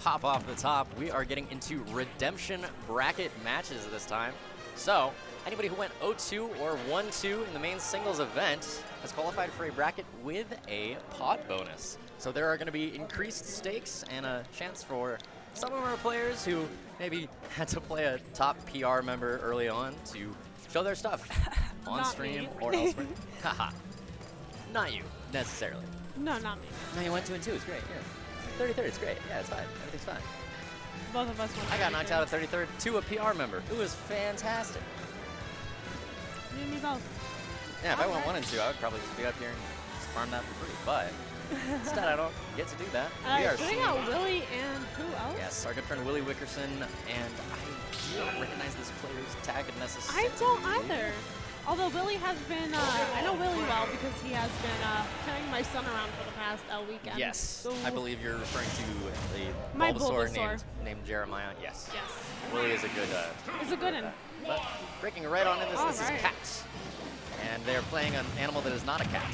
pop off the top. We are getting into redemption bracket matches this time. So anybody who went 0-2 or 1-2 in the main singles event has qualified for a bracket with a pot bonus. So there are going to be increased stakes and a chance for some of our players who maybe had to play a top PR member early on to show their stuff on stream or elsewhere. Haha. Not you, necessarily. No, not me. No, you went 2 and 2. It's great. Yeah. 33rd. It's great. Yeah, it's fine. Everything's fine. Both of us went. I got knocked out at 33rd to a PR member. It was fantastic. You and me both. Yeah, if I went 1 and 2, I would probably just be up here and just farm that for free. But instead, I don't get to do that. We are putting out Willie and who else? Yes, our good friend Willie Wickerson, and I don't recognize this player's tag necessarily. I don't either. Although Willie has been, I know Willie well because he has been carrying my son around for the past weekend. Yes, so I believe you're referring to my a Bulbasaur Bulbasaur named Jeremiah. Yes. Yes. Willie is a good. It's a good one. But breaking right on in this, this Alright. is cats, and they are playing an animal that is not a cat.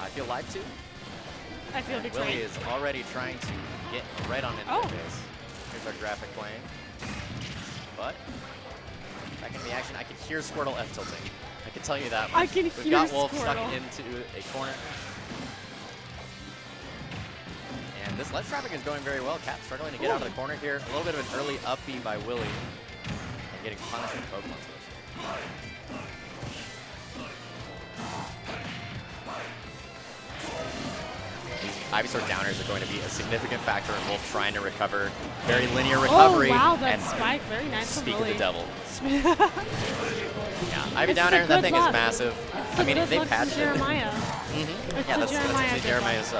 I feel lied to. I feel betrayed. Willie is already trying to get right on into their face. Here's our graphic playing. But back in the action, I can hear Squirtle F tilting. I can tell you that much. I can We've hear got Wolf Squirtle. stuck into a corner. And this ledge traffic is going very well. Cat struggling to get out of the corner here. A little bit of an early up B by Willie. And getting punished with Pokemon Switch. These Ivysaur downers are going to be a significant factor in Wolf trying to recover. Very linear recovery. Oh, wow, that and spike. Very nice from speak of Willie. the devil. Yeah, Ivy It's downer, the that good thing luck. is massive. It's I mean, the good they luck from patched it. Jeremiah. Yeah, that's Jeremiah actually good Jeremiah's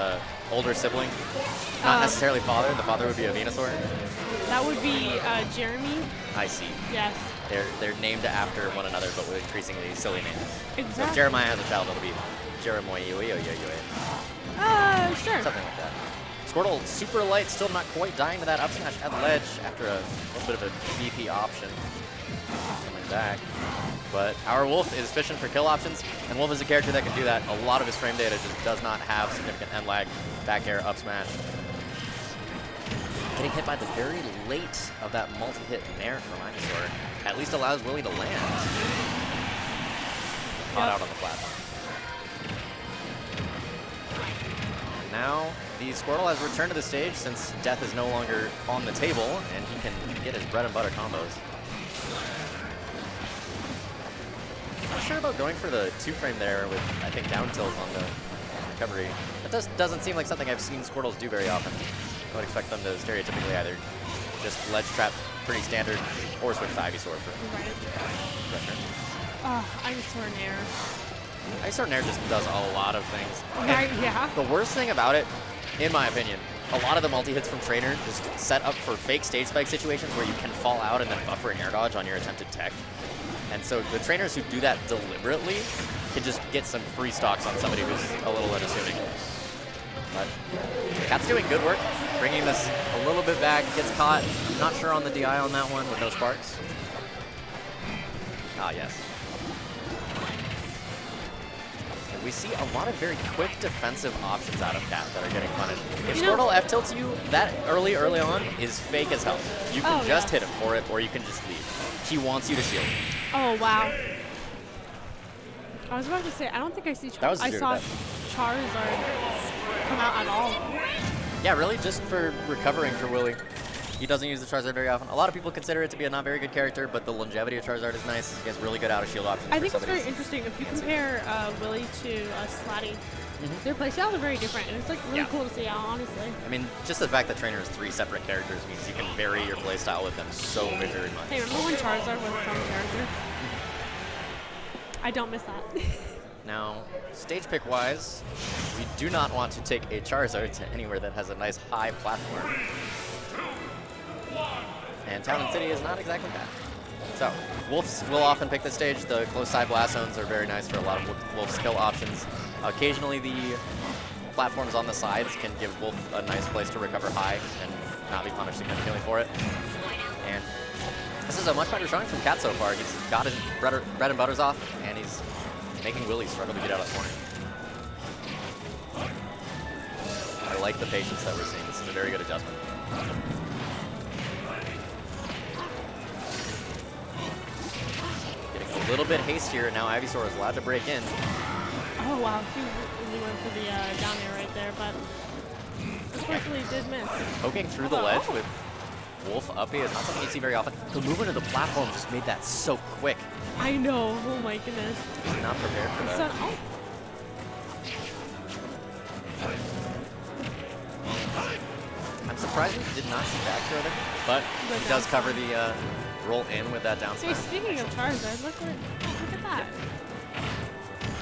older sibling. Not necessarily father. The father would be a Venusaur. That would be Jeremy. I see. Yes. They're named after one another, but with increasingly silly names. So if Exactly. Jeremiah has a child, it'll be Jeremiah. Sure. Something like that. Squirtle, super light, still not quite dying to that up smash at the ledge after a little bit of a BP option. Coming back. But our Wolf is fishing for kill options, and Wolf is a character that can do that. A lot of his frame data just does not have significant end lag. Back air, up smash. Getting hit by the very late of that multi-hit Nair from Ivysaur at least allows Willie to land. Caught out on the platform. And now the Squirtle has returned to the stage since death is no longer on the table, and he can get his bread and butter combos. Not sure about going for the 2-frame there with, I think, down tilt on the recovery. That doesn't seem like something I've seen Squirtles do very often. I would expect them to stereotypically either just ledge trap pretty standard or switch to Ivysaur for pressure. Ivysaur Nair. Ivysaur Nair just does a lot of things. Right, yeah. The worst thing about it, in my opinion, a lot of the multi-hits from Trainer just set up for fake stage spike situations where you can fall out and then buffer an air dodge on your attempted tech. And so the trainers who do that deliberately can just get some free stocks on somebody who's a little unassuming. But Cat's doing good work, bringing this a little bit back, gets caught. Not sure on the DI on that one with no sparks. Ah, yes. And we see a lot of very quick defensive options out of Cat that are getting punished. If Squirtle F-tilts you, that early on is fake as hell. You can just hit him for it, or you can just leave. He wants you to shield. Oh, wow. I was about to say, I don't think I see Charizard. I saw Charizard come out at all. Yeah, really, just for recovering for Willie. He doesn't use the Charizard very often. A lot of people consider it to be a not very good character, but the longevity of Charizard is nice. He has really good out-of-shield options. I think it's very interesting. If you compare Willie to Slatty, their playstyles are very different, and it's like really cool to see out, honestly. I mean, just the fact that Trainer has 3 separate characters means you can vary your playstyle with them so very much. Hey, remember when Charizard was its own character? I don't miss that. Now, stage pick wise, we do not want to take a Charizard to anywhere that has a nice high platform. And Town and City is not exactly that. So, Wolves will often pick this stage. The close side blast zones are very nice for a lot of Wolf skill options. Occasionally the platforms on the sides can give Wolf a nice place to recover high and not be punished significantly for it. And this is a much better showing from Cat so far. He's got his bread and butters off, and he's making Willie struggle to get out of the corner. I like the patience that we're seeing. This is a very good adjustment. a little bit hastier, and now Ivysaur is allowed to break in. Oh, wow. He really went for the down air right there, but unfortunately did miss. Poking through the ledge with Wolf up B is not something you see very often. The movement of the platform just made that so quick. I know. Oh, my goodness. He's not prepared for that. So, oh. I'm surprised he did not see back throw there, but he does cover the roll in with that down See, smash. speaking of Charizard, look at that.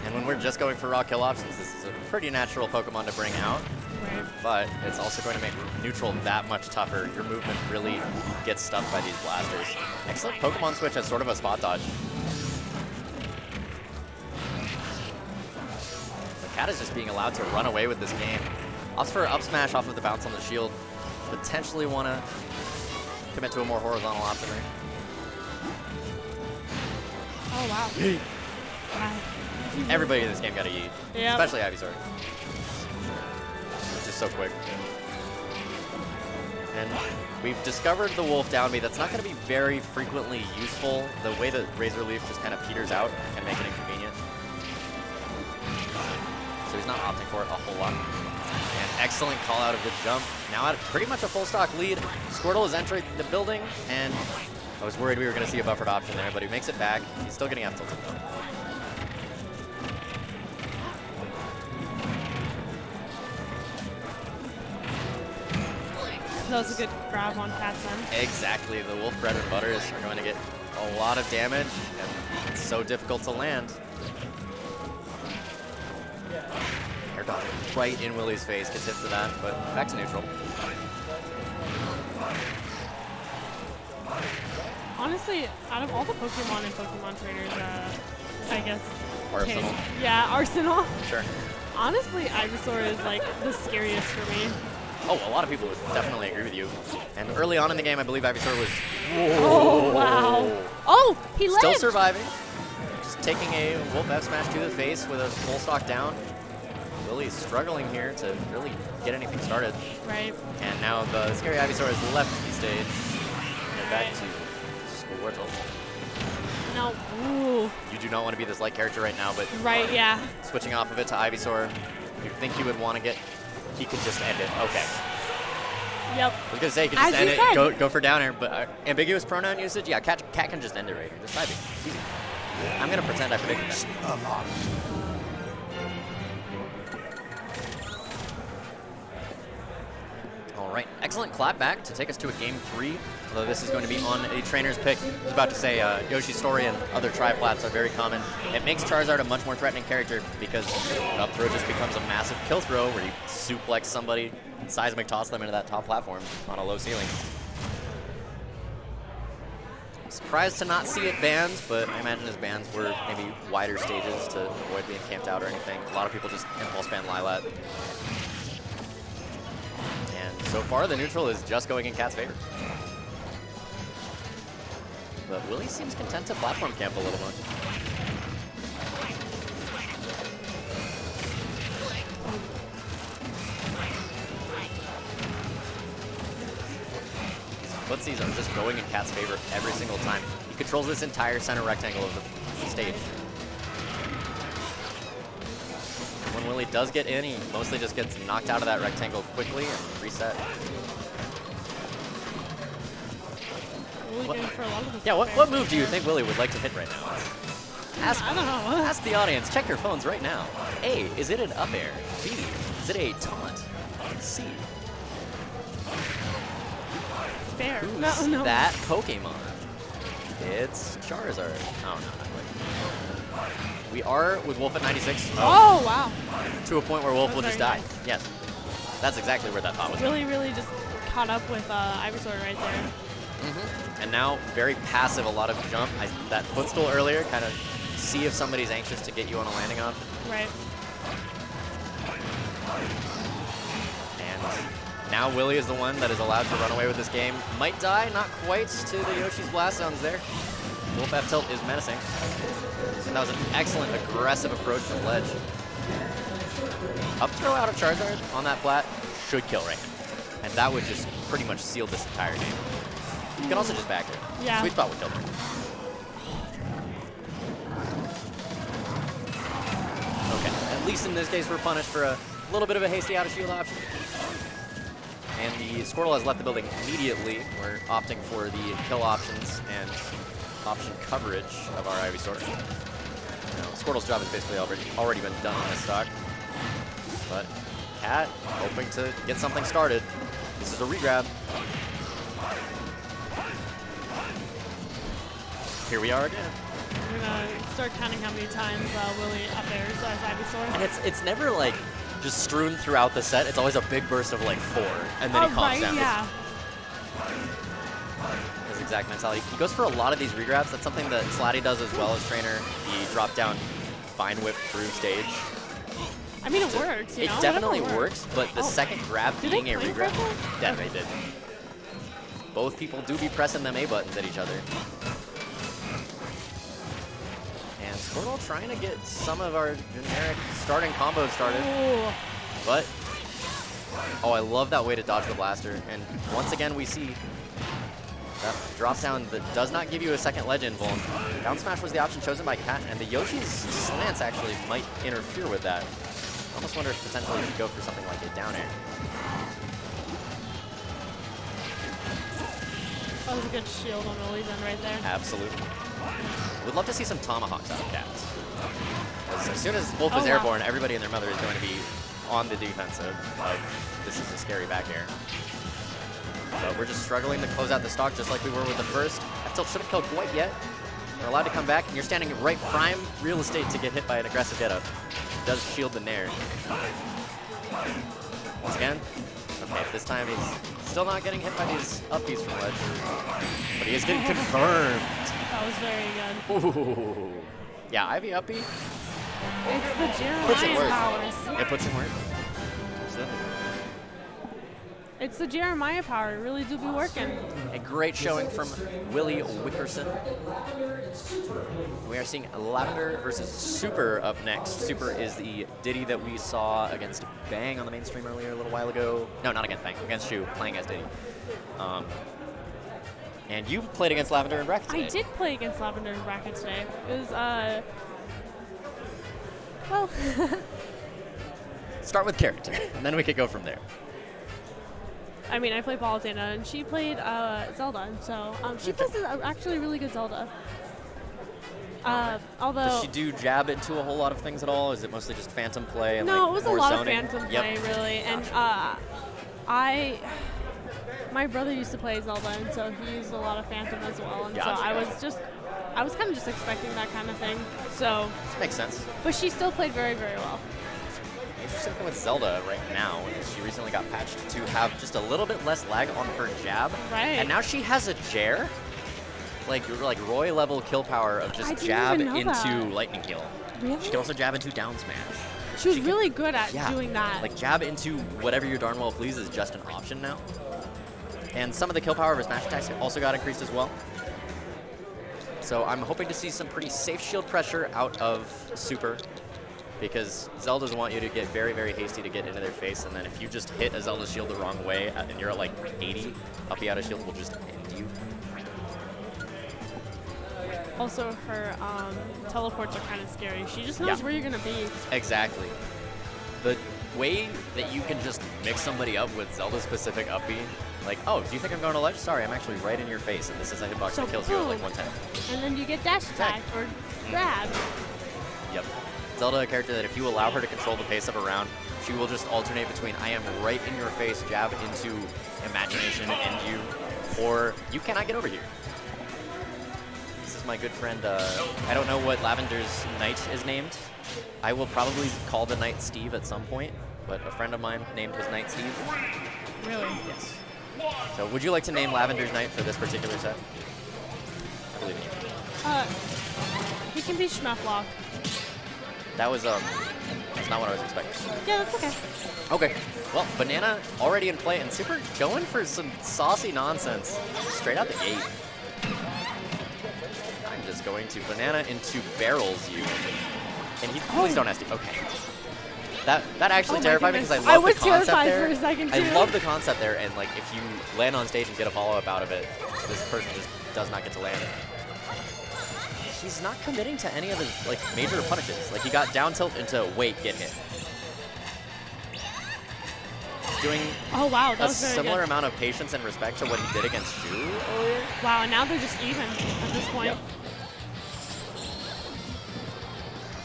And when we're just going for raw kill options, this is a pretty natural Pokemon to bring out. Right. But it's also going to make neutral that much tougher. Your movement really gets stuck by these blasters. Excellent Pokemon switch as sort of a spot dodge. The cat is just being allowed to run away with this game. Opts for up smash off of the bounce on the shield. Potentially want to commit to a more horizontal option there. Oh, wow. Wow. Everybody in this game got a yeet, especially Ivysaur. It's just so quick. And we've discovered the Wolf down B. That's not going to be very frequently useful. The way that Razor Leaf just kind of peters out can make it inconvenient. So he's not opting for it a whole lot. And excellent call out of the jump. Now at pretty much a full stock lead. Squirtle is entering the building, and I was worried we were going to see a buffered option there, but he makes it back. He's still getting out tilted though. That was a good grab on Cat's end. Exactly. The Wolf bread and butters are going to get a lot of damage, and it's so difficult to land. Air dodge right in Willie's face, gets hit for that, but back to neutral. Honestly, out of all the Pokemon and Pokemon trainers, I guess. Arsenal. Yeah, Arsenal. Sure. Honestly, Ivysaur is like the scariest for me. Oh, a lot of people would definitely agree with you. And early on in the game, I believe Ivysaur was... Oh, wow. Oh, he lived. Still surviving. Just taking a Wolf F smash to the face with a full stock down. Willie's struggling here to really get anything started. Right. And now the scary Ivysaur has left the stage. And back to Squirtle. No. Ooh. You do not want to be this light character right now, but Right, yeah. switching off of it to Ivysaur, you think you would want to get... He could just end it. Okay. Yep. I was going to say, he could just As end you it, said. go for down air, but ambiguous pronoun usage? Yeah, cat can just end it right here. Just type it. Easy. I'm going to pretend I predicted that. All right, excellent clap back to take us to a game 3. Although this is going to be on a trainer's pick. I was about to say Yoshi's Story and other tri-plats are very common. It makes Charizard a much more threatening character because up throw just becomes a massive kill throw where you suplex somebody and seismic toss them into that top platform on a low ceiling. I'm surprised to not see it banned, but I imagine his bans were maybe wider stages to avoid being camped out or anything. A lot of people just impulse ban Lilat. And so far, the neutral is just going in Cat's favor. But Willie seems content to platform camp a little more. Footsies are just going in Cat's favor every single time. He controls this entire center rectangle of the stage. When Willie does get in, he mostly just gets knocked out of that rectangle quickly and reset. What move do you think Willie would like to hit right now? I don't know. Ask the audience. Check your phones right now. A, is it an up air? B, is it a taunt? C, Fair. who's No. that Pokemon? It's Charizard. Oh, no, not quite. We are with Wolf at 96. Oh, wow. To a point where Wolf will just die. Nice. Yes. That's exactly where that thought was. Really just caught up with Ivysaur right there. And now very passive, a lot of jump. That footstool earlier, kind of see if somebody's anxious to get you on a landing option. Right. And now Willie is the one that is allowed to run away with this game. Might die, not quite to the Yoshi's Blast Zones there. Wolf F tilt is menacing. So that was an excellent aggressive approach to the ledge. Up throw out of Charizard on that flat should kill right now. And that would just pretty much seal this entire game. You can also just back it. Yeah. Sweet spot would kill them. least in this case, we're punished for a little bit of a hasty out of shield option. And the Squirtle has left the building immediately. We're opting for the kill options and option coverage of our Ivysaur. Squirtle's job has basically already been done on this stock. But Cat hoping to get something started. This is a regrab. Here we are again. We're gonna start counting how many times Willie up airs as Ivysaur. And it's never like just strewn throughout the set. It's always a big burst of like 4, and then he calms down. Yeah. His exact mentality. He goes for a lot of these regrabs. That's something that Slatty does as well as trainer. He drop down Vine Whip through stage. I mean, it works, you know? It definitely works, but the second grab being a regrab. Yeah, they did. Both people do be pressing them A buttons at each other. And Squirtle trying to get some of our generic starting combos started. Ooh. But, oh, I love that way to dodge the blaster. And once again, we see that drop down that does not give you a second ledge invuln. Down smash was the option chosen by Cat, and the Yoshi's slants actually might interfere with that. I almost wonder if potentially you could go for something like a down air. That was a good shield on Willie's end right there. Absolutely. We'd love to see some tomahawks out of Cats. As soon as Wolf is airborne, everybody and their mother is going to be on the defensive. This is a scary back air. But we're just struggling to close out the stock just like we were with the first. That tilt shouldn't kill quite yet. We're allowed to come back, and you're standing in right prime real estate to get hit by an aggressive get-up. Does shield the nair. Once again, okay, this time he's still not getting hit by these up-Bs from ledge. But he is getting confirmed. That was very good. Ooh. Yeah, Ivy up-B. It's the Jeremiah powers. It puts in work. Absolutely. It's the Jeremiah power. It really do be working. A great showing from Willie Wickerson. We are seeing Lavender versus Super up next. Super is the Diddy that we saw against Bang on the mainstream earlier a little while ago. No, not against Bang. Against Shu, playing as Diddy. And you played against Lavender in bracket today. I did play against Lavender in bracket today. It was, well... Start with character, and then we could go from there. I mean, I played Palutena, and she played Zelda, and so she plays actually really good Zelda. Although does she do jab into a whole lot of things at all? Or is it mostly just phantom play? And no, like it was more a lot zoning? of phantom play, really. And my brother used to play Zelda, and so he used a lot of phantom as well. And gotcha. So I was kind of just expecting that kind of thing. So makes sense. But she still played very, very well. Interesting thing with Zelda right now is she recently got patched to have just a little bit less lag on her jab. Right. And now she has a Jair, like Roy level kill power of just jab into lightning heal. Really? She can also jab into down smash. She was really good at doing that. Like jab into whatever you darn well please is just an option now. And some of the kill power of her smash attacks also got increased as well. So I'm hoping to see some pretty safe shield pressure out of Super, because Zeldas want you to get very, very hasty to get into their face, and then if you just hit a Zelda shield the wrong way and you're at like 80, up the out of shield will just end you. Also, her teleports are kind of scary. She just knows where you're going to be. Exactly. The way that you can just mix somebody up with Zelda-specific up B, like, oh, do you think I'm going to ledge? Sorry, I'm actually right in your face, and this is a hitbox that kills you at like 110. And then you get dash attack or grab. Yep. Zelda, a character that if you allow her to control the pace of a round, she will just alternate between I am right in your face, jab into imagination, end you, or you cannot get over here. This is my good friend, I don't know what Lavender's knight is named. I will probably call the knight Steve at some point, but a friend of mine named his knight Steve. Really? Yes. So would you like to name Lavender's knight for this particular set? I believe in you. He can be Schmeflock. That was, that's not what I was expecting. Yeah, that's okay. Okay. Well, Banana already in play, and Super going for some saucy nonsense straight out the gate. I'm just going to Banana into barrels you. And he, please don't SD. Okay. That actually terrified me because I love the concept there. For a second too. I love the concept there, and like if you land on stage and get a follow-up out of it, this person just does not get to land. he's not committing to any of his like major punishes. Like he got down tilt into wait, get hit. He's doing a similar amount of patience and respect to what he did against Shu earlier. Wow, and now they're just even at this point. Yep.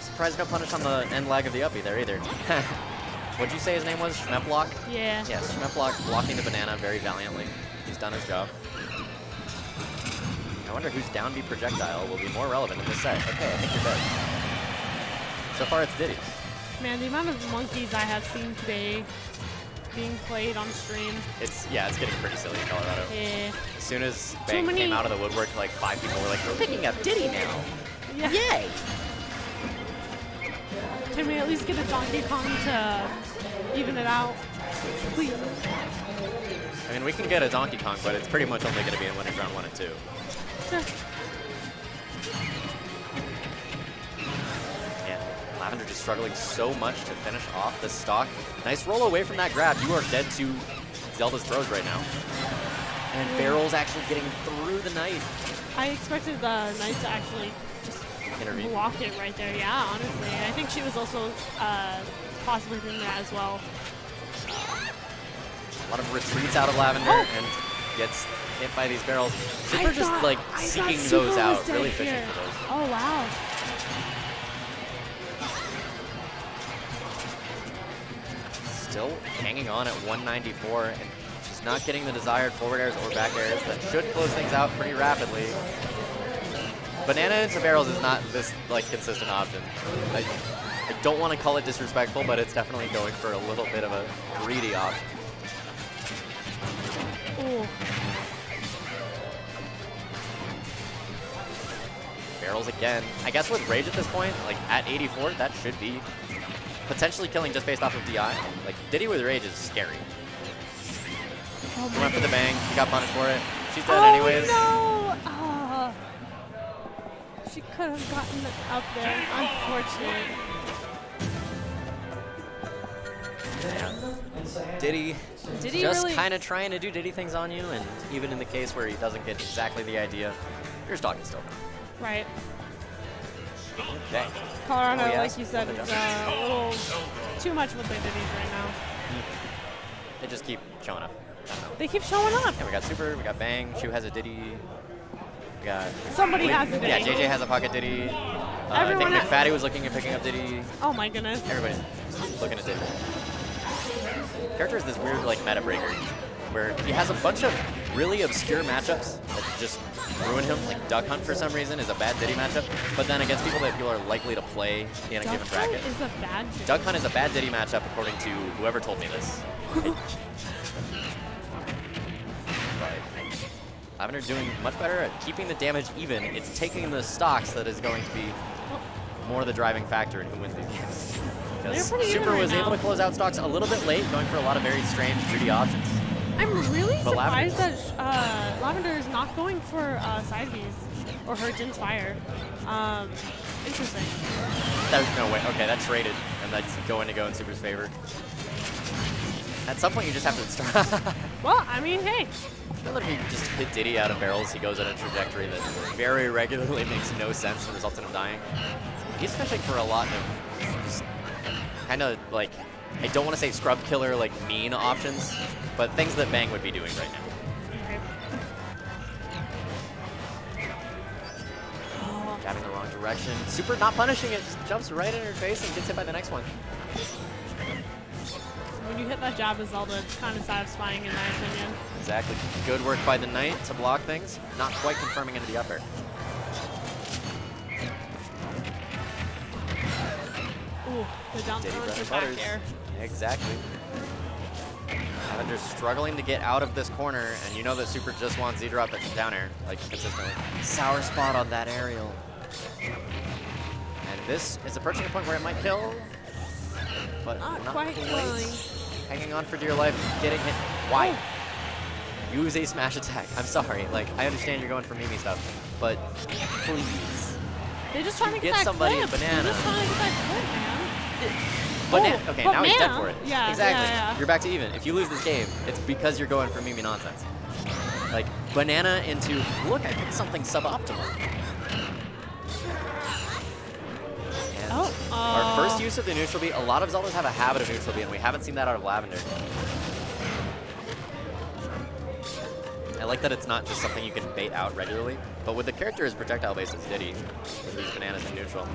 Surprised no punish on the end lag of the uppie there either. What'd you say his name was? Schmeplock? Yeah. Yes, Schmeplock blocking the banana very valiantly. He's done his job. I wonder whose down B projectile will be more relevant in this set. Okay, I think you're dead. So far it's Diddy's. Man, the amount of monkeys I have seen today being played on stream. It's getting pretty silly in Colorado. Yeah. As soon as Bang came out of the woodwork, like 5 people were like, we're picking up Diddy now. Yeah. Yay! Can we at least get a Donkey Kong to even it out? Please. I mean, we can get a Donkey Kong, but it's pretty much only going to be in winners round 1 and 2. Sure. Yeah, Lavender just struggling so much to finish off the stock. Nice roll away from that grab. You are dead to Zelda's throws right now. And Barrel's actually getting through the knight. I expected the knight to actually just intervene. Block it right there. Yeah, honestly. I think she was also possibly doing that as well. A lot of retreats out of Lavender and gets hit by these barrels. Super just like seeking those out, really fishing for those. Oh, wow. Still hanging on at 194, and she's not getting the desired forward airs or back airs that should close things out pretty rapidly. Banana into barrels is not this like consistent option. I don't want to call it disrespectful, but it's definitely going for a little bit of a greedy option. Ooh. Barrels again. I guess with Rage at this point, like at 84, that should be potentially killing just based off of DI. Like Diddy with Rage is scary. Oh He went for the bang. He got punished for it. She's dead oh anyways. No! She could have gotten it up there. Unfortunate. Diddy just really kind of trying to do Diddy things on you, and even in the case where he doesn't get exactly the idea, your stock is still down. Right. Okay. Colorado, yes. like you said, is a little too much with their Diddies right now. They just keep showing up. They keep showing up. Yeah, we got Super, we got Bang, Shu has a Diddy. We got Somebody has a Diddy. Yeah, JJ has a pocket Diddy. I think McFaddy was looking at picking up Diddy. Oh my goodness. Everybody's looking at Diddy. Character is this weird like meta breaker where he has a bunch of really obscure matchups that just ruin him. Like Duck Hunt for some reason is a bad Diddy matchup, but then against people that people are likely to play in a given bracket. Duck Hunt is a bad Diddy. Duck Hunt is a bad Diddy matchup according to whoever told me this. Lavender doing much better at keeping the damage even. It's taking the stocks that is going to be more the driving factor in who wins these games. Because Super was able to close out stocks a little bit late, going for a lot of very strange, greedy options. I'm really surprised that Lavender is not going for side Bs or her Jin's Fire. Interesting. There's no way. Okay, that traded, and that's going to go in Super's favor. At some point, you just have to start. Well, I mean, hey. Now that if you just hit Diddy out of barrels, he goes on a trajectory that very regularly makes no sense and results in him dying. He's fishing for a lot of just kind of like, I don't want to say scrub killer, like mean options, but things that Bang would be doing right now. Okay. Jabbing the wrong direction. Super not punishing it, just jumps right in her face and gets hit by the next one. When you hit that jab as Zelda, it's kind of satisfying in my opinion. Exactly. Good work by the knight to block things. Not quite confirming into the upper. Ooh, the down throw into back air. Exactly. Lavender's struggling to get out of this corner, and you know that Super just wants Z-drop at down air, like consistently. Sour spot on that aerial. And this is approaching a point where it might kill, but not quite killing. Hanging on for dear life, getting hit. Why? Use a smash attack. I'm sorry. Like, I understand you're going for Mimi stuff, but please. They're just trying to get somebody clip. a banana. They're just trying to get that clip, man. Okay, now he's dead for it. Yeah, exactly. Yeah. You're back to even. If you lose this game, it's because you're going for Mimi nonsense. Like, banana into, look, I picked something suboptimal. Our first use of the neutral B. A lot of Zeldas have a habit of neutral B, and we haven't seen that out of Lavender. I like that it's not just something you can bait out regularly, but with the character as projectile-based as Diddy, with these bananas and neutral,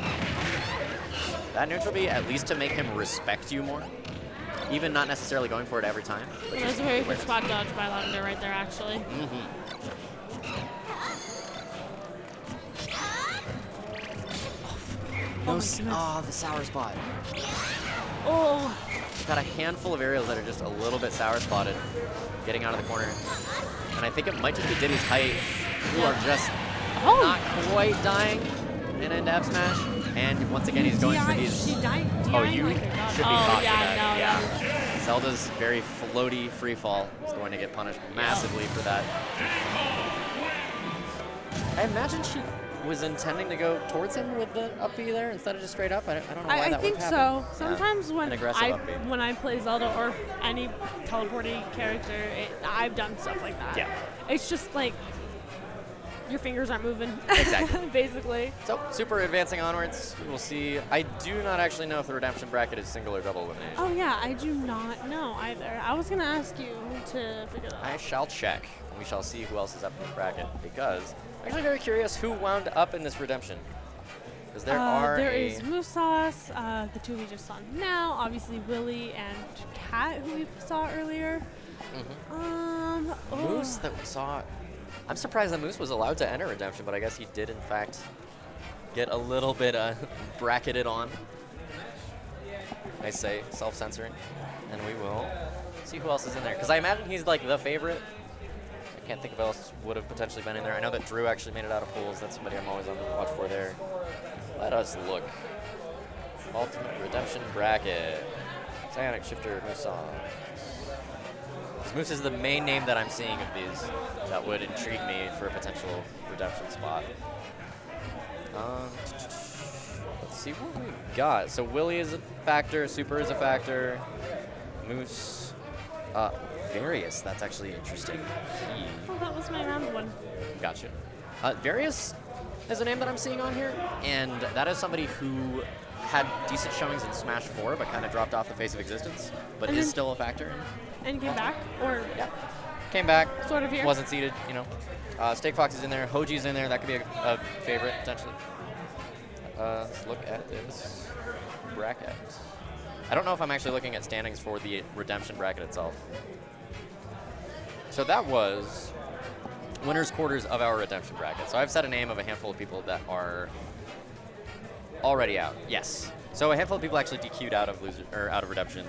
that neutral B, at least to make him respect you more, even not necessarily going for it every time. That was a very good spot dodge by Lavender right there, actually. Oh, the sour spot. Oh. We've got a handful of aerials that are just a little bit sour spotted, getting out of the corner. And I think it might just be Diddy's height, who are just not quite dying in end F smash. And once again, he's going for these. Oh, you should be caught for that. Yeah. Zelda's very floaty free fall is going to get punished massively for that. I imagine she was intending to go towards him with the up B there instead of just straight up. I don't know why that would happen. I think so. Sometimes yeah. when I play Zelda or any teleporting character, I've done stuff like that. Yeah. It's just like your fingers aren't moving. Exactly. Basically. So super advancing onwards. We'll see. I do not actually know if the redemption bracket is single or double elimination. Oh yeah, I do not know either. I was gonna ask you to figure that out. I shall check. We shall see who else is up in the bracket because I'm actually very curious who wound up in this redemption. Because there is Moose, the two we just saw now, obviously Willie and Kat, who we saw earlier. Moose that we saw. I'm surprised that Moose was allowed to enter redemption, but I guess he did in fact get a little bit bracketed on. I say self-censoring, and we will see who else is in there. Because I imagine he's like the favorite. I can't think of who else would have potentially been in there. I know that Drew actually made it out of pools. That's somebody I'm always on the watch for there. Let us look. Ultimate redemption bracket. Cyanic Shifter Moose. Moose is the main name that I'm seeing of these that would intrigue me for a potential redemption spot. Let's see what we've got. So Willie is a factor, Super is a factor, Moose, Various, that's actually interesting. Oh, that was my round one. Gotcha. Various is a name that I'm seeing on here, and that is somebody who had decent showings in Smash 4, but kind of dropped off the face of existence, but is still a factor. And came back? Or yeah. Came back. Sort of here. Wasn't seeded, you know. Steak Fox is in there. Hoji's in there. That could be a favorite, potentially. Let's look at this bracket. I don't know if I'm actually looking at standings for the redemption bracket itself. So that was winner's quarters of our redemption bracket. So I've set a name of a handful of people that are already out. Yes. So a handful of people actually DQ'd out of redemption.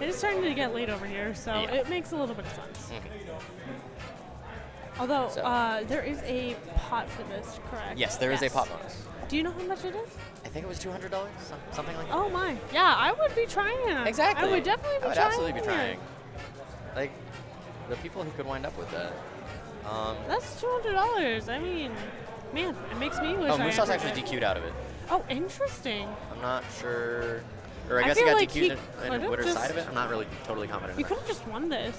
It is starting to get late over here, so yeah. It makes a little bit of sense. Although, there is a pot for this, correct? Yes, there is a pot bonus. Do you know how much it is? I think it was $200, something like that. Oh my. Yeah, I would be trying it. Exactly. I would definitely be trying it. I would absolutely be trying. Like, the people who could wind up with that. That's $200. I mean, man, it makes me wish I Moose was actually DQ'd out of it. Oh, interesting. I'm not sure. Or I guess he got like DQ'd in Twitter's side of it. I'm not really totally confident. You could have just won this.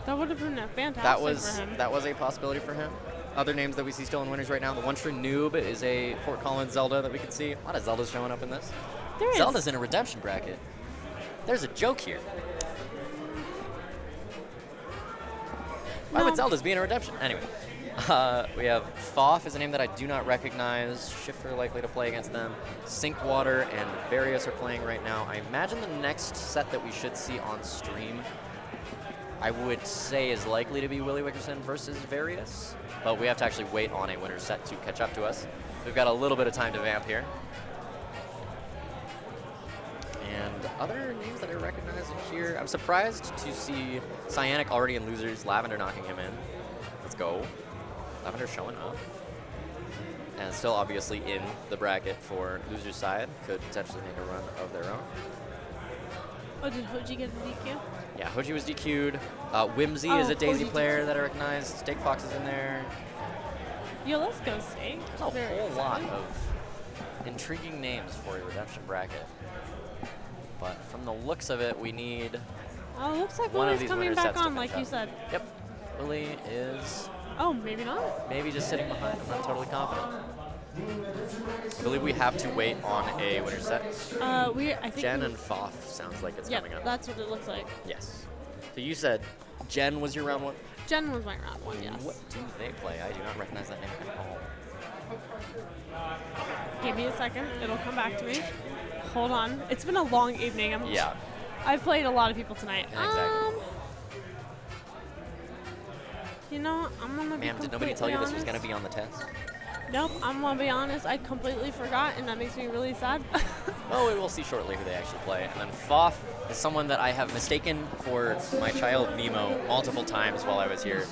That would have been a fantastic for him. That was a possibility for him. Other names that we see still in winners right now. The One True Noob is a Fort Collins Zelda that we can see. A lot of Zeldas showing up in this. Zelda's in a redemption bracket. There's a joke here. Why would Zelda's be in a redemption? Anyway, we have Fawf is a name that I do not recognize. Shifter likely to play against them. Sinkwater and Various are playing right now. I imagine the next set that we should see on stream, I would say, is likely to be Willie Wickerson versus Various. But we have to actually wait on a winner's set to catch up to us. We've got a little bit of time to vamp here. And other names that I recognize here, I'm surprised to see Cyanic already in losers, Lavender knocking him in. Let's go. Lavender showing up. And still obviously in the bracket for losers side. Could potentially make a run of their own. Oh, did Hoji get a DQ? Yeah, Hoji was DQ'd. Whimsy is a Daisy player that I recognize. Steak Fox is in there. Yo, let's go, Steak. There's a whole lot of intriguing names for a redemption bracket. But from the looks of it, we need looks like one of Willie's these coming winner back sets on, to like finish you said. Yep. Willie is... Oh, maybe not. Maybe just sitting behind. I'm not totally confident. I believe we have to wait on a winner set. I think Jen and Fawf sounds like it's coming up. That's what it looks like. Yes. So you said Jen was your round one? Jen was my round one, yes. What do they play? I do not recognize that name at all. Give me a second. It'll come back to me. Hold on. It's been a long evening. I've played a lot of people tonight. Exactly. You know, I'm gonna be Ma'am, did nobody tell you honest. this was gonna be on the test? Nope, I'm gonna be honest. I completely forgot, and that makes me really sad. Well, we will see shortly who they actually play. And then Fawf is someone that I have mistaken for my child Nemo multiple times while I was here.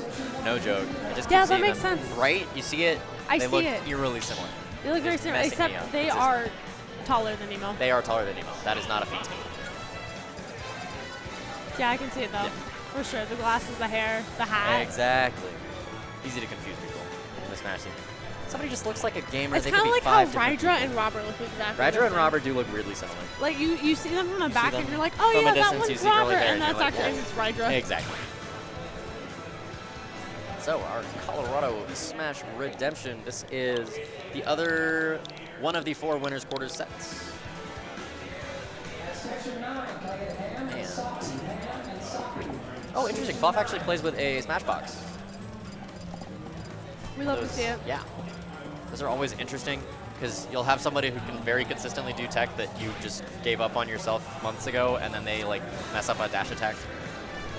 No joke. I just keep that seeing makes them. sense. Right? You see it? I they see look it. eerily similar. They look very It's similar, messing me except up. they It's just- are taller than Nemo. They are taller than Nemo. That is not a feat. Yeah, I can see it though. Yeah. For sure. The glasses, the hair, the hat. Exactly. Easy to confuse people in this match. Somebody just looks like a gamer. It's They kind could of be like how 5 different Rydra people. and Robert look exactly Rydra the and same. Robert do look weirdly similar. Like you see them from the back them and you're like, oh from a yeah, that distance, you one's see curly Robert, hair and and that's you're like, actually it's Rydra. Exactly. So our Colorado Smash Redemption. This is the other one of the 4 winners quarters sets. And oh, interesting. Fawf actually plays with a Smashbox. We love to see it. Yeah. Those are always interesting because you'll have somebody who can very consistently do tech that you just gave up on yourself months ago, and then they like mess up a dash attack.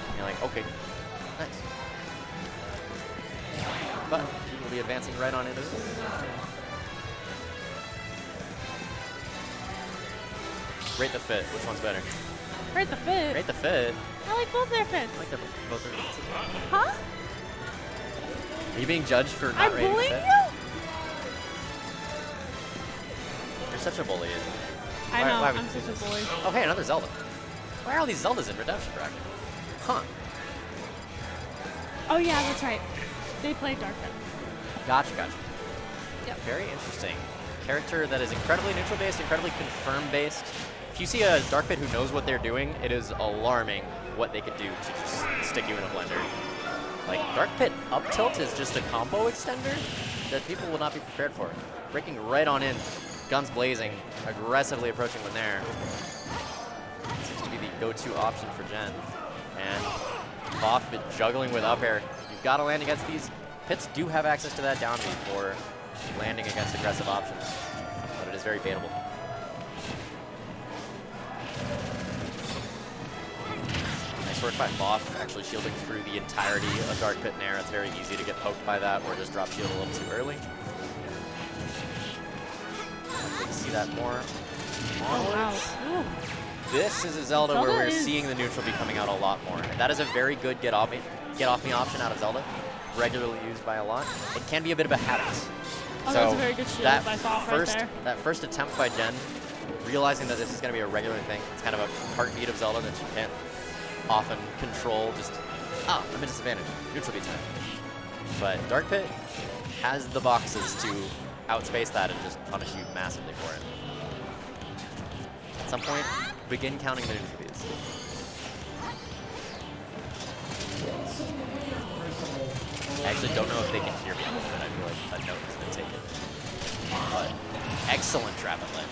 And you're like, okay, nice. But we'll be advancing right on into this. Rate the fit. Which one's better? Rate the fit. Rate the fit. I like both their fits. I like them both. Huh? Are you being judged for not I'm rating the bullying fit? you? You're such a bully. I Why- know, why would I'm you do such a this? bully. Oh, hey, another Zelda. Why are all these Zeldas in Redemption bracket? Huh. Oh yeah, that's right. They play Darkfit. Gotcha. Yep. Very interesting. Character that is incredibly neutral based, incredibly confirm based. If you see a Dark Pit who knows what they're doing, it is alarming what they could do to just stick you in a blender. Like, Dark Pit up tilt is just a combo extender that people will not be prepared for. Breaking right on in, guns blazing, aggressively approaching Lavender. Seems to be the go-to option for Jen. And Fawf juggling with up air. You've got to land against these. Pits do have access to that down B for landing against aggressive options, but it is very baitable. Nice work by Fawf, actually shielding through the entirety of Dark Pit and Air. It's very easy to get poked by that or just drop shield a little too early. Likely to see that more. Oh wow. Ooh. This is a Zelda where Zelda we're is- seeing the neutral be coming out a lot more. And that is a very good get off me option out of Zelda, regularly used by a lot. It can be a bit of a habit. Oh, that's a very good shield by Fawf right there. That first attempt by Jen, realizing that this is going to be a regular thing, it's kind of a heartbeat of Zelda that she can't often control. Just, I'm at disadvantage, neutral B time. But Dark Pit has the boxes to outspace that and just punish you massively for it. At some point, begin counting the neutral Bs. I actually don't know if they can hear me, but I feel like a note has been taken. But excellent trap and land.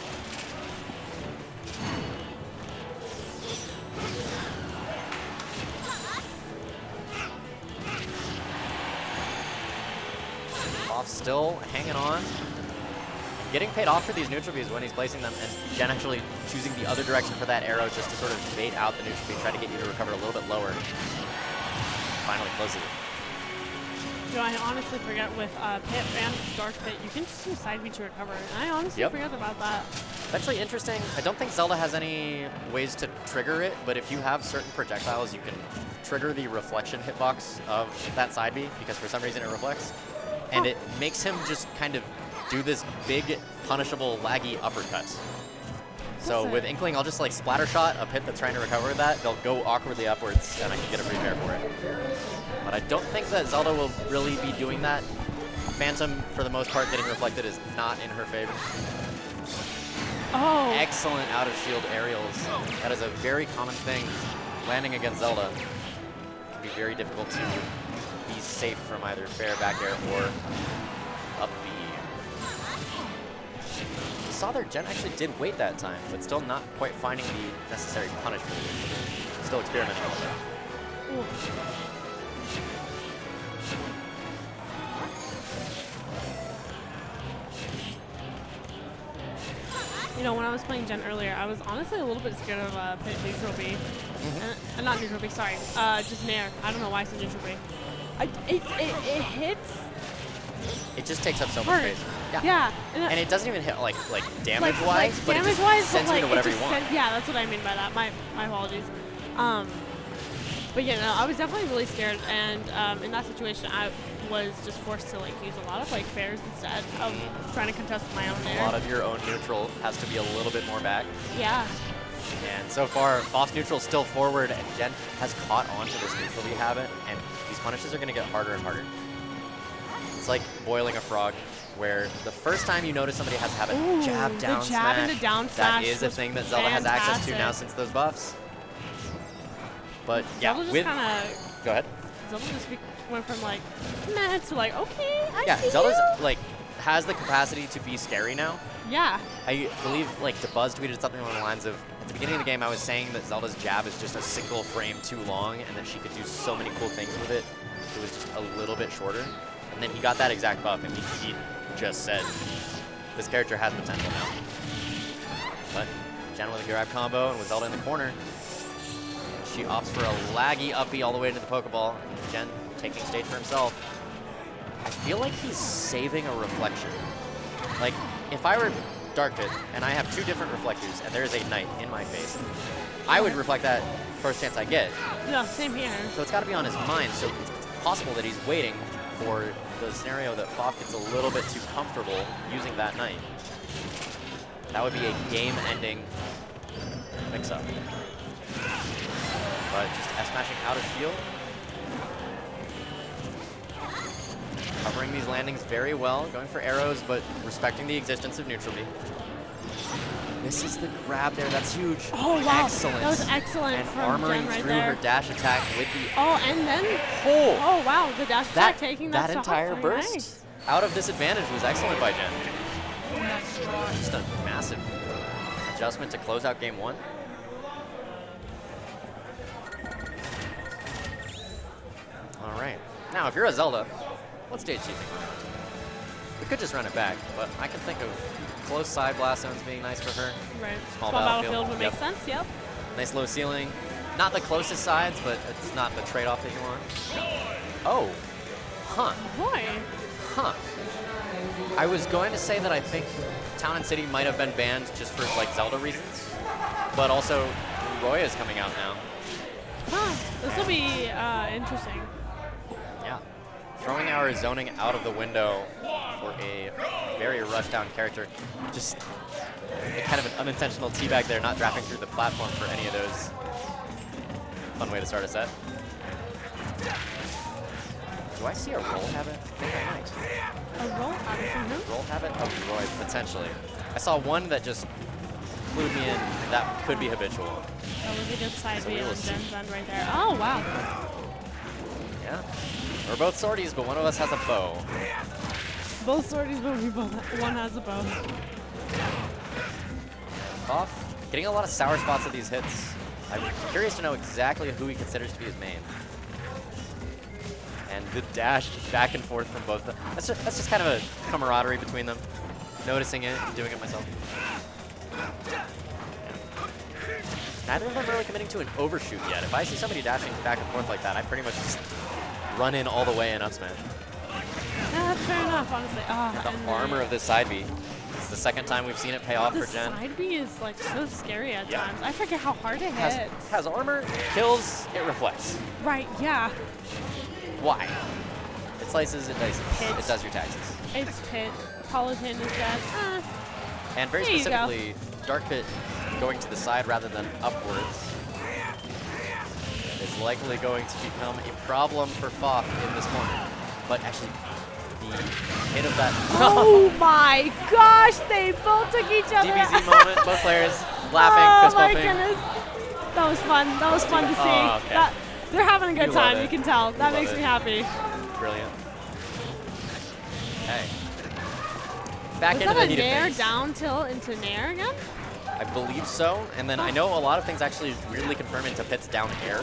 Fawf still hanging on. Getting paid off for these neutral Bs when he's placing them, and Jen actually choosing the other direction for that arrow just to sort of bait out the neutral B, try to get you to recover a little bit lower. Finally closes it. You know, I honestly forget with Pit and Dark Pit, you can just use side B to recover. And I honestly forget about that. It's actually interesting. I don't think Zelda has any ways to trigger it, but if you have certain projectiles, you can trigger the reflection hitbox of that side B, because for some reason it reflects. And it makes him just kind of do this big, punishable, laggy uppercut. So with Inkling, I'll just like splatter shot a Pit that's trying to recover that. They'll go awkwardly upwards, and I can get a free pair for it. But I don't think that Zelda will really be doing that. Phantom, for the most part, getting reflected is not in her favor. Oh. Excellent out of shield aerials. That is a very common thing. Landing against Zelda can be very difficult to be safe from either fair back air or up B. saw there Jen actually did wait that time, but still not quite finding the necessary punish for it. Still experimenting a little bit. Ooh. You know, when I was playing Jen earlier, I was honestly a little bit scared of pit neutral B. Not neutral B, sorry. Just Nair. I don't know why I said neutral B. It hits. It just takes up so much space. Yeah. And it doesn't even hit like damage-wise, but it just sends you to whatever you want. Yeah, that's what I mean by that. My apologies. But yeah, no, I was definitely really scared, and in that situation, I was just forced to like use a lot of like fairs instead of trying to contest my own Nair. A lot of your own neutral has to be a little bit more back. Yeah. And so far, Fawf's neutral is still forward, and Jen has caught on to this neutral B habit, and these punishes are going to get harder and harder. It's like boiling a frog, where the first time you notice somebody has a habit, jab, down, the jab smash, and the down smash that is a thing that Zelda has access to now since those buffs. But yeah, Zelda with... Go ahead. Zelda just went from like, meh, to like, okay, I see Zelda's you. like, has the capacity to be scary now. Yeah. I believe like DeBuzz tweeted something along the lines of, at the beginning of the game I was saying that Zelda's jab is just a single frame too long and that she could do so many cool things with it. It was just a little bit shorter. And then he got that exact buff and he just said, this character has potential now. But Jen with a grab combo and with Zelda in the corner, she opts for a laggy uppy all the way into the Pokeball. Jen taking stage for himself. I feel like he's saving a reflection. Like, if I were Dark Pit and I have two different reflectors and there's a knight in my face, I would reflect that first chance I get. No, same here. So it's got to be on his mind. So it's possible that he's waiting for the scenario that Fawf gets a little bit too comfortable using that knight. That would be a game-ending mix-up. But just S-mashing out of shield. Covering these landings very well, going for arrows, but respecting the existence of neutral B. This is the grab there, that's huge. Oh, wow. Excellent. That was excellent and from armoring Jen right through there. her dash attack with the... Oh, and then... Oh, wow, the dash attack taking that stock. entire Very burst nice. out of disadvantage was excellent by Jen. Just a massive adjustment to close out game one. All right. Now, if you're a Zelda, what stage do you think we're on to? We could just run it back, but I can think of close side blast zones being nice for her. Right. Small battlefield would make sense, yep. Nice low ceiling. Not the closest sides, but it's not the trade-off that you want. Oh. Huh. Boy. Huh. I was going to say that I think Town and City might have been banned just for like Zelda reasons, but also Roya is coming out now. Huh. This will be interesting. Yeah. Throwing our zoning out of the window for a very rushed down character. Just kind of an unintentional teabag there, not dropping through the platform for any of those. Fun way to start a set. Do I see a roll habit? I think I might. A roll habit from him? Roll habit of Roy, potentially. I saw one that just clued me in. That could be habitual. Oh, was it just side So B we will on see. Jen's end right there? Oh, wow. Yeah. We're both swordies, but one of us has a bow. Both swordies, but one has a bow. Fawf getting a lot of sour spots at these hits. I'm curious to know exactly who he considers to be his main. And the dash back and forth from both. That's just kind of a camaraderie between them. Noticing it and doing it myself. Yeah. Neither of them really committing to an overshoot yet. If I see somebody dashing back and forth like that, I pretty much just run in all the way and up smash. Yeah, that's fair enough, honestly. The armor of this side B. It's the second time we've seen it pay off for Jen. The side B is like so scary at times. I forget how hard it hits. Has armor, kills, it reflects. Right, yeah. Why? It slices, it dices. Pit. It does your taxes. It's Pit. Politan is dead. And very There you go. specifically, Dark Pit going to the side rather than upwards is likely going to become a problem for Fawf in this corner. But actually, the hit of that... Oh my gosh, they both took each other. DBZ moment, both players laughing, fist Oh my bumping. goodness. That was fun. That was fun to see. Oh, okay. They're having a good You love time, it. you can tell. That You makes love me it. happy. Brilliant. Hey. back Was into that the a heat of nair things. down tilt into nair again? I believe so. And then I know a lot of things actually weirdly confirm into Pit's down air.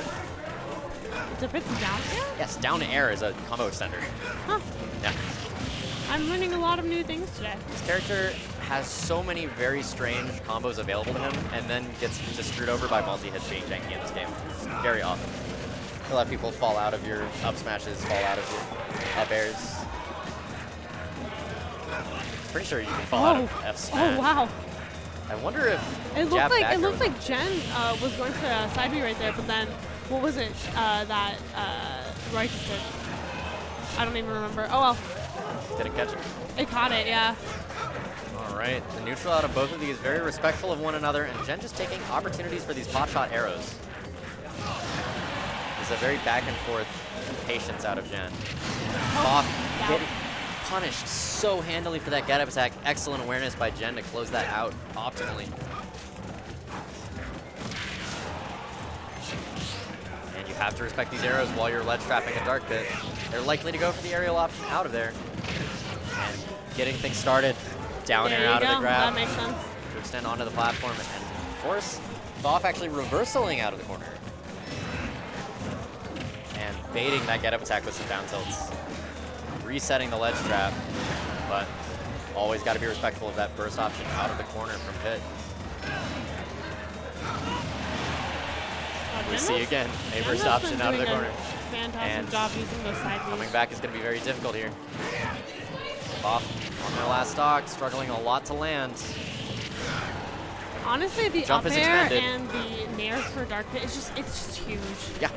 The pit's down air? Yes, down air is a combo extender. Huh. Yeah. I'm learning a lot of new things today. This character has so many very strange combos available to him, and then gets just screwed over by multi-hits being janky in this game. Very often. A lot of people fall out of your up smashes, fall out of your up airs. Pretty sure you can fall out of F smash. Oh wow! I wonder if It jab looked back like Jen was going to side B right there, but then what was it that Righteous did? I don't even remember. Oh well. Didn't catch it. It caught it, yeah. All right, the neutral out of both of these, very respectful of one another, and Jen just taking opportunities for these pot shot arrows. It's a very back and forth patience out of Jen. Fawf getting punished so handily for that get up attack. Excellent awareness by Jen to close that out optimally. And you have to respect these arrows while you're ledge trapping a Dark Pit. They're likely to go for the aerial option out of there. And getting things started. Down air out of the grab. That makes sense. To extend onto the platform and force Fawf actually reversaling out of the corner. And baiting that get up attack with some down tilts. Resetting the ledge trap, but always got to be respectful of that burst option out of the corner from Pit. We see again a burst option out of the corner. Fantastic job using those side Bs. Coming back is going to be very difficult here. Fawf on their last stock, struggling a lot to land. Honestly, the Jump up is air extended. and the nair for Dark Pit, it's just huge. Yeah.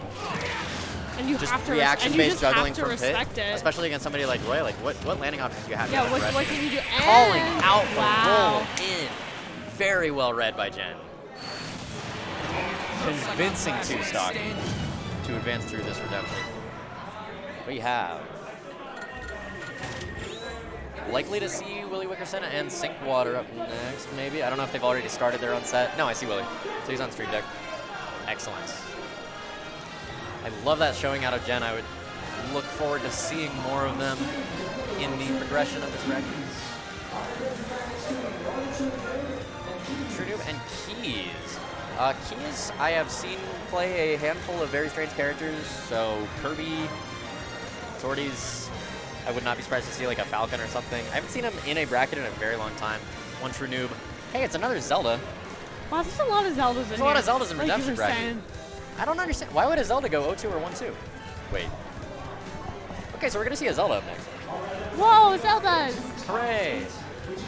And you Just have to reaction-based juggling have to from respect Pit, it. especially against somebody like Roy. Like, what landing options do you have? Yeah, You have what aggression. can you do? Calling And out the wow. roll in. Very well read by Jen. Convincing two-stock to advance through this redemption. We have likely to see Willie Wickerson and Sinkwater up next, maybe. I don't know if they've already started their own set. No, I see Willie. So he's on stream deck. Excellent. I love that showing out of Jen. I would look forward to seeing more of them in the progression of this bracket. TrueNoob and KeeZe. KeeZe, I have seen play a handful of very strange characters. So Kirby, Swordies. I would not be surprised to see like a Falcon or something. I haven't seen him in a bracket in a very long time. One TrueNoob. Hey, it's another Zelda. Wow, there's a lot of Zeldas in here. There's a lot of Zeldas in like Redemption you were bracket. saying. I don't understand. Why would a Zelda go 0-2 or 1-2? Wait. Okay, so we're going to see a Zelda up next. Whoa, Zeldas! Hooray!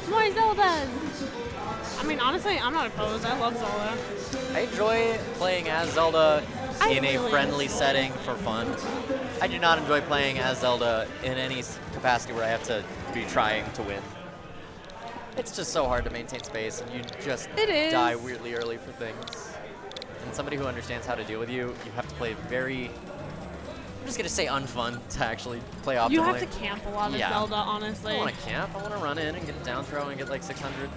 More Zeldas! I mean, honestly, I'm not opposed. I love Zelda. I enjoy playing as Zelda in a really friendly do. setting for fun. I do not enjoy playing as Zelda in any capacity where I have to be trying to win. It's just so hard to maintain space, and you just die weirdly early for things. And somebody who understands how to deal with you, you have to play very, I'm just going to say unfun to actually play optimally. You have to camp a lot of Zelda, honestly. I don't want to camp. I want to run in and get a down throw and get like 600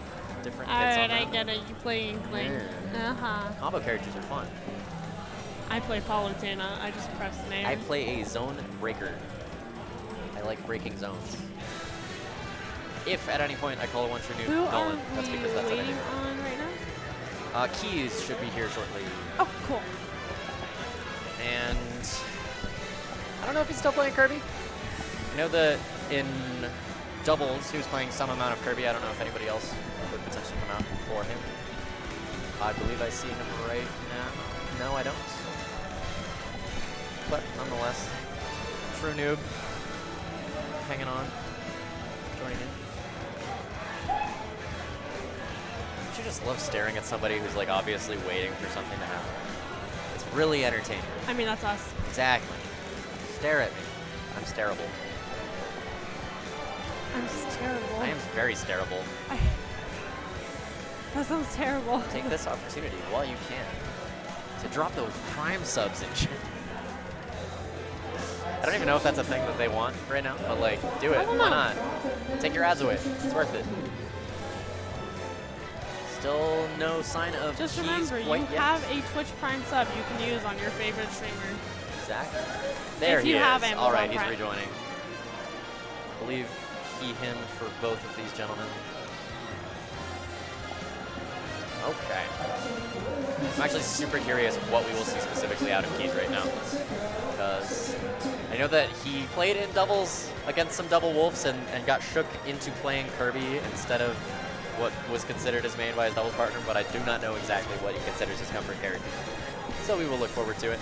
different hits on Alright, them. I get it. You play Inkling. Yeah. Uh-huh. Combo characters are fun. I play Palutena. I just press nair. I play a zone breaker. I like breaking zones. If at any point I call a one true Who Nolan, are that's we because that's what I waiting do. on right now? KeeZe should be here shortly. Oh, cool. And I don't know if he's still playing Kirby. I know that in doubles he was playing some amount of Kirby. I don't know if anybody else would potentially come out for him. I believe I see him right now. No, I don't. But nonetheless, TrueNoob hanging on, joining in. Don't you just love staring at somebody who's like obviously waiting for something to happen? It's really entertaining. I mean, that's us. Exactly. Stare at me. I'm stareable. I'm terrible. I am very stareable. That sounds terrible. Take this opportunity while you can to drop those Prime subs and shit. I don't even know if that's a thing that they want right now, but like, do it. Why not? Take your ads away. It's worth it. Still no sign of Just KeeZe remember, you quite yet. have a Twitch Prime sub you can use on your favorite streamer. Exactly. There If he you is. have Amazon All right, he's Prime. rejoining. I believe he, him for both of these gentlemen. Okay. I'm actually super curious what we will see specifically out of KeeZe right now. Because I know that he played in doubles against some double wolves and got shook into playing Kirby instead of what was considered his main by his doubles partner, but I do not know exactly what he considers his comfort character. So we will look forward to it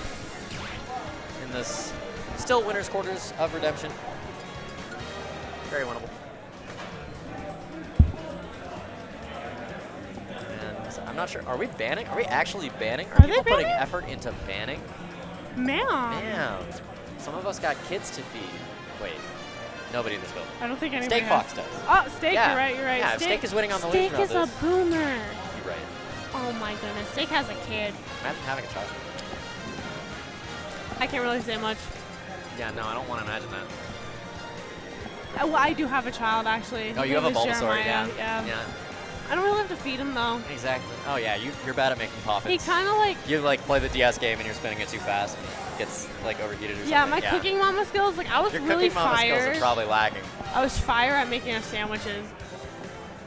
in this still winner's quarters of Redemption. Very winnable. And I'm not sure, are we banning? Are we actually banning? Are people putting effort into banning? Man. Some of us got kids to feed. Wait, nobody in this building. I don't think anybody Fawf does. Oh, Steak, Yeah. you're right. Yeah, Steak is winning on the illusion of Steak is this. a boomer. You're right. Oh my goodness, Steak has a kid. Imagine having a child. I can't really say much. Yeah, no, I don't want to imagine that. Well, I do have a child, actually. Oh, His you have a name is Bulbasaur, Jeremiah. yeah. I don't really have to feed him, though. Exactly. Oh, yeah, you're bad at making poffins. He kind of like... You, like, play the DS game and you're spinning it too fast and it gets, like, overheated or something. Yeah, my cooking mama skills, like, I was Your really cooking mama skills are probably lagging. I was fire at making us sandwiches.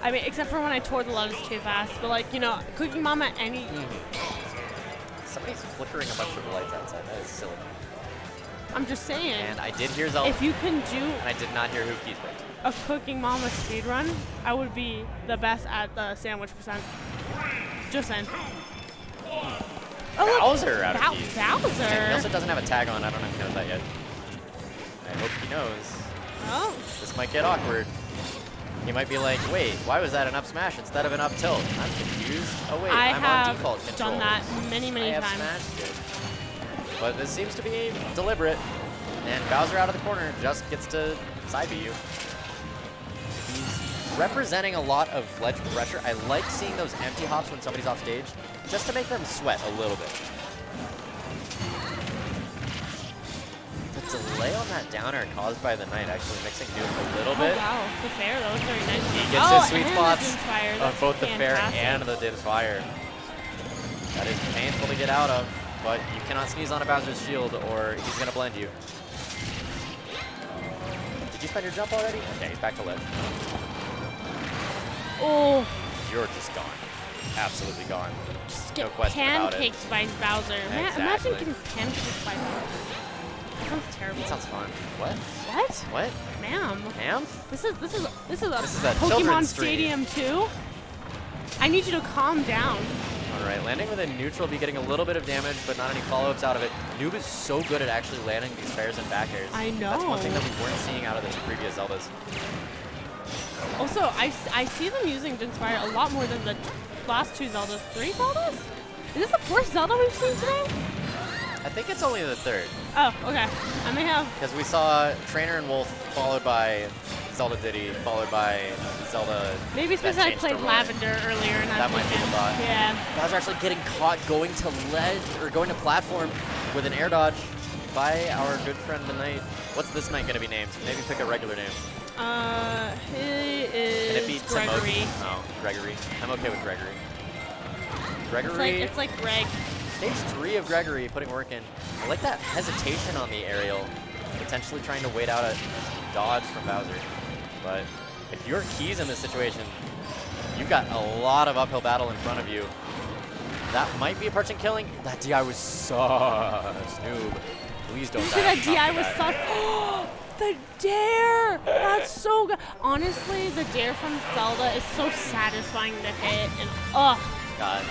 I mean, except for when I tore the lettuce too fast. But, like, you know, cooking mama any... Somebody's flickering a bunch of lights outside. That is silly. I'm just saying. And I did hear Zelda. If you can do... And I did not hear who KeeZe picked. A cooking mama speedrun, I would be the best at the sandwich percent. Just saying. Oh, Bowser out of KeeZe. Bowser? He also doesn't have a tag on. I don't know if he knows that yet. I hope he knows. Oh. This might get awkward. He might be like, wait, why was that an up smash instead of an up tilt? I'm confused. Oh wait, I'm on default controls. Done that many I have times. smashed it. But this seems to be deliberate. And Bowser out of the corner just gets to side B you. He's representing a lot of ledge pressure. I like seeing those empty hops when somebody's off stage, just to make them sweat a little bit. The delay on that downer caused by the Knight actually mixing Nuke a little bit. Oh wow, the fair, that was very nice. He gets his sweet spots of both the fair and the Dim's Fire. That is painful to get out of, but you cannot sneeze on a Bowser's shield or he's going to blend you. Did you spend your jump already? Okay, he's back to ledge. Oh. You're just gone. Absolutely gone. Just no get question about it. pancaked by Bowser. Exactly. Imagine getting pancaked by Bowser. That sounds terrible. That sounds fun. What? What? What? Ma'am. Ma'am? This is a a Pokemon children's Stadium 2. I need you to calm down. All right, landing with a neutral, be getting a little bit of damage, but not any follow-ups out of it. Noob is so good at actually landing these fairs and back airs. I know. That's one thing that we weren't seeing out of the previous Zeldas. Also, I see them using Dim's Fire a lot more than the last two Zeldas. 3 Zeldas? Is this the 4th Zelda we've seen today? I think it's only the 3rd. Oh, okay. I may have... Because we saw Trainer and Wolf followed by Zelda Diddy, followed by Zelda... Maybe it's because I played Lavender earlier and that might be the thought. Yeah. Bowser actually getting caught going to ledge, or going to platform with an air dodge by our good friend the Knight. What's this Knight going to be named? Maybe pick a regular name. He is Can it be Gregory. Timoki? Oh, Gregory. I'm okay with Gregory. Gregory. It's like Greg. Stage 3 of Gregory putting work in. I like that hesitation on the aerial, potentially trying to wait out a dodge from Bowser. But if you're KeeZe in this situation, you've got a lot of uphill battle in front of you. That might be approaching killing. That DI was sus, noob. Please don't die. That DI was sus. The dare! That's so good. Honestly, the dare from Zelda is so satisfying to hit, and ugh. God.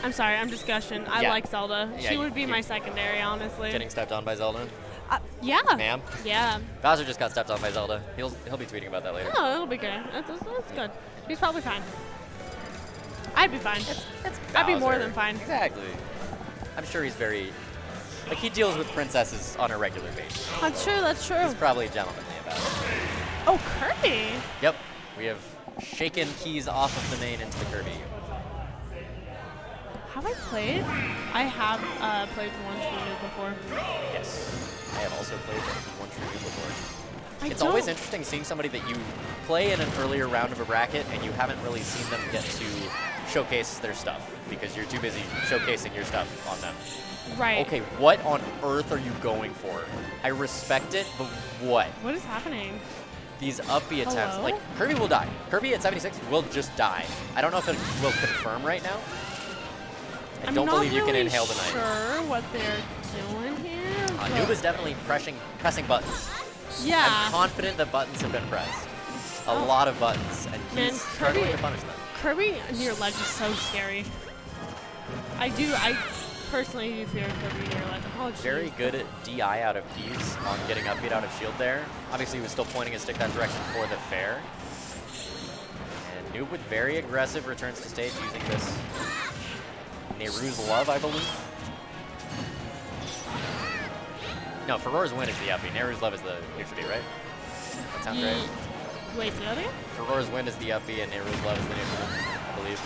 I'm sorry, I'm just gushing. I like Zelda. Yeah, she would be my secondary, honestly. Getting stepped on by Zelda? Yeah. Ma'am? Yeah. Bowser just got stepped on by Zelda. He'll be tweeting about that later. Oh, it'll be good. That's good. He's probably fine. I'd be fine. It's I'd be more Bowser. than fine. Exactly. I'm sure he's very... Like, he deals with princesses on a regular basis. That's true, that's true. He's probably gentlemanly about it. Oh, Kirby! Yep. We have shaken KeeZe off of the main into the Kirby. Have I played? I have played one True before. Yes. I have also played one True before. It's don't. always interesting seeing somebody that you play in an earlier round of a bracket and you haven't really seen them get to showcase their stuff because you're too busy showcasing your stuff on them. Right. Okay, what on earth are you going for? I respect it, but what? What is happening? these uppy attempts. Hello? Like, Kirby will die. Kirby at 76 will just die. I don't know if it will confirm right now. I don't believe you can inhale the knife. I'm not really sure what they're doing here. Noob is definitely pressing buttons. Yeah. I'm confident that buttons have been pressed. A lot of buttons, and Man, he's struggling to punish them. Kirby near ledge is so scary. I personally do fear Kirby near ledge. Oh, Very good at DI out of KeeZe on getting upbeat out of shield there. Obviously, he was still pointing his stick that direction for the fair. And Noob with very aggressive returns to stage using this Nehru's Love, I believe. No, Ferora's Win is the uppy. Nehru's Love is the neutral B, right? That sounds right. Wait, say that again? Ferora's Win is the uppy and Nehru's Love is the neutral, I believe.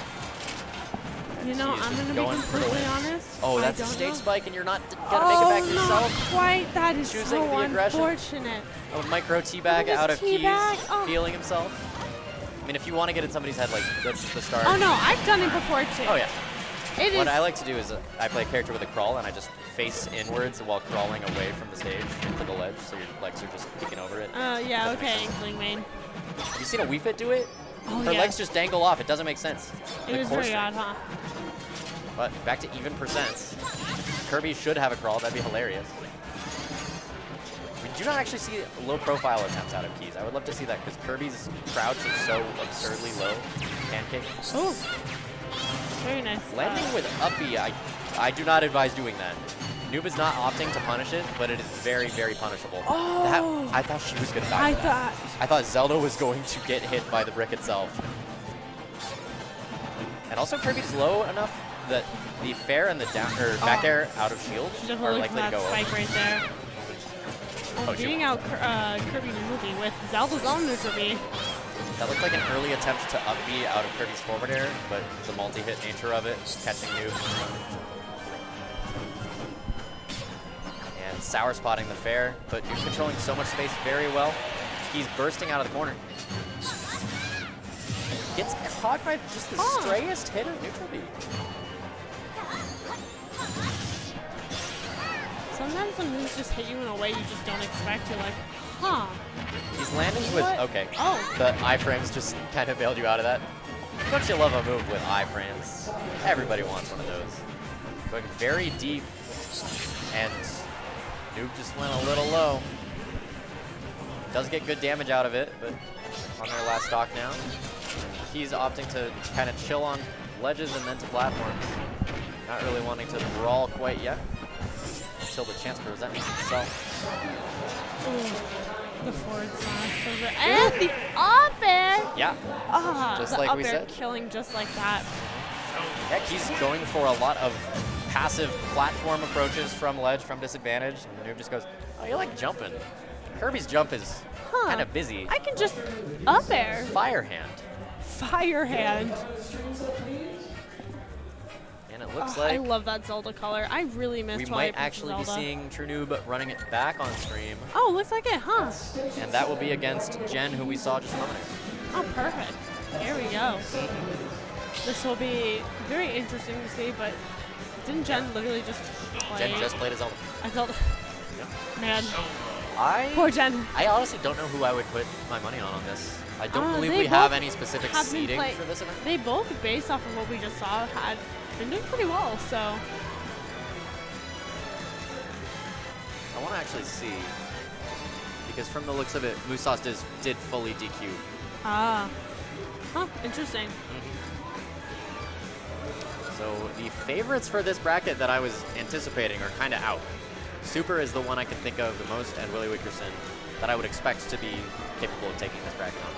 You know, I'm going to be completely honest. Oh, that's a stage spike, and you're not going to make it back not yourself. quite. That is Choosing so the aggression. unfortunate. A micro teabag out of teabag. KeeZe, feeling himself. I mean, if you want to get in somebody's head, like, that's the start. Oh, no, I've done it before, too. Oh, yeah. What I is like to do is I play a character with a crawl, and I just face inwards while crawling away from the stage into the ledge, so your legs are just peeking over it. yeah, okay, Inkling main. Have you seen a Wii Fit do it? Oh, Her yeah. legs just dangle off. It doesn't make sense. It was very odd, huh? But back to even percents. Kirby should have a crawl. That'd be hilarious. We do not actually see low-profile attempts out of KeeZe. I would love to see that because Kirby's crouch is so absurdly low. Pancake. Oh, very nice. Landing with uppy, I do not advise doing that. Noob is not opting to punish it, but it is very, very punishable. Oh! I thought she was going to die. I thought Zelda was going to get hit by the brick itself. And also Kirby's low enough that the fair and the back air out of shield are likely to go over. Spike right there. Oh, beating out Kirby neutral B with Zelda's own neutral B. That looked like an early attempt to up B out of Kirby's forward air, but the multi-hit nature of it, catching Noob. And sour spotting the fair, but Noob controlling so much space very well. He's bursting out of the corner. Gets caught by just the strayest hit of neutral B. Sometimes the moves just hit you in a way you just don't expect. You're like, huh. He's landing with, okay. The iframes just kind of bailed you out of that. Don't you love a move with iframes? Everybody wants one of those. Going very deep, and Noob just went a little low. Does get good damage out of it, but on their last stock now. He's opting to kind of chill on ledges and then to platforms. Not really wanting to brawl quite yet until the chance presents itself. Ooh, the forward smash over. And the up air! Yeah, just like we said. Killing just like that. Yeah, he's going for a lot of passive platform approaches from ledge, from disadvantage. And Noob just goes, oh, you like jumping. Kirby's jump is kind of busy. I can just up air. Fire hand. Fire hand. And it looks like I love that Zelda color. I really missed we might actually be seeing True Noob running it back on stream. Oh, looks like it, huh? And that will be against Jen, who we saw just a moment ago. Oh, perfect. Here we go. This will be very interesting to see, but didn't Jen literally just play? Jen just played a Zelda. Yep. Man. Poor Jen. I honestly don't know who I would put my money on this. I don't believe we have any specific seeding for this event. They both, based off of what we just saw, had been doing pretty well, so. I want to actually see, because from the looks of it, Musas did fully DQ. Ah. Huh, interesting. So the favorites for this bracket that I was anticipating are kind of out. Super is the one I can think of the most, and Willie Wickerson that I would expect to be capable of taking this bracket on.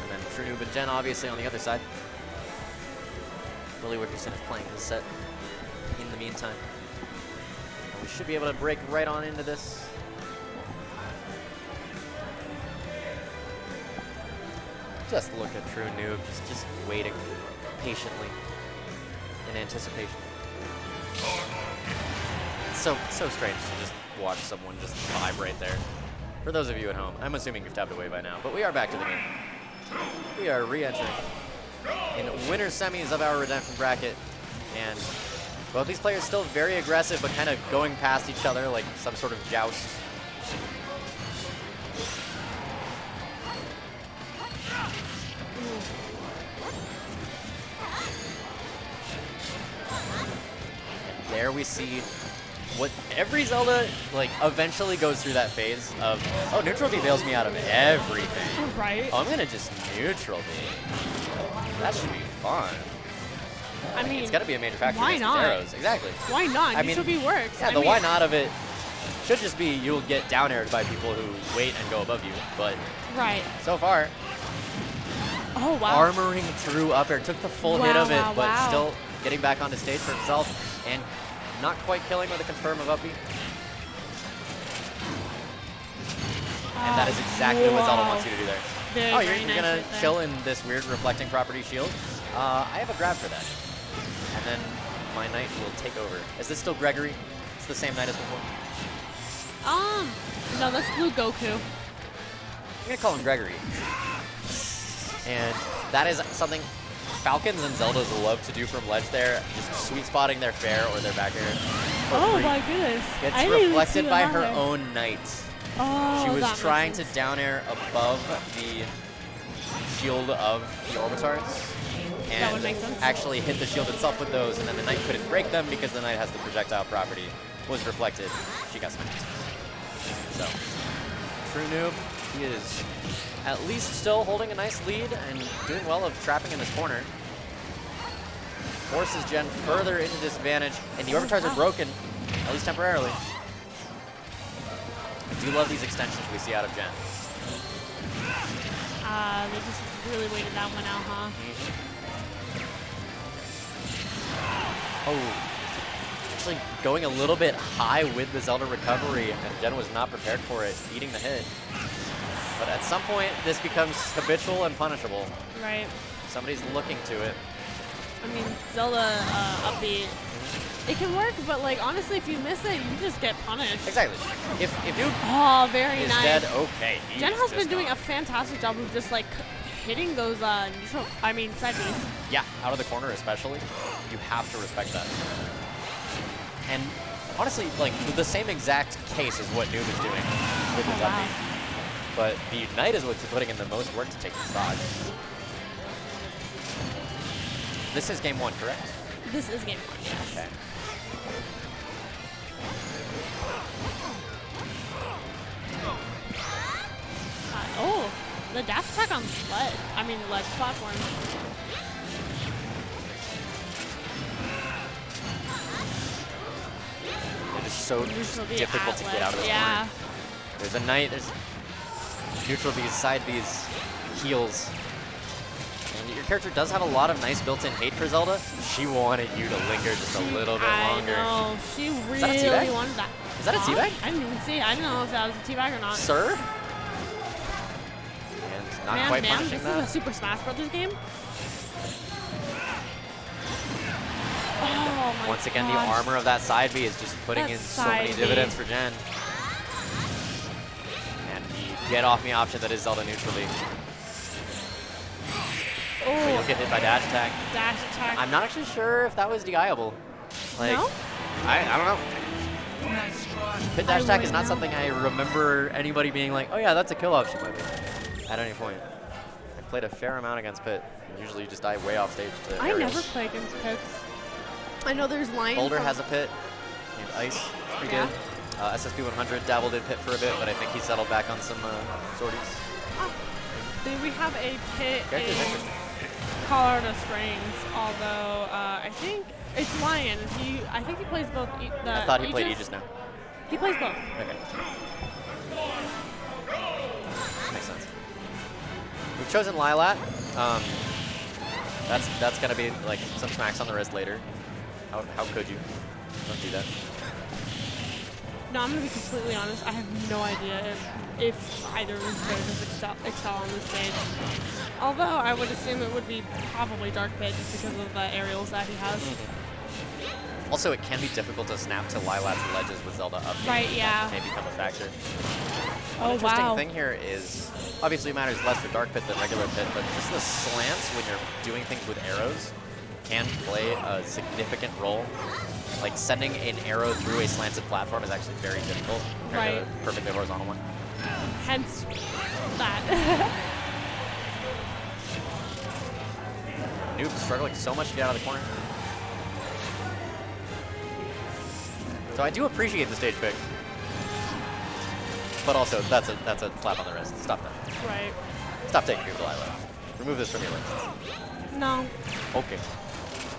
And then True Noob and Jen obviously on the other side. Willie Wickerson is playing his set in the meantime. And we should be able to break right on into this. Just look at True Noob, just waiting patiently in anticipation. It's so strange to just watch someone just vibe right there. For those of you at home, I'm assuming you've tapped away by now, but we are back to the game. We are re-entering in winner semis of our redemption bracket, and both these players still very aggressive, but kind of going past each other like some sort of joust. there we see what every Zelda, like, eventually goes through that phase of, oh, neutral B bails me out of everything. Right. Oh, I'm going to just neutral B. That should be fun. I mean, It's got to be a major factor why against not? these arrows. Exactly. Why not? I Neutral mean, B works. Yeah, I the mean, why not of it should just be you'll get down aired by people who wait and go above you. But right. so far, Oh, wow. armoring through up air, took the full hit of it, but still getting back onto stage for himself and not quite killing with a confirm of up B. And that is exactly what Zelda wants you to do there. Very, Oh, very you're nice gonna right there. chill in this weird reflecting property shield. I have a grab for that. And then my knight will take over. Is this still Gregory? It's the same knight as before. No, that's Blue Goku. I'm gonna call him Gregory. And that is something Falcons and Zeldas love to do from ledge there, just sweet spotting their fair or their back air. Oh my goodness. Gets I didn't even reflected see by that her there. own knight. Oh, She was that trying makes to sense. down air above the shield of the Orbitars. That would And make sense. actually hit the shield itself with those, and then the knight couldn't break them because the knight has the projectile property. Was reflected. She got smacked. So, true noob. He is at least still holding a nice lead and doing well of trapping in this corner. Forces Jen further into disadvantage, and the Orbitars are broken, at least temporarily. I do love these extensions we see out of Jen. They just really waited that one out, huh? Oh, actually going a little bit high with the Zelda recovery, and Jen was not prepared for it, eating the hit. But at some point, this becomes habitual and punishable. Right. Somebody's looking to it. I mean, Zelda upbeat. It can work, but like honestly, if you miss it, you just get punished. Exactly. If Noob Oh, very is nice. dead, okay. he Jen is has just been doing gone. a fantastic job of just like hitting those neutral. I mean, side Bs. Yeah, out of the corner especially. You have to respect that. And honestly, like the same exact case is what Noob is doing with his wow. upbeat. But the Knight is what's putting in the most work to take the stock. This is game one, correct? This is game one, yes. Okay. Oh, the dash attack on ledge. I mean, ledge platform. It is so Neutral B difficult at to ledge. get out of this Yeah. corner. There's a Knight, there's neutral B's, side B's, heals. And your character does have a lot of nice built-in hate for Zelda. She wanted you to linger just a little bit longer. I know. She that a teabag? really wanted that. Is that a teabag? I didn't even see it. I didn't know if that was a teabag or not. Sir? And not quite Man, punishing this that. is a Super Smash Brothers game. Oh my Once again, gosh. the armor of that side B is just putting That in so many side B. dividends for Jen. And the get off me option that is Zelda neutral B. Oh, You'll get hit by dash attack. dash attack. I'm not actually sure if that was DIable. Like, No? I don't know. Pit dash I attack is wouldn't not know. something I remember anybody being like, oh yeah, that's a kill option at any point. I've played a fair amount against Pit. Usually you just die way off stage to I aerials. never play against pits. I know there's Lion. Boulder from- has a Pit, and Ice, pretty Yeah. good. SSB 100 dabbled in Pit for a bit, but I think he settled back on some sorties. We have a pit Character's in interesting. Colorado Springs, although I think it's Lion. I think he plays both. I thought he played Aegis now. He plays both. Okay. Makes sense. We've chosen Lilat. That's gonna be like some smacks on the wrist later. How could you? Don't do that. No, I'm gonna be completely honest. I have no idea if either of these players excel on this stage. Although I would assume it would be probably Dark Pit just because of the aerials that he has. Also, it can be difficult to snap to Lilat's ledges with Zelda up. Right, yeah. May become a factor. Oh, Interesting wow. thing here is, obviously it matters less for Dark Pit than regular Pit, but just the slants when you're doing things with arrows can play a significant role. Like sending an arrow through a slanted platform is actually very difficult compared to a perfectly horizontal one. Hence that. Noob struggling so much to get out of the corner. So I do appreciate the stage pick. But also, that's a slap on the wrist. Stop that. Right. Stop taking Google Island. Remove this from your list. No. Okay.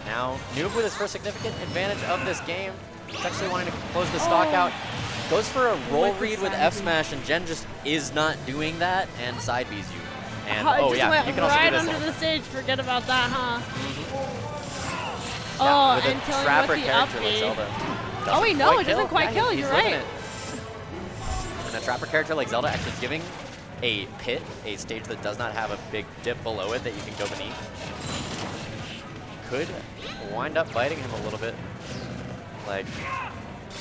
Now, Noob with his first significant advantage of this game. He's actually wanting to close the stock out. Goes for a roll With the read with side F B. smash, and Jen just is not doing that, and side B's you. And I oh just yeah, went you can also right do this. under the stage. Forget about that, huh? Yeah, Oh, with and a killing trapper with the character up like B. Zelda. Oh wait, no, it doesn't quite kill. He's You're living right. it. And a trapper character like Zelda actually giving a pit, a stage that does not have a big dip below it that you can go beneath, could wind up biting him a little bit. Like,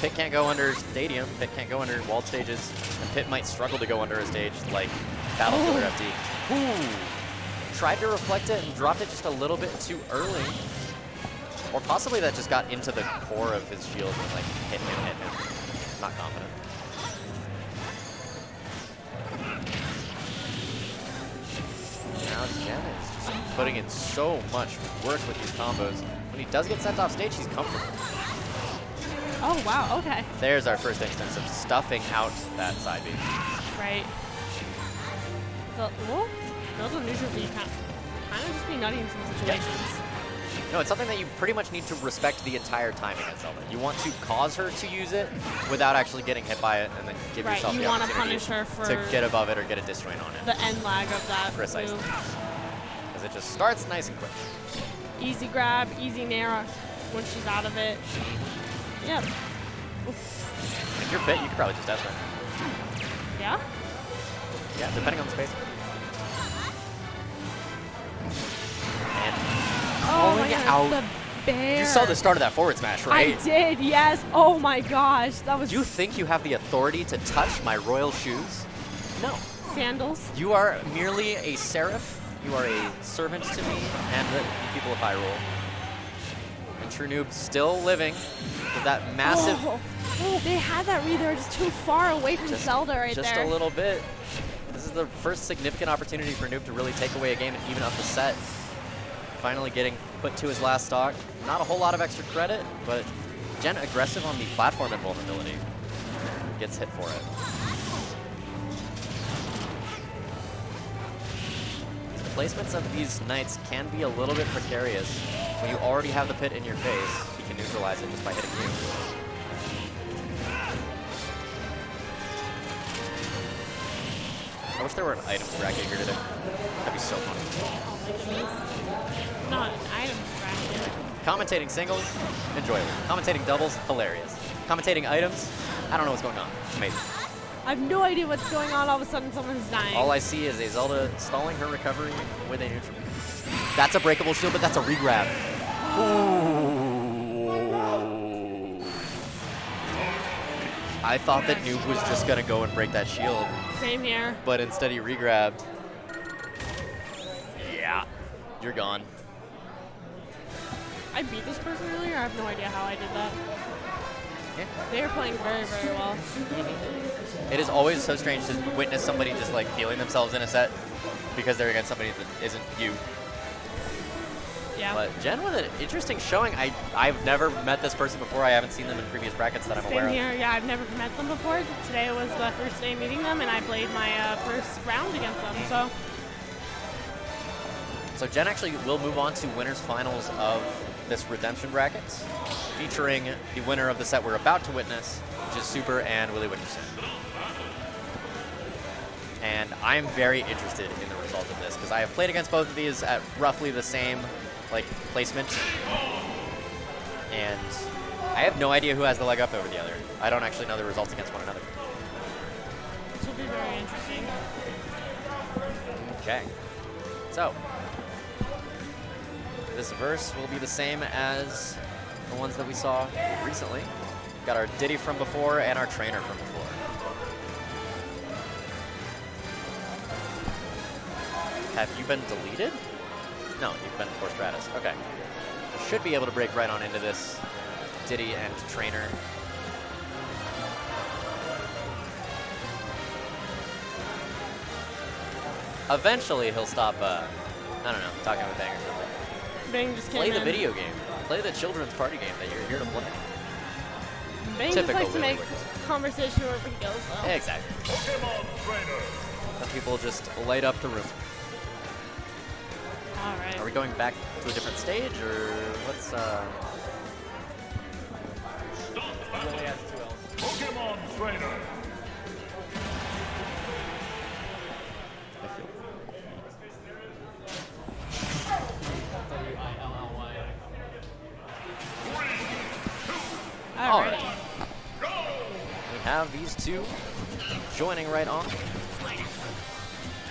pit can't go under stadium, pit can't go under walled stages, and pit might struggle to go under a stage like Battle Killer FD. Ooh. Tried to reflect it and dropped it just a little bit too early. Or possibly that just got into the core of his shield and like hit him. Not confident. Now Jen is just putting in so much work with these combos. When he does get sent off stage, he's comfortable. Oh wow. Okay. There's our first instance of stuffing out that side B. Right. So, well, those are neutral B kind of just be nutty in some situations. No, it's something that you pretty much need to respect the entire time against Zelda. You want to cause her to use it without actually getting hit by it, and then give Right, yourself you the want to opportunity punish her for to get above it or get a disjoint on it. the end lag of that Precisely. move. Because it just starts nice and quick. Easy grab, easy nair when she's out of it. Yep. If you're fit, you could probably just S right. Yeah? Yeah, depending on the space. And Oh my going god, out. the bear. You saw the start of that forward smash, right? I did, yes. Oh my gosh, that was Do you think you have the authority to touch my royal shoes? No. sandals. You are merely a seraph. You are a servant to me and the people of Hyrule. And True Noob still living with that massive... Oh, they had that read. They were just too far away from Zelda right just there. a little bit. This is the first significant opportunity for Noob to really take away a game and even up the set. Finally getting put to his last stock. Not a whole lot of extra credit, but Jen aggressive on the platform invulnerability. Gets hit for it. Placements of these knights can be a little bit precarious. When you already have the pit in your face, he can neutralize it just by hitting you. I wish there were an items bracket here today. That'd be so fun. Not an item bracket. Commentating singles, enjoyable. Commentating doubles, hilarious. Commentating items, I don't know what's going on. Amazing. I have no idea what's going on. All of a sudden, someone's dying. All I see is a Zelda stalling her recovery with a neutral. That's a breakable shield, but that's a regrab. Ooh. I thought that Noob was just gonna go and break that shield, Same here. but instead he regrabbed. Yeah, you're gone. I beat this person earlier. I have no idea how I did that. Yeah. They were playing very, very well. It is always so strange to witness somebody just like feeling themselves in a set because they're against somebody that isn't you. Yeah. But Jen with an interesting showing. I've never met this person before. I haven't seen them in previous brackets that I'm aware Same of. here. Yeah, I've never met them before. Today was the first day meeting them, and I played my first round against them. So Jen actually will move on to winners finals of this redemption bracket, featuring the winner of the set we're about to witness, which is Super and Willie Wickerson. And I'm very interested in the result of this because I have played against both of these at roughly the same placement, and I have no idea who has the leg up over the other. I don't actually know the results against one another. This will be very interesting. Okay, so this verse will be the same as the ones that we saw recently. We've got our Diddy from before and our trainer from before. Have you been deleted? No, you've been forced gratis. Okay. Should be able to break right on into this Diddy and trainer. Eventually he'll stop, I don't know, talking with Bang or something. Bang just came Play the in. video game. Play the children's party game that you're here to play. Bang just likes to make conversation wherever he goes, though. Exactly. Some people just light up the room. All right. Are we going back to a different stage, or what's Willie has 2 L's. Pokemon Trainer. I feel. All right. We have these two joining right on.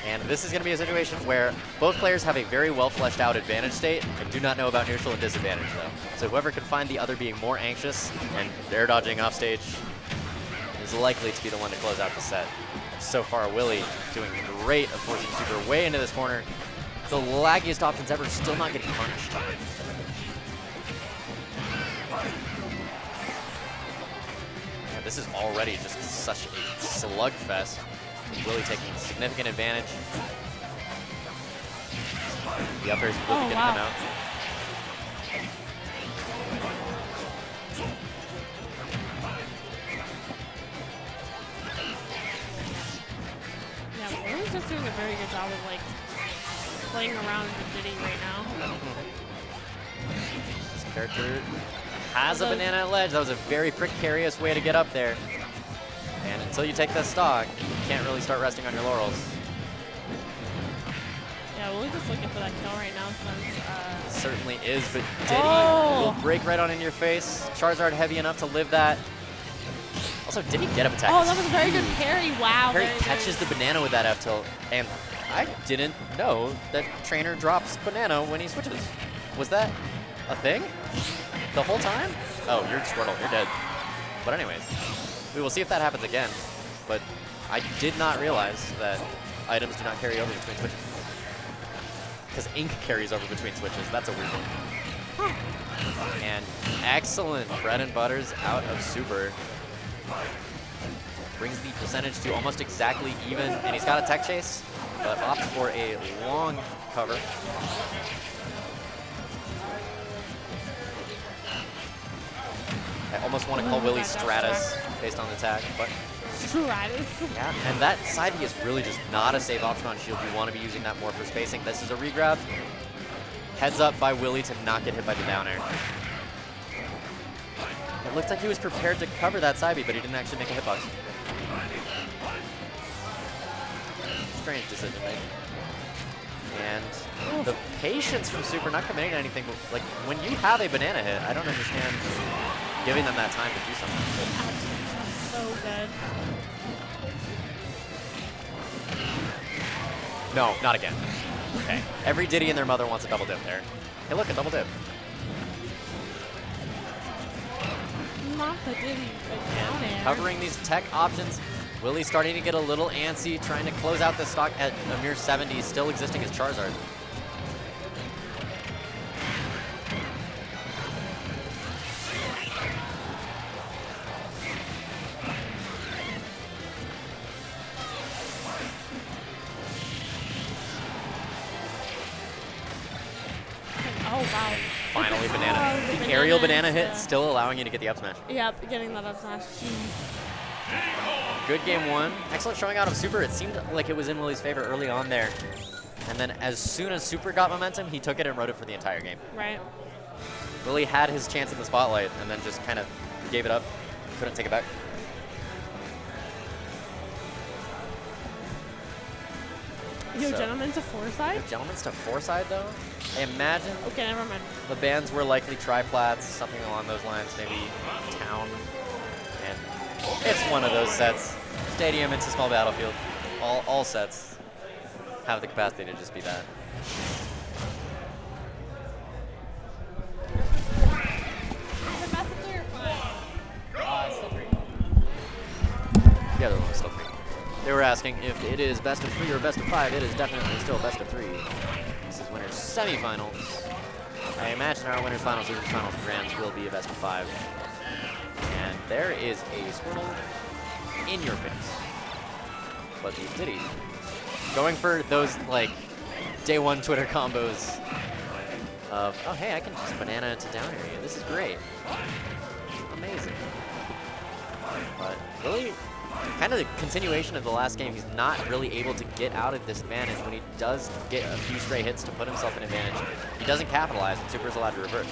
And this is going to be a situation where both players have a very well fleshed out advantage state. I do not know about neutral and disadvantage though. So whoever can find the other being more anxious and air dodging off stage is likely to be the one to close out the set. So far, Willie doing great of forcing Super way into this corner. The laggiest options ever, still not getting punished. And this is already just such a slugfest. Willie taking significant advantage. The up airs will be getting him out. Yeah, Willie's just doing a very good job of like playing around with Diddy right now. This character has a banana at ledge. That was a very precarious way to get up there. And until you take the stock, you can't really start resting on your laurels. Yeah, Willie's just looking for that kill right now since Certainly is, but Diddy will break right on in your face. Charizard heavy enough to live that. Also, Diddy get up attack. Oh, that was a very good parry. Wow. Parry very catches the banana with that F tilt. And I didn't know that trainer drops banana when he switches. Was that a thing? The whole time? Oh, you're Squirtle. You're dead. But anyways. We will see if that happens again, but I did not realize that items do not carry over between switches. Because ink carries over between switches. That's a weird one. And excellent bread and butters out of Super. Brings the percentage to almost exactly even, and he's got a tech chase, but opts for a long cover. I almost want to call Willie Stratus based on the tag, but Stratus. yeah, and that side B is really just not a safe option on shield. You want to be using that more for spacing. This is a regrab. Heads up by Willie to not get hit by the down air. It looked like he was prepared to cover that side B, but he didn't actually make a hitbox. Strange decision making. And the patience from Super not committing to anything, but like when you have a banana hit, I don't understand giving them that time to do something. So good. No, not again. Okay. Every Diddy and their mother wants a double dip there. Hey, look, a double dip. Not the Diddy, but down air. Covering these tech options. Willie's starting to get a little antsy, trying to close out the stock at a mere 70, still existing as Charizard. Oh, wow. Finally, banana. The aerial banana hit still allowing you to get the up smash. Yep, getting that up smash. Good game one. Excellent showing out of Super. It seemed like it was in Willie's favor early on there. And then as soon as Super got momentum, he took it and rode it for the entire game. Right. Willie had his chance in the spotlight and then just kind of gave it up. Couldn't take it back. Yo, So- gentlemen, to four side? Gentlemen's to four side though. I imagine Okay, never mind. the bands were likely triplats, something along those lines, maybe town. And it's one of those sets. Stadium into small battlefield. All sets have the capacity to just be that. The other one was still free. They were asking if it is best of 3 or best of 5. It is definitely still best of 3. This is winners semifinals. I imagine our winners finals, losers finals, and grands will be a best of 5. And there is a Squirtle in your face. But the Diddy going for those like day one Twitter combos of, oh hey, I can just banana to down area. This is great. Amazing. really kind of the continuation of the last game. He's not really able to get out of this advantage. When he does get a few stray hits to put himself in advantage, he doesn't capitalize, and Super is allowed to reverse.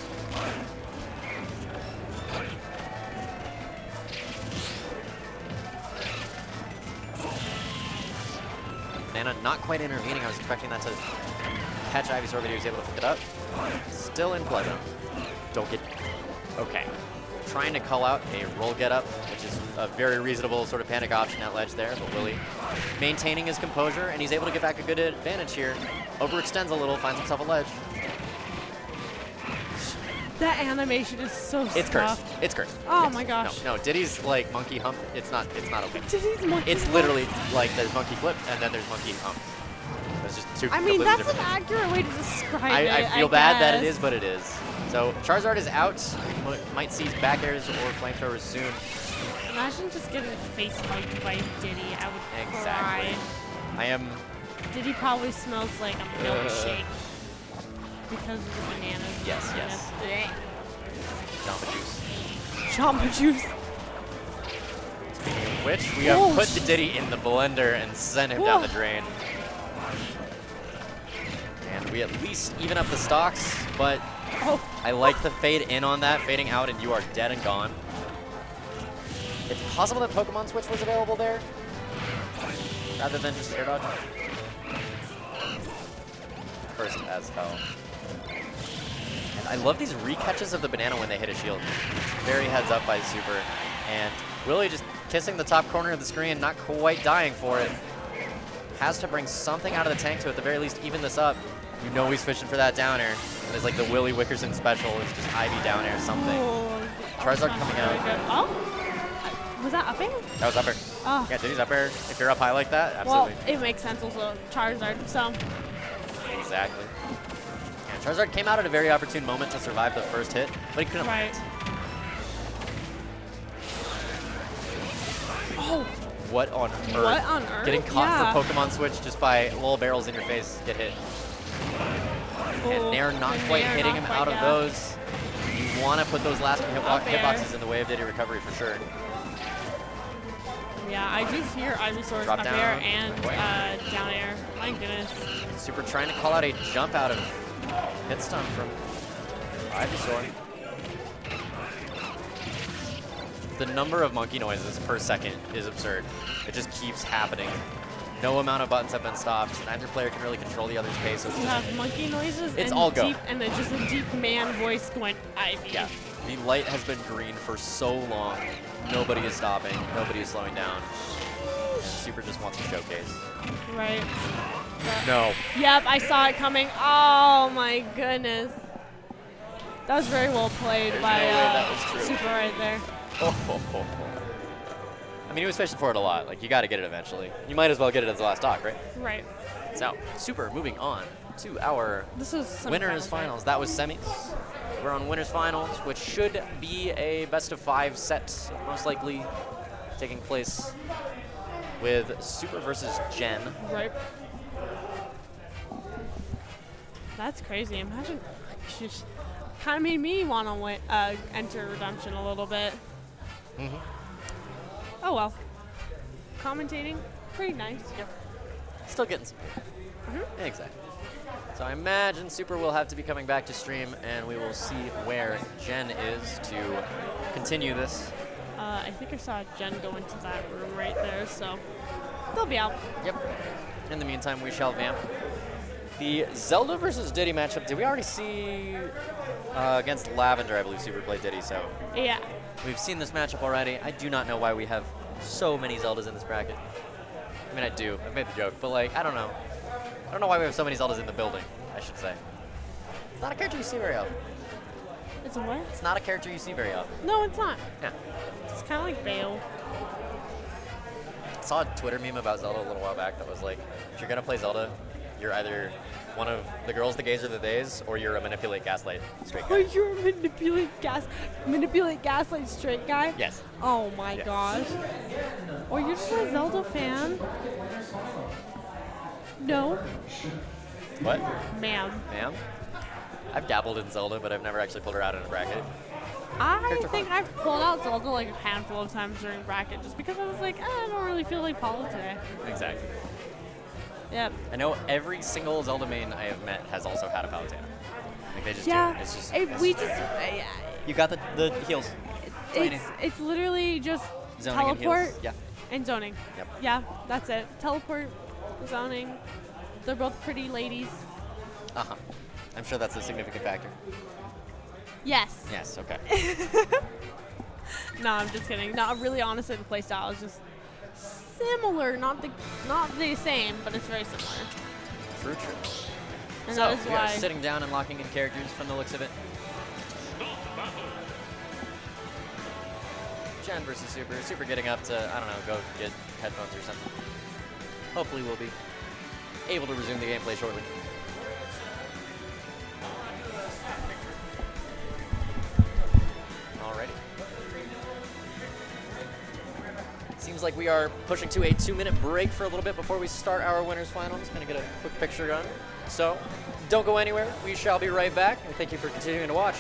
Banana not quite intervening. I was expecting that to catch Ivysaur, but he was able to pick it up. Still in play, though. Don't get... Okay. Trying to call out a roll get up, which is a very reasonable sort of panic option at ledge there, but Willie maintaining his composure, and he's able to get back a good advantage here. Overextends a little, finds himself a ledge. That animation is so It's stuffed. cursed. It's cursed. Oh Yes. my gosh. No, Diddy's like monkey hump. It's not okay. Diddy's monkey It's hump? literally like there's monkey flip and then there's monkey hump. It's just two I mean, completely that's an different things. accurate way to describe it. I feel bad that it guess. is, but it is. So Charizard is out. Might see back airs or flamethrowers soon. Imagine just getting face hugged by Diddy. I would Exactly. cry. I am. Diddy probably smells like a milkshake because of the bananas. Yes, yes. Blech. Jamba Juice. Jamba Juice. Speaking of which, we have put the Diddy in the blender and sent him down the drain. And we at least even up the stocks, but I like the fade in on that, fading out, and you are dead and gone. It's possible that Pokemon Switch was available there, rather than just air dodge. First as hell. And I love these recatches of the banana when they hit a shield. Very heads up by Super. And Willie just kissing the top corner of the screen, not quite dying for it. Has to bring something out of the tank to at the very least even this up. You know he's fishing for that down air. And it's like the Willie Wickerson special. It's just Ivy down air something. Oh, Charizard coming out. Oh, was that up air? That was up air. Oh. Yeah, Diddy's up air. If you're up high like that, absolutely. Well, it makes sense also, Charizard, so. Exactly. Yeah, Charizard came out at a very opportune moment to survive the first hit, but he couldn't. Right. Oh. What on earth? What on earth? Getting caught Yeah. for Pokemon Switch just by little barrels in your face, get hit. And Nair not quite hitting him out of those. You want to put those last hitboxes in the way of Diddy recovery for sure. Yeah, I do fear Ivysaur's Drop up down. air and down air. My goodness. Super trying to call out a jump out of hit stun from Ivysaur. The number of monkey noises per second is absurd. It just keeps happening. No amount of buttons have been stopped. Neither player can really control the other's pace. So it's You just have monkey noises It's and all go. deep, and then just a deep man voice going, Ivy. yeah. The light has been green for so long. Nobody is stopping. Nobody is slowing down. And Super just wants to showcase. Right. No. Yep, I saw it coming. Oh my goodness. That was very well played There's by no way that was true. Super right there. I mean, he was fishing for it a lot. Like, you got to get it eventually. You might as well get it as the last stock, right? Right. So, Super moving on to our This was winners finals. That was semis. We're on winners finals, which should be a best of 5 set, most likely taking place with Super versus Jen. Right. That's crazy. Imagine. Kind of made me want to enter Redemption a little bit. Mm-hmm. Oh well. Commentating, pretty nice. Yep. Still getting some. Exactly. So I imagine Super will have to be coming back to stream, and we will see where Jen is to continue this. I think I saw Jen go into that room right there, so they'll be out. Yep. In the meantime, we shall vamp. The Zelda versus Diddy matchup, did we already see against Lavender? I believe Super played Diddy, so Yeah. we've seen this matchup already. I do not know why we have so many Zeldas in this bracket. I mean, I do. I've made the joke, but like, I don't know. I don't know why we have so many Zeldas in the building, I should say. It's not a character you see very often. It's a what? It's not a character you see very often. No, it's not. Yeah. It's kind of like Bale. I saw a Twitter meme about Zelda a little while back that was like, if you're going to play Zelda, you're either one of the girls, the gays, or the days, or you're a manipulate, gaslight straight Oh, guy. you're a manipulate gaslight straight guy? Yes. Oh my Yes. gosh. Oh, you're just a Zelda fan? No, What? ma'am. Ma'am? I've dabbled in Zelda, but I've never actually pulled her out in a bracket. I think I've pulled out Zelda like a handful of times during bracket just because I was like, I don't really feel like Paula today. Exactly. Yep. I know every single Zelda main I have met has also had a Palutena. Like they just do Yeah. it. It's just. We You got the heals. it's literally just Zoning and teleport heals. Yeah. and zoning. Yep. Yeah, that's it. Teleport, zoning. They're both pretty ladies. Uh-huh. I'm sure that's a significant factor. Yes. Yes, okay. No, I'm just kidding. No, really, honestly, the playstyle is just similar. Not the same, but it's very similar. True. And So, that is we are why. sitting down and locking in characters from the looks of it. Jen versus Super. Super getting up to, I don't know, go get headphones or something. Hopefully we'll be able to resume the gameplay shortly. Alrighty. Seems like we are pushing to a 2-minute break for a little bit before we start our winners finals. Gonna get a quick picture done. So, don't go anywhere. We shall be right back, and thank you for continuing to watch.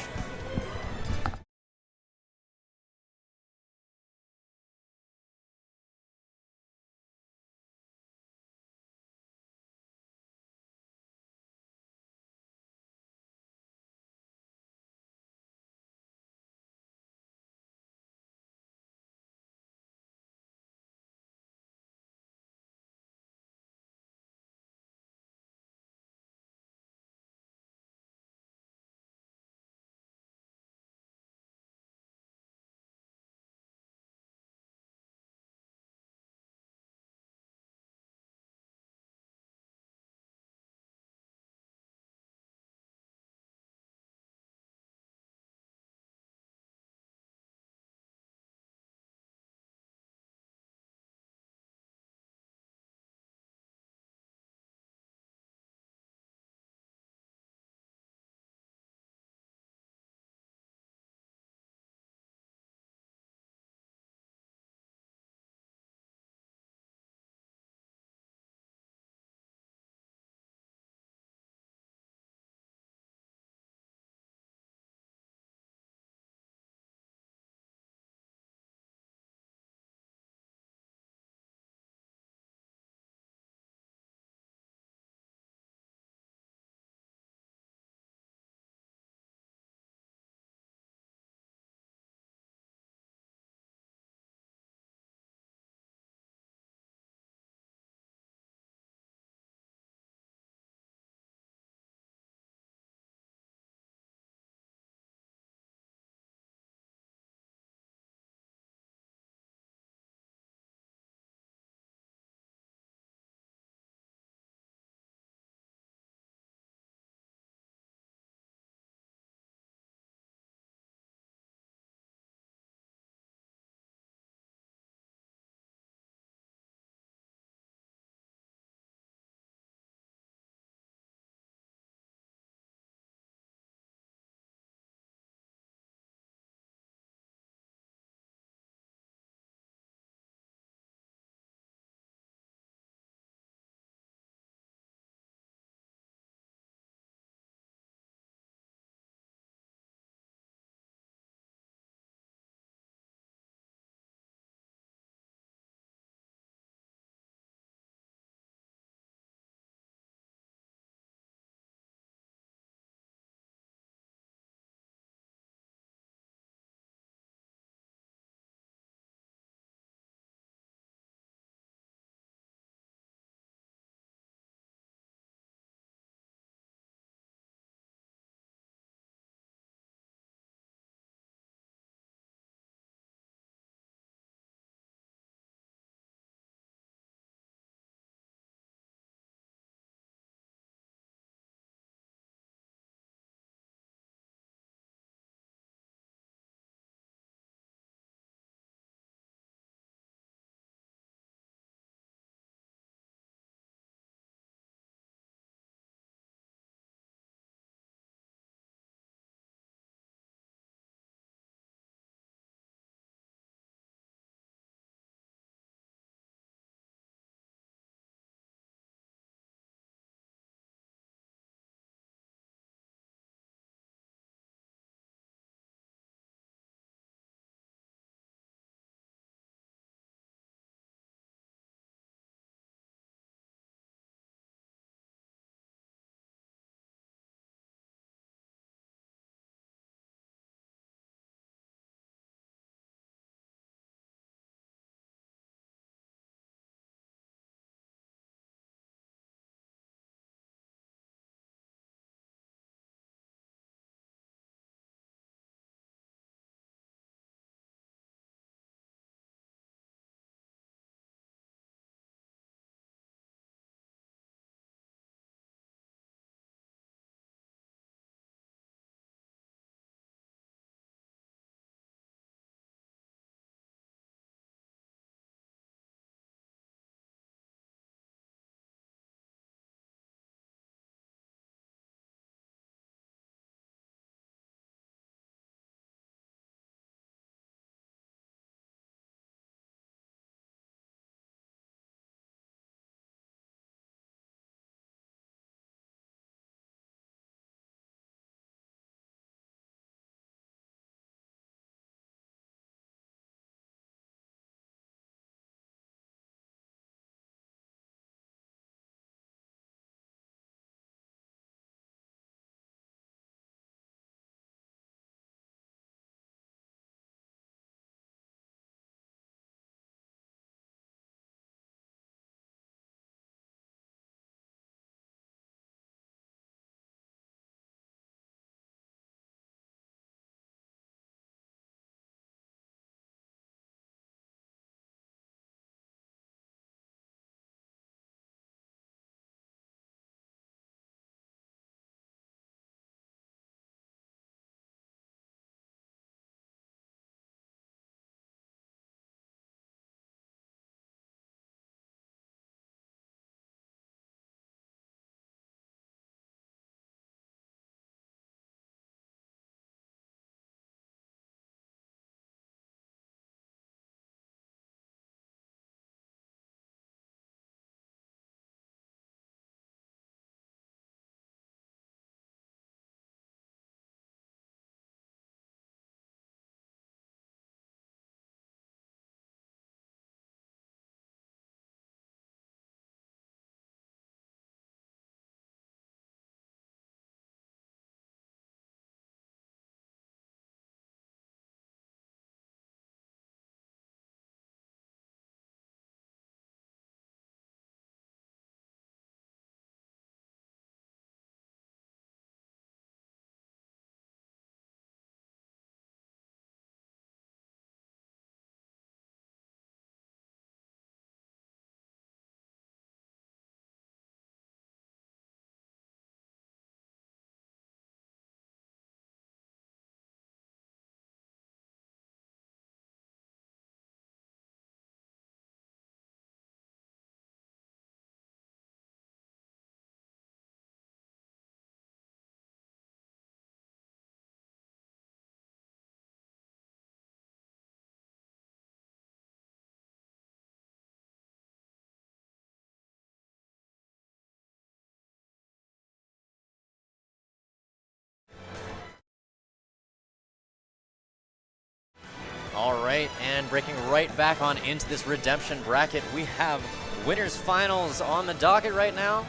right, and breaking right back on into this redemption bracket, we have winners finals on the docket right now.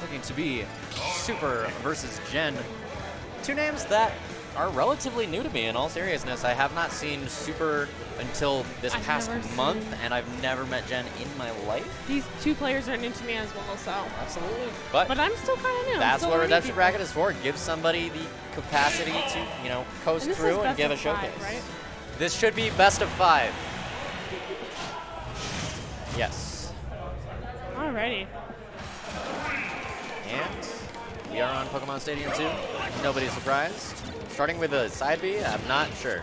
Looking to be Super versus Jen. Two names that are relatively new to me, in all seriousness. I have not seen Super until this past month, and I've never met Jen in my life. These two players are new to me as well, so. Absolutely. But I'm still kind of new. That's what Redemption Bracket is for. Give somebody the capacity to, you know, coast through and give a showcase. 5, right? This should be best of 5. Yes. Alrighty. And we are on Pokemon Stadium 2. Nobody's surprised. Starting with a side B, I'm not sure.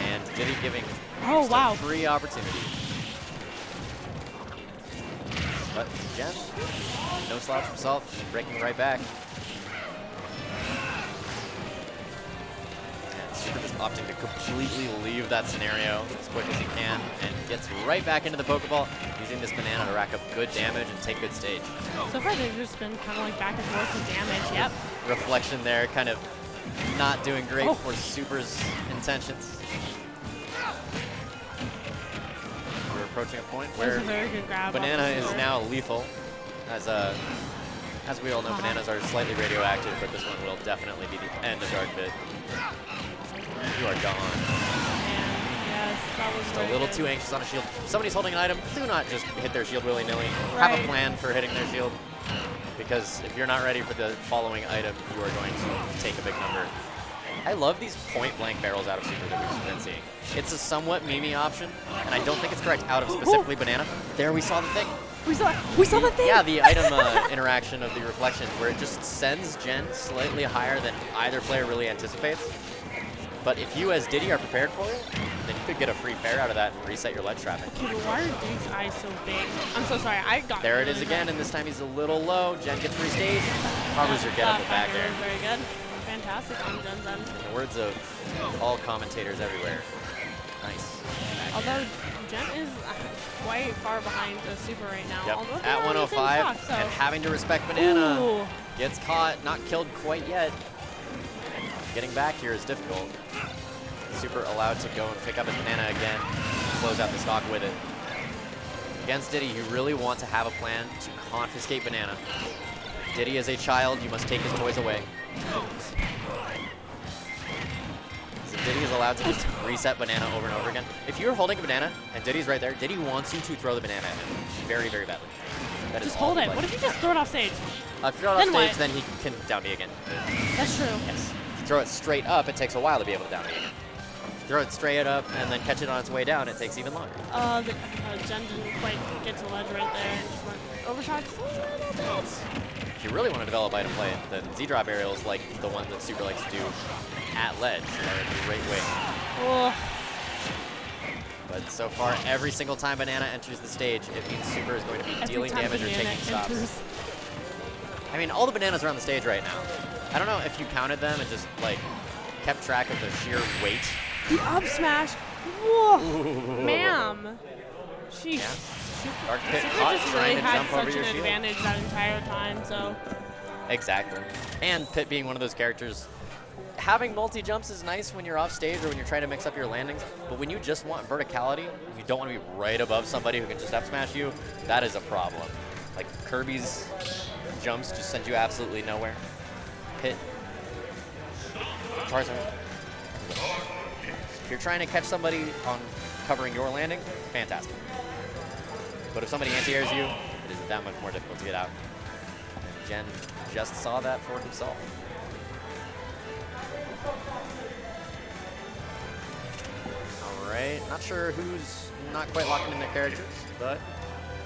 And Diddy giving a free opportunity. But Jen, no slouch himself, breaking right back. And Super just opting to completely leave that scenario as quick as he can and gets right back into the Pokeball, using this banana to rack up good damage and take good stage. So far they've just been kind of like back and forth with damage, yep. Reflection there, kind of not doing great for Super's intentions. We're approaching a point where Banana is now lethal. As we all know, bananas are slightly radioactive, but this one will definitely be the end of Dark Pit. You are gone. Yes, that was just a little too anxious on a shield. If somebody's holding an item, do not just hit their shield willy-nilly. Have a plan for hitting their shield. Because if you're not ready for the following item, you are going to take a big number. I love these point-blank barrels out of Super that we've been seeing. It's a somewhat meme-y option, and I don't think it's correct out of specifically Banana. There we saw the thing. We saw the thing! Yeah, the item interaction of the reflection, where it just sends Jen slightly higher than either player really anticipates. But if you, as Diddy, are prepared for it, then you could get a free fair out of that and reset your ledge traffic. Okay, but why are Diddy's eyes so big? I'm so sorry, I got there it is again, and this time he's a little low. Jen gets free stage. Covers your get up the back there. Very good. Fantastic on Jen's end. In the words of all commentators everywhere. Nice. Although Jen is quite far behind the Super right now. Yep. At 105, stock, so. and having to respect Banana. Ooh. Gets caught, not killed quite yet. Getting back here is difficult. Super allowed to go and pick up his Banana again, close out the stock with it. Against Diddy, you really want to have a plan to confiscate Banana. Diddy is a child, you must take his toys away. So Diddy is allowed to just reset Banana over and over again. If you're holding a Banana and Diddy's right there, Diddy wants you to throw the Banana at him very, very badly. That just hold it. What if you just throw it off stage? If you throw it off stage, then he can down B again. That's true. Yes. If you throw it straight up, it takes a while to be able to down B again. Throw it straight up and then catch it on its way down, it takes even longer. Jen didn't quite get to ledge right there and just went overshot just a little bit. If you really want to develop item play, then Z-drop aerials like the one that Super likes to do at ledge are a great way. Oh. But so far, every single time Banana enters the stage, it means Super is going to be dealing damage or taking stops. I mean, all the bananas are on the stage right now. I don't know if you counted them and just, like, kept track of the sheer weight. The up smash. Whoa. Ma'am. Sheesh. Yeah. Dark Pit just trying really to jump over your had such an advantage that entire time, so. Exactly. And Pit being one of those characters, having multi-jumps is nice when you're off stage or when you're trying to mix up your landings, but when you just want verticality, you don't want to be right above somebody who can just up smash you, that is a problem. Like Kirby's jumps just send you absolutely nowhere. Pit. Tarzan. If you're trying to catch somebody on covering your landing, fantastic. But if somebody anti-airs you, it is that much more difficult to get out. Jen just saw that for himself. Alright, not sure who's not quite locking in their characters, but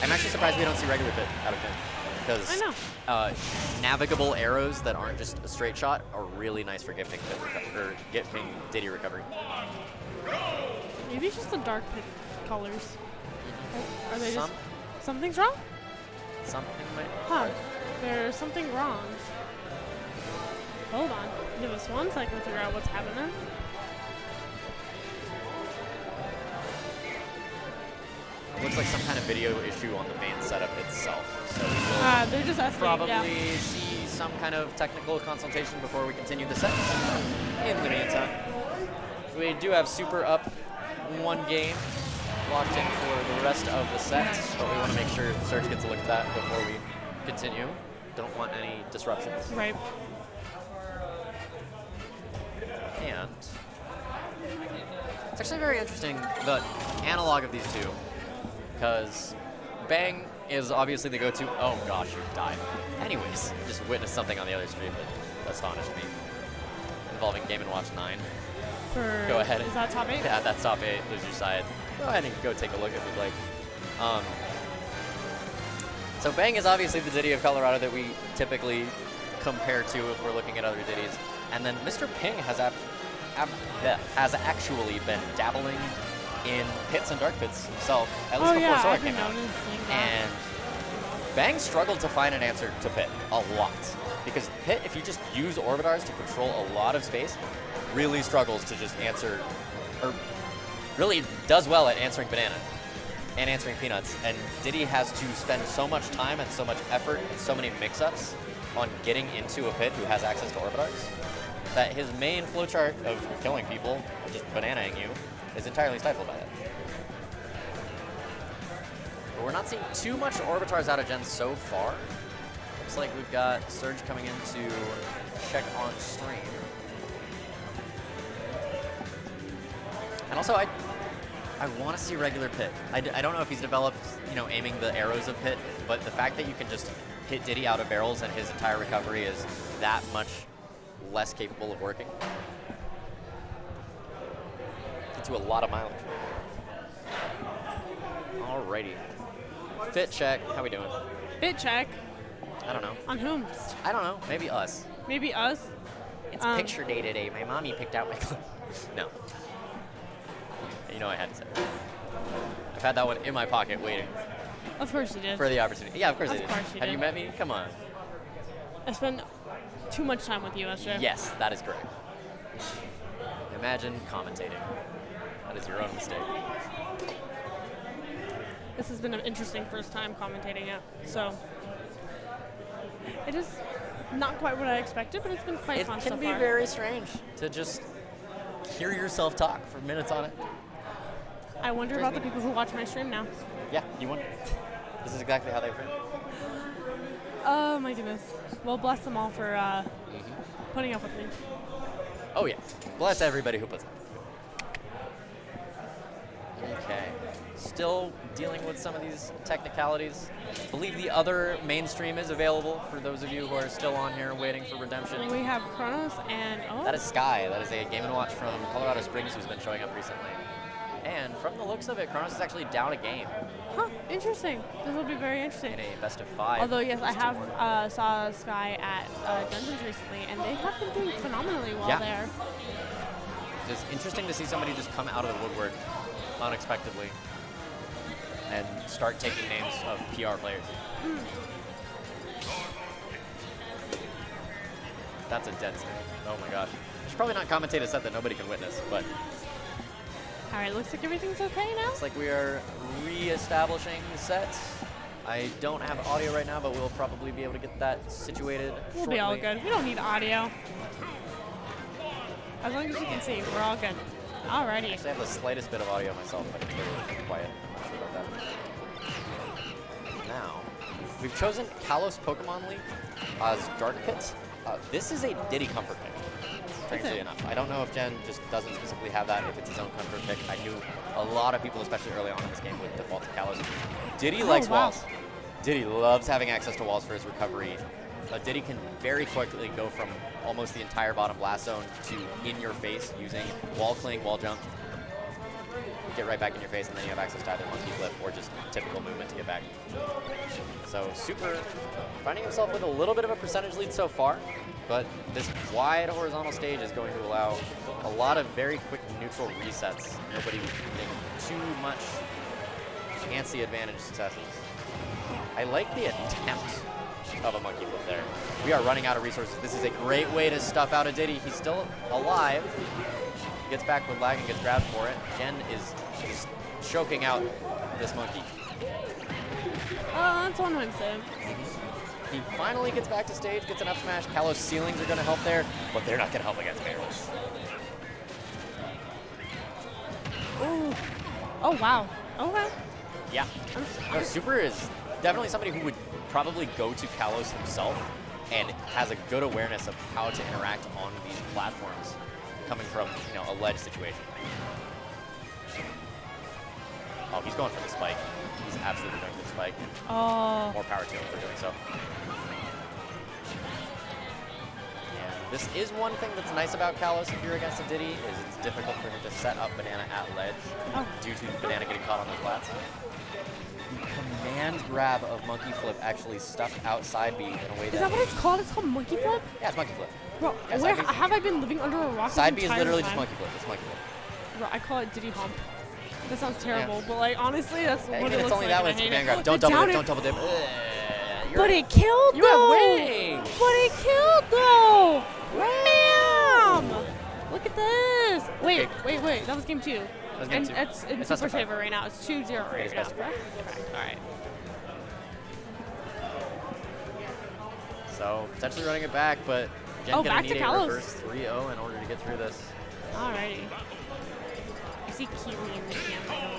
I'm actually surprised we don't see regular Pit out of him. Because navigable arrows that aren't just a straight shot are really nice for gifting Diddy recovery. Maybe it's just the Dark Pit colors. Are they just... Something's wrong? Something might... Huh. There's something wrong. Hold on. Give us 1 second to figure out what's happening. Looks like some kind of video issue on the main setup itself. So we will they're just probably see some kind of technical consultation before we continue the set. In the meantime, we do have Super up one game locked in for the rest of the sets, but we want to make sure Surge gets a look at that before we continue. Don't want any disruptions. Right. And it's actually very interesting, the analog of these two, because Bang is obviously the go-to. Oh gosh, you died. Anyways, just witnessed something on the other stream that astonished me, involving Game & Watch 9. Go ahead. Is that top 8? Yeah, that's top 8. Lose your side. Go ahead and go take a look if you'd like. So Bang is obviously the ditty of Colorado that we typically compare to if we're looking at other ditties. And then Mr. Ping has actually been dabbling in pits and dark pits himself, at least before Sora came out. And Bang struggled to find an answer to pit a lot. Because pit, if you just use Orbitars to control a lot of space, really struggles to just answer, or really does well at answering banana and answering peanuts. And Diddy has to spend so much time and so much effort and so many mix-ups on getting into a pit who has access to Orbitars that his main flowchart of killing people, or just bananaing you, is entirely stifled by it. But we're not seeing too much Orbitars out of Gen so far. Looks like we've got Surge coming in to check on stream. And also, I want to see regular Pit. I don't know if he's developed, aiming the arrows of Pit, but the fact that you can just hit Diddy out of barrels and his entire recovery is that much less capable of working. Gets you a lot of mileage. Alrighty. Fit check. How we doing? Fit check. I don't know. On whom? I don't know. Maybe us. Maybe us? It's picture day today. My mommy picked out my clip. No. You know I had to say that. I've had that one in my pocket waiting. Of course you did. For the opportunity. Yeah, of course I did. Of course you Have did. you met me? Come on. I spend too much time with you, EssJay. Yes, that is correct. Imagine commentating. That is your own mistake. This has been an interesting first time commentating it, so it is not quite what I expected, but it's been quite fun so far. It can be very strange to just hear yourself talk for minutes on it. I wonder about the people who watch my stream now. Yeah, you wonder. This is exactly how they feel. Oh my goodness. Well, bless them all for putting up with me. Oh yeah, bless everybody who puts up. Okay, still dealing with some of these technicalities. I believe the other mainstream is available for those of you who are still on here waiting for redemption. We have Kronos and That is Sky. That is a Game & Watch from Colorado Springs who's been showing up recently. And from the looks of it, Kronos is actually down a game. Huh, interesting. This will be very interesting. In a best of 5. Although, yes, I have saw Sky at Dungeons recently, and they have been doing phenomenally well there. It's interesting to see somebody just come out of the woodwork unexpectedly and start taking names of PR players. That's a dead set. Oh my gosh. I should probably not commentate a set that nobody can witness, but... All right, looks like everything's okay now. Looks like we are re-establishing the sets. I don't have audio right now, but we'll probably be able to get that situated We'll shortly. be all good. We don't need audio. As long as you can see, we're all good. Alrighty. Actually, I have the slightest bit of audio myself, but it's very quiet. I'm not sure about that. Now, we've chosen Kalos Pokemon League as Dark Pit. This is a Diddy comfort pick. Strangely enough. I don't know if Jen just doesn't specifically have that, if it's his own comfort pick. I knew a lot of people, especially early on in this game, would default to Kalos. Diddy likes walls. Diddy loves having access to walls for his recovery. Diddy can very quickly go from almost the entire bottom blast zone to in your face using wall cling, wall jump. Get right back in your face, and then you have access to either monkey flip or just typical movement to get back. So super finding himself with a little bit of a percentage lead so far, but this wide horizontal stage is going to allow a lot of very quick neutral resets. Nobody getting too much chancy advantage successes. I like the attempt of a monkey flip there. We are running out of resources. This is a great way to stuff out a Diddy. He's still alive. He gets back with lag and gets grabbed for it. Jen is just choking out this monkey. That's one way to say it. He finally gets back to stage, gets an up smash. Kalos ceilings are going to help there, but they're not going to help against barrels. Ooh. Oh, wow. Okay. Yeah. No, Super is definitely somebody who would probably go to Kalos himself and has a good awareness of how to interact on these platforms coming from, you know, a ledge situation. Oh, he's going for the spike. He's absolutely going for the spike. Oh. More power to him for doing so. And this is one thing that's nice about Kalos if you're against a Diddy, is it's difficult for him to set up Banana at ledge due to Banana getting caught on those flats. The command grab of Monkey Flip actually stuck outside B in a way that... Is that what it's called? It's called Monkey Flip? Yeah, it's Monkey Flip. Bro, Yeah, where have I been living under a rock Side this B is entire literally time? just Monkey Flip. It's Monkey Flip. Bro, I call it Diddy Hump. That sounds terrible, but like honestly, that's what it It's looks only like. that when it's command grab. Don't double dip, don't double dip. But it killed You have though! wings! But it killed though! Bam! Look at this! Wait. That was game 2. That was game 2. It's in It's Super's best of five. favor right now. It's 2-0 right It's now. best of five. Alright. So, potentially running it back, but Jen Oh, gonna back need to a Kalos. reverse 3-0 in order to get through this. Alrighty. I see KeeZe in the camera.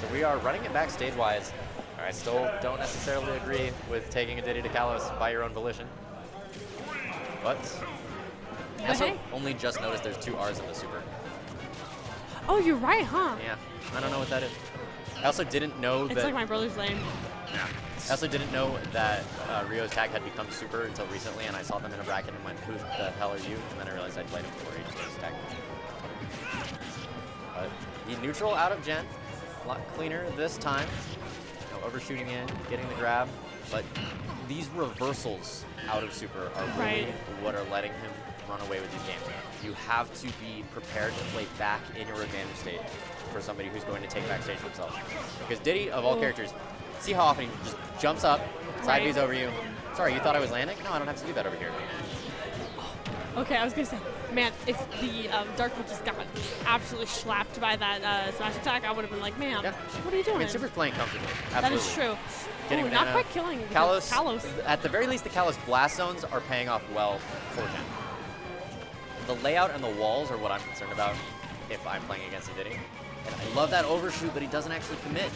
So we are running it back stage-wise. I still don't necessarily agree with taking a Diddy to Kalos by your own volition. But I also hey. only just noticed there's 2 R's in the Super. Oh, you're right, huh? Yeah, I don't know what that is. I also didn't know It's that... like my brother's name. Yeah. I also didn't know that Rio's tag had become Super until recently, and I saw them in a bracket and went, who the hell are you? And then I realized I played him before he just tagged me. But the neutral out of Jen. A lot cleaner this time. No overshooting in, getting the grab. But these reversals out of Super are really what are letting him run away with these games. You have to be prepared to play back in your advantage state for somebody who's going to take backstage himself. Because Diddy, of all characters, see how often he just jumps up, side B's over you. Sorry, you thought I was landing? No, I don't have to do that over here. Okay, I was gonna say, man, if the Dark Witch just got absolutely slapped by that smash attack, I would have been like, man, what are you doing? I mean, Super's playing comfortably. Absolutely. That is true. Getting Ooh, not quite killing Kalos. At the very least, the Kalos blast zones are paying off well for him. The layout and the walls are what I'm concerned about if I'm playing against a Diddy. And I love that overshoot, but he doesn't actually commit.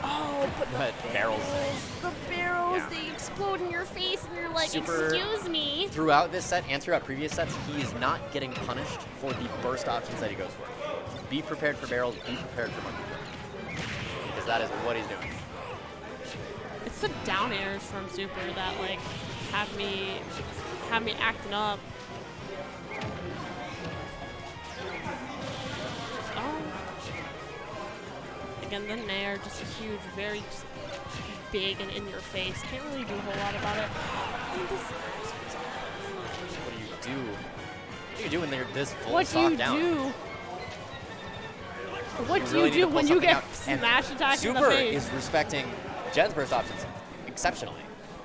Oh, but the barrels. The barrels, they explode in your face, and you're like, Super, excuse me. Throughout this set and throughout previous sets, he is not getting punished for the burst options that he goes for. Be prepared for barrels, be prepared for monkey flip. Because that is what he's doing. It's the down airs from Super that like have me acting up. Oh. Again, the nair, just huge, very just big and in your face. Can't really do a whole lot about it. What do you do? What do you do when they're this full What do you down? do? What do really you do when you get and smash attacked in the Super face? is respecting Jen's burst options exceptionally.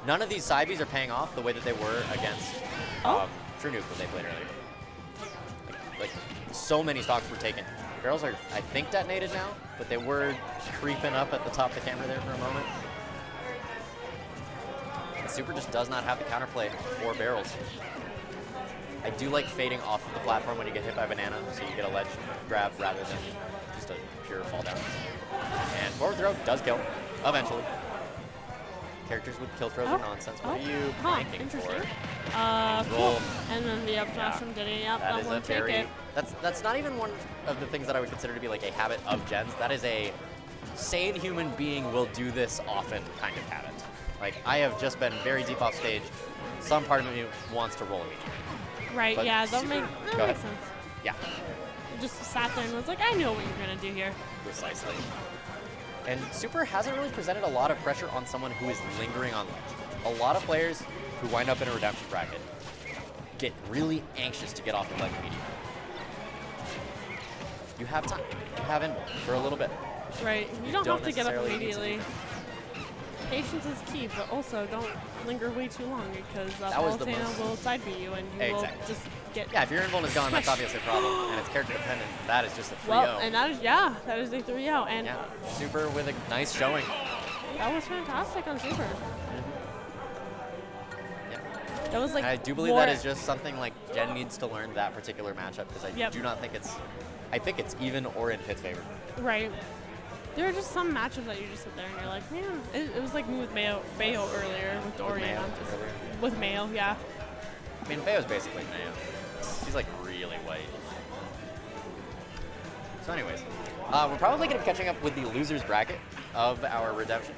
None of these side Bs are paying off the way that they were against True Nuke when they played earlier. Like so many stocks were taken. Barrels are, I think, detonated now, but they were creeping up at the top of the camera there for a moment. And Super just does not have the counterplay for barrels. I do like fading off of the platform when you get hit by Banana, so you get a ledge grab rather than just a pure fall down. And forward throw does kill, eventually. Characters with kill throws are nonsense. What are you planking for? Cool. And then the up smash from Diddy. Yep, That is a take very, it. that's not even one of the things that I would consider to be like a habit of Jen's. That is a sane human being will do this often kind of habit. Like, I have just been very deep off stage. Some part of me wants to roll a meteor. Right, But yeah, that Super- makes Go ahead. sense. Yeah, Just sat there and was like, I know what you're going to do here. precisely. And Super hasn't really presented a lot of pressure on someone who is lingering on ledge. A lot of players who wind up in a redemption bracket get really anxious to get off the ledge immediately. You have time. You have in for a little bit. Right, you don't have to get up necessarily need to. immediately. Patience is key, but also don't linger way too long because That was the Palutena most- will side beat you and you Exactly. will just get... Yeah, if your invuln is gone, that's obviously a problem. And it's character dependent. That is just a 3-0. Well, and that is, yeah, that is a 3-0. And yeah, Super with a nice showing. that was fantastic on Super. Yeah, That was like I do believe that is just something like Jen needs to learn that particular matchup because I do not think it's. I think it's even or in Pit's favor. Right. There are just some matchups that you just sit there and you're like, man, it was like me with Bayo earlier with Dorian. With Mayo, yeah. I mean, Bayo's basically Mayo. She's like really white. So anyways, we're probably going to be catching up with the losers bracket of our redemption.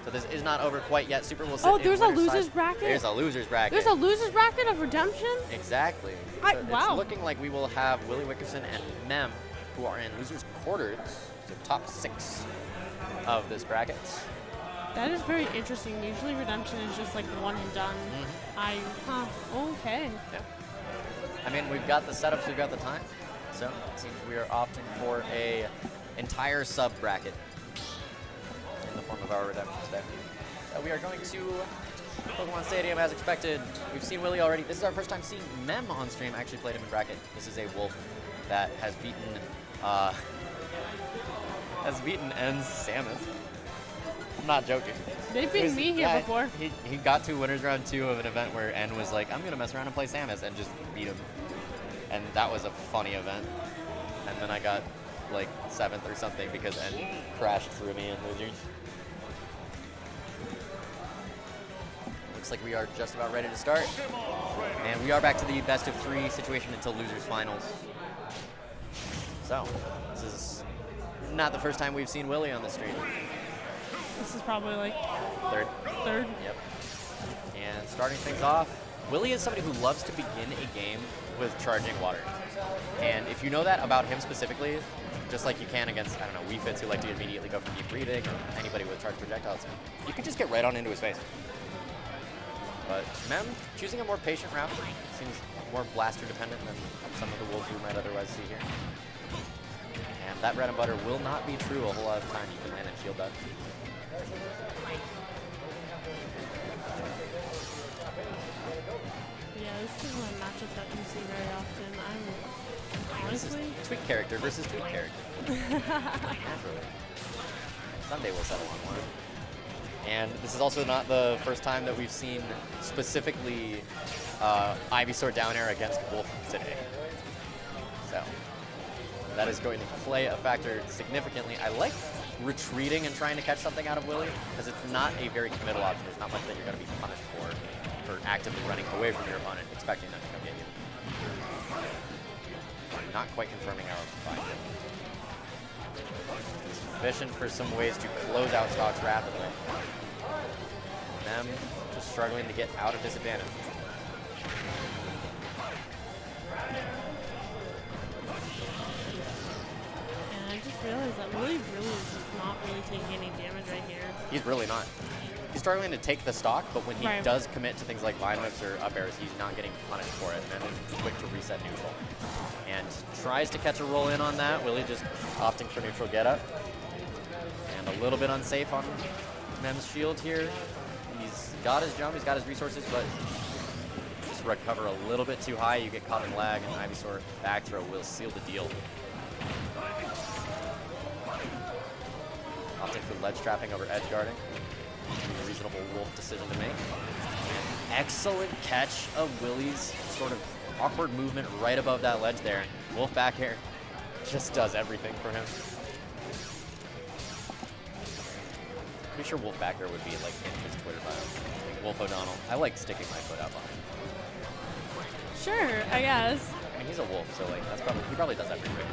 So this is not over quite yet. Super will sit in there's a winner's losers side. bracket? There's a losers bracket. There's a losers bracket of redemption? Exactly. Wow. It's looking like we will have Willie Wickerson and Mem, who are in losers quarters, so top 6 of this bracket. That is very interesting. Usually redemption is just like one and done. Okay. Yeah. I mean, we've got the setups, we've got the time. So it seems we are opting for a entire sub bracket in the form of our redemption today. So we are going to Pokemon Stadium as expected. We've seen Willie already. This is our first time seeing Mem on stream. I actually played him in bracket. This is a wolf that has beaten N's Samus. I'm not joking. They beat me here before. He got to winners round 2 of an event where N was like, I'm going to mess around and play Samus, and just beat him. And that was a funny event. And then I got like 7th or something because N crashed through me in losers. Looks like we are just about ready to start. And we are back to the best of 3 situation until losers finals. So, this is not the first time we've seen Willie on the stream. This is probably like third. Yep. And starting things off, Willie is somebody who loves to begin a game with charging water. And if you know that about him specifically, just like you can against, I don't know, Wii Fits who like to immediately go for deep breathing, or anybody with charged projectiles, you can just get right on into his face. But Mem choosing a more patient route seems more blaster dependent than some of the wolves you might otherwise see here. And that bread and butter will not be true a whole lot of time. You can land and shield that. Yeah, this is a matchup that you see very often. Honestly, tweak character versus tweak character. Naturally. Someday we'll settle on one. And this is also not the first time that we've seen specifically Ivysaur down air against Wolf today. So that is going to play a factor significantly. I like retreating and trying to catch something out of Willie because it's not a very committal option. There's not much that you're going to be punished for actively running away from your opponent, expecting them to come get you. Not quite confirming our find. Sufficient for some ways to close out stocks rapidly. Them just struggling to get out of disadvantage. And I just realized that Willie really is just not really taking any damage right here. He's really not. He's struggling to take the stock, but when he does commit to things like vine whips or up airs, he's not getting punished for it. And then it's quick to reset neutral. And tries to catch a roll in on that. Willie just opting for neutral get up. And a little bit unsafe on Mem's shield here. He's got his jump, he's got his resources, but just recover a little bit too high. You get caught in lag, and Ivysaur back throw will seal the deal. Opting for ledge trapping over edge guarding. A reasonable wolf decision to make. And excellent catch of Willie's sort of awkward movement right above that ledge there. Wolf back air just does everything for him. Pretty sure Wolf back air would be like in his Twitter bio. Like Wolf O'Donnell. I like sticking my foot out behind. Sure, I guess. I mean, he's a wolf, so like that's probably he probably does everything.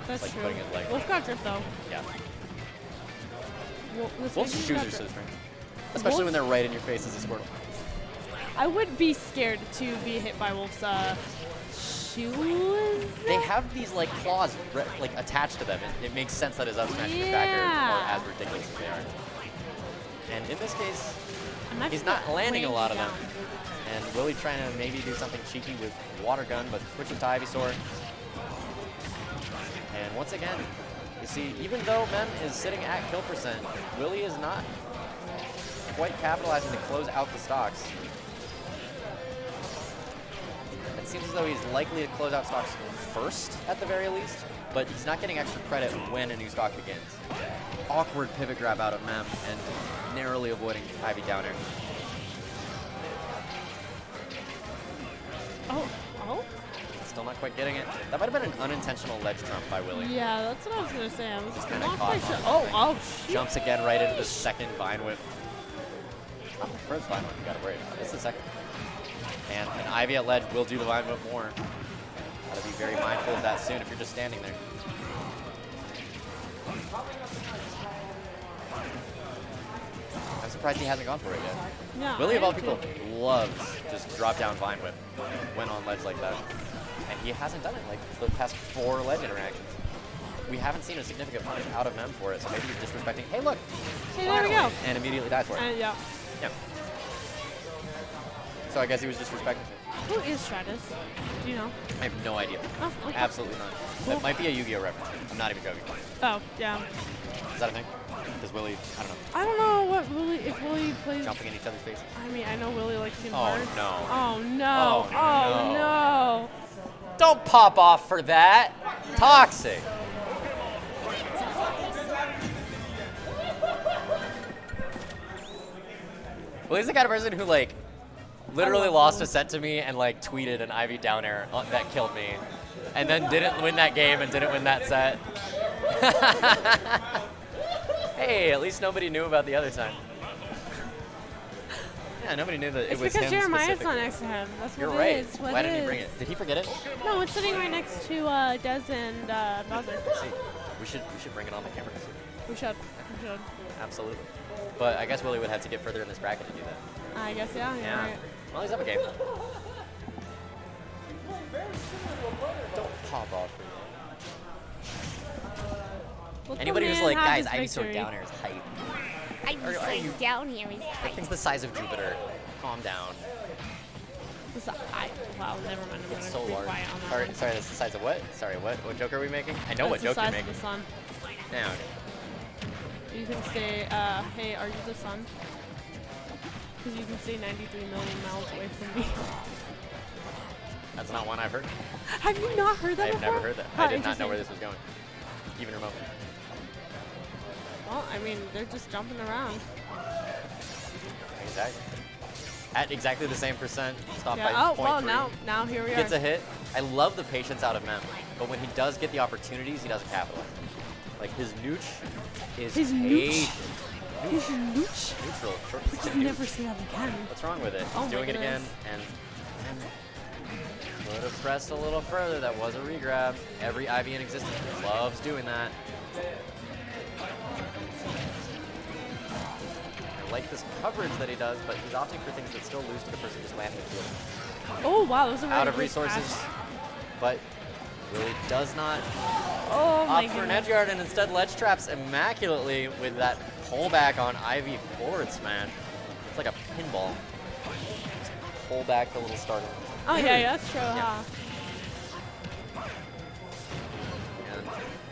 That's like true. Putting his leg. Wolf got drift though. Yeah. Wolf's shoes are so strange. Especially when they're right in your face as a Squirtle. I would be scared to be hit by Wolf's shoes. They have these like claws like attached to them. It makes sense that his up smash and his back air are as ridiculous as they are. And in this case, he's not landing a lot of them. And Willie trying to maybe do something cheeky with Water Gun, but switches to Ivysaur. And once again, you see, even though Mem is sitting at kill percent, Willie is not quite capitalizing to close out the stocks. It seems as though he's likely to close out stocks first, at the very least, but he's not getting extra credit when a new stock begins. Awkward pivot grab out of Mem and narrowly avoiding Ivy down air. Still not quite getting it. That might have been an unintentional ledge trump by Willie. Yeah, that's what I was gonna say. I was Just kinda not caught quite on sure. the Oh, string. oh, shoot. Jumps again right into the second vine whip. Not the first vine whip you gotta worry about. It's the second. And an Ivy at ledge will do the vine whip more. Gotta be very mindful of that soon if you're just standing there. I'm surprised he hasn't gone for it yet. Yeah, Willie, of I all am people, too. loves just drop down vine whip when on ledge like that. And he hasn't done it like the past 4 ledge interactions. We haven't seen a significant punish out of Mem for it, so maybe he's disrespecting. Hey, look! Hey, there we go. And immediately dies for it. And yeah. Yeah. So I guess he was disrespecting it. Who is Stratus? Do you know? I have no idea. Oh, okay. Absolutely none. That might be a Yu-Gi-Oh reference. I'm not even joking. Oh, yeah. Is that a thing? Does Willie, I don't know, I don't know what Willie, if Willie plays. jumping in each other's faces? I mean, I know Willie likes Kingdom Oh, Hearts. no. Oh, no. Oh, Oh, no. Don't pop off for that! Toxic! Willie's the kind of person who, like, literally love lost Willie. a set to me and, like, tweeted an Ivy down air that killed me. And then didn't win that game and didn't win that set. Hey, at least nobody knew about the other time. Yeah, nobody knew that it It's was because him Jeremiah's specifically. not next to him. That's what You're it right. is. What Why it didn't he is. bring it? Did he forget it? No, it's sitting right next to Dez and Bowser. See, we should bring it on the camera. We should. We should. Absolutely. But I guess Willie would have to get further in this bracket to do that. I guess, yeah. You're Yeah. right. Well, he's up a game. Don't pop off. Let the Anybody who's man like, have guys, his Ivysaur victory. down here is hype. I'm Are you- just down here. He's That thing's the size of Jupiter. Calm down. Wow, never mind. I'm It's gonna so be large. quiet on that Sorry, one. sorry, that's the size of what? Sorry, what joke are we making? I know what That's the joke you're size making. of the sun. Now, You can say, hey, are you the sun? Because you can stay 93 million miles away from me. that's not one I've heard. Have you not heard that I've before? never heard that. How I did not know where interesting. this was going. Even remotely. Well, I mean, they're just jumping around. Exactly. At exactly the same percent, stop Yeah. by Oh, 0.3. well, now here we are. Gets a hit. I love the patience out of Mem, but when he does get the opportunities, he doesn't capitalize. Like his nooch is His nooch? patient. He's a nooch. Neutral. Short Just nooch. never say that again. What's wrong with it? Oh He's my doing it again, goodness. and could have pressed a little further. That was a regrab. Every Ivy in existence loves doing that. I like this coverage that he does, but he's opting for things that still lose to the person just landing the field. Oh, wow, that was a really Out of good resources, catch. but really does not Oh, my opt for an goodness. edge guard and instead ledge traps immaculately with that pullback on Ivy forward smash. It's like a pinball. Just pull back the little starter. Oh, yeah, that's true, huh? And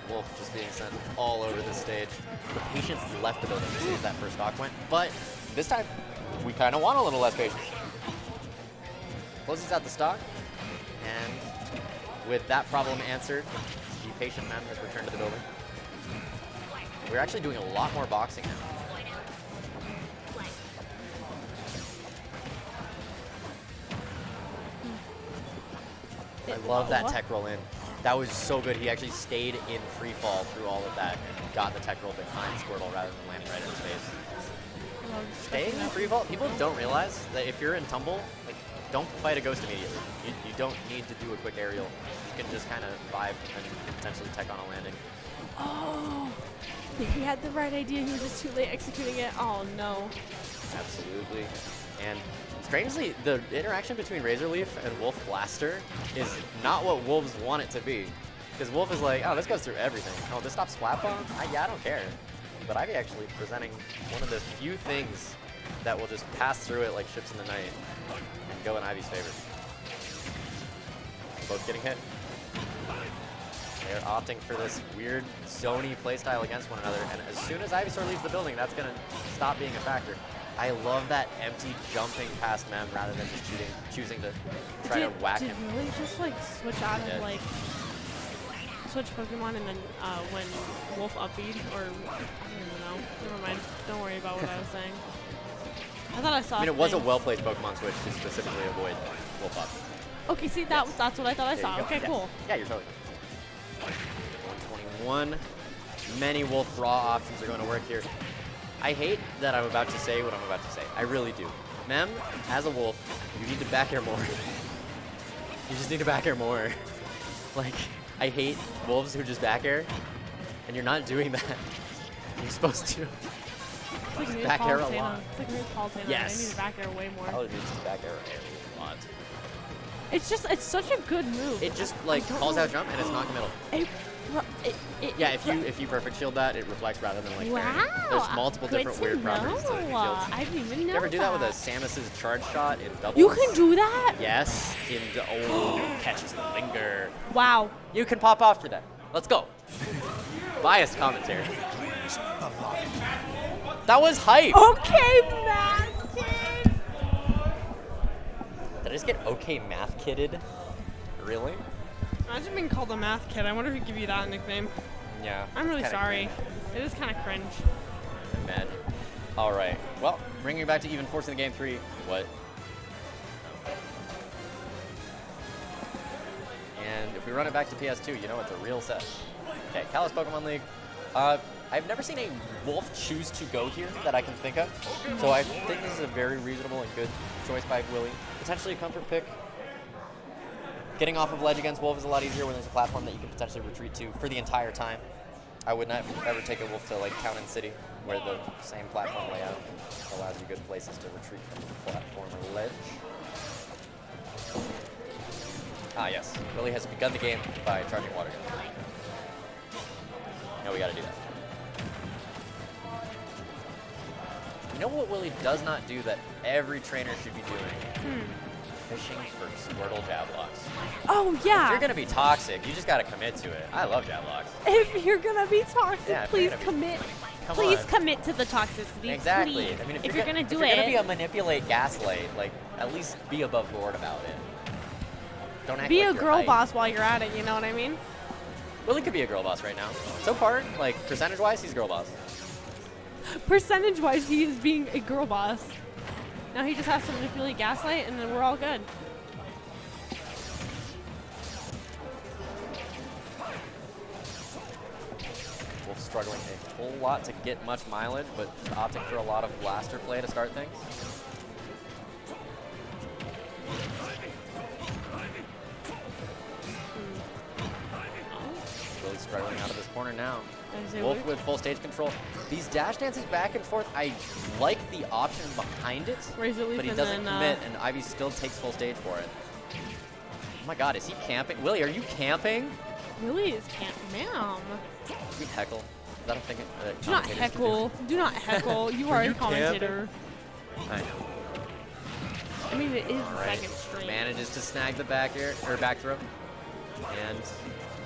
Wolf just being sent all over the stage. The patience left the building as soon as that first stock went, but this time we kind of want a little less patience. Closes out the stock, and with that problem answered, the patient Mem has returned to the building. We're actually doing a lot more boxing now. I love that What? tech roll in. That was so good. He actually stayed in free fall through all of that and got the tech roll behind Squirtle rather than landing right in his face. Staying in free fall, people don't realize that if you're in tumble, like, don't fight a ghost immediately. You don't need to do a quick aerial. You can just kind of vibe and potentially tech on a landing. Oh, he had the right idea. He was just too late executing it. Oh, no. Absolutely. And strangely, the interaction between Razorleaf and Wolf Blaster is not what Wolves want it to be. Because Wolf is like, oh, this goes through everything. Oh, this stops Splat Bomb? Yeah, I don't care. But Ivy actually presenting one of the few things that will just pass through it like ships in the night and go in Ivy's favor. Both getting hit. They're opting for this weird zony playstyle against one another, and as soon as Ivysaur leaves the building, that's going to stop being a factor. I love that empty jumping past Mem rather than just choosing to try to whack did him. Really just like switch out Yeah. of like switch Pokemon and then when Wolf upbeat or I don't even know. Never mind. Don't worry about what I was saying. I thought I saw. I mean, it was a things. well-played Pokemon switch to specifically avoid Wolf up. Okay, see, that's what I thought I There saw. you go. Okay, Yeah. cool. Yeah, you're totally fine. 121. Many Wolf raw options are going to work here. I hate that I'm about to say what I'm about to say. I really do. Mem, as a Wolf, you need to back air more. You just need to back air more. Like, I hate Wolves who just back air, and you're not doing that. You're supposed to. It's like Back air a lot. It's like Ruth Paul Taylor. Yes. I need to back air way more. All it needs is back air a lot. It's such a good move. It just, like, calls out jump, and it's non-committal. Yeah, if you perfect shield that, it reflects rather than like parrying. Wow. There's multiple Good different to weird properties to know. the shields. I didn't even know You ever do that with a that. Samus's charge shot in doubles? You can do that? Yes. Catches the linger. Wow. You can pop off for that. Let's go. Biased commentary. That was hype. Okay, math kid. Did I just get okay math kidded? Really? Imagine being called a math kid. I wonder who give you that nickname. Yeah. I'm really kinda sorry. It is kind of cringe. Imagine. All right. Well, bringing it back to even force in the game 3. What? And if we run it back to PS2, you know it's a real set. Okay, Kalos Pokemon League. I've never seen a Wolf choose to go here that I can think of. So I think this is a very reasonable and good choice by Willie. Potentially a comfort pick. Getting off of ledge against Wolf is a lot easier when there's a platform that you can potentially retreat to for the entire time. I would not ever take a Wolf to like Town and City, where the same platform layout allows you good places to retreat from the platform or ledge. Ah yes, Willie has begun the game by charging water gun. No, we gotta do that. You know what Willie does not do that every trainer should be doing? Fishing for Squirtle jab locks. Oh, If yeah. you're gonna be toxic, you just gotta commit to it. I love jab locks. If you're going to be toxic, Yeah, if please you're gonna be- commit. Come Please on. commit to the toxicity. Exactly. Please. I mean, if you're going to do if you're it, gonna be a manipulate gaslight, like at least be above board about it. Don't act be like a you're girl hype. boss while you're at it, you know what I mean? Willie could be a girl boss right now. So far, like percentage-wise, he's a girl boss. Percentage-wise, he is being a girl boss. Now he just has to manipulate Gaslight, and then we're all good. Wolf struggling a whole lot to get much mileage, but just opting for a lot of blaster play to start things. Really struggling out of this corner now. Wolf with full stage control. These dash dances back and forth, I like the option behind it, Razor leaf but he and doesn't then, commit, and Ivy still takes full stage for it. Oh my god, is he camping? Willie, are you camping? Really is can't, ma'am. You heckle. Is that a thing? Do not commentators heckle. Do not heckle. You are you a commentator. I know. I mean, it is All the right. second stream. Manages to snag the back air or back throw, and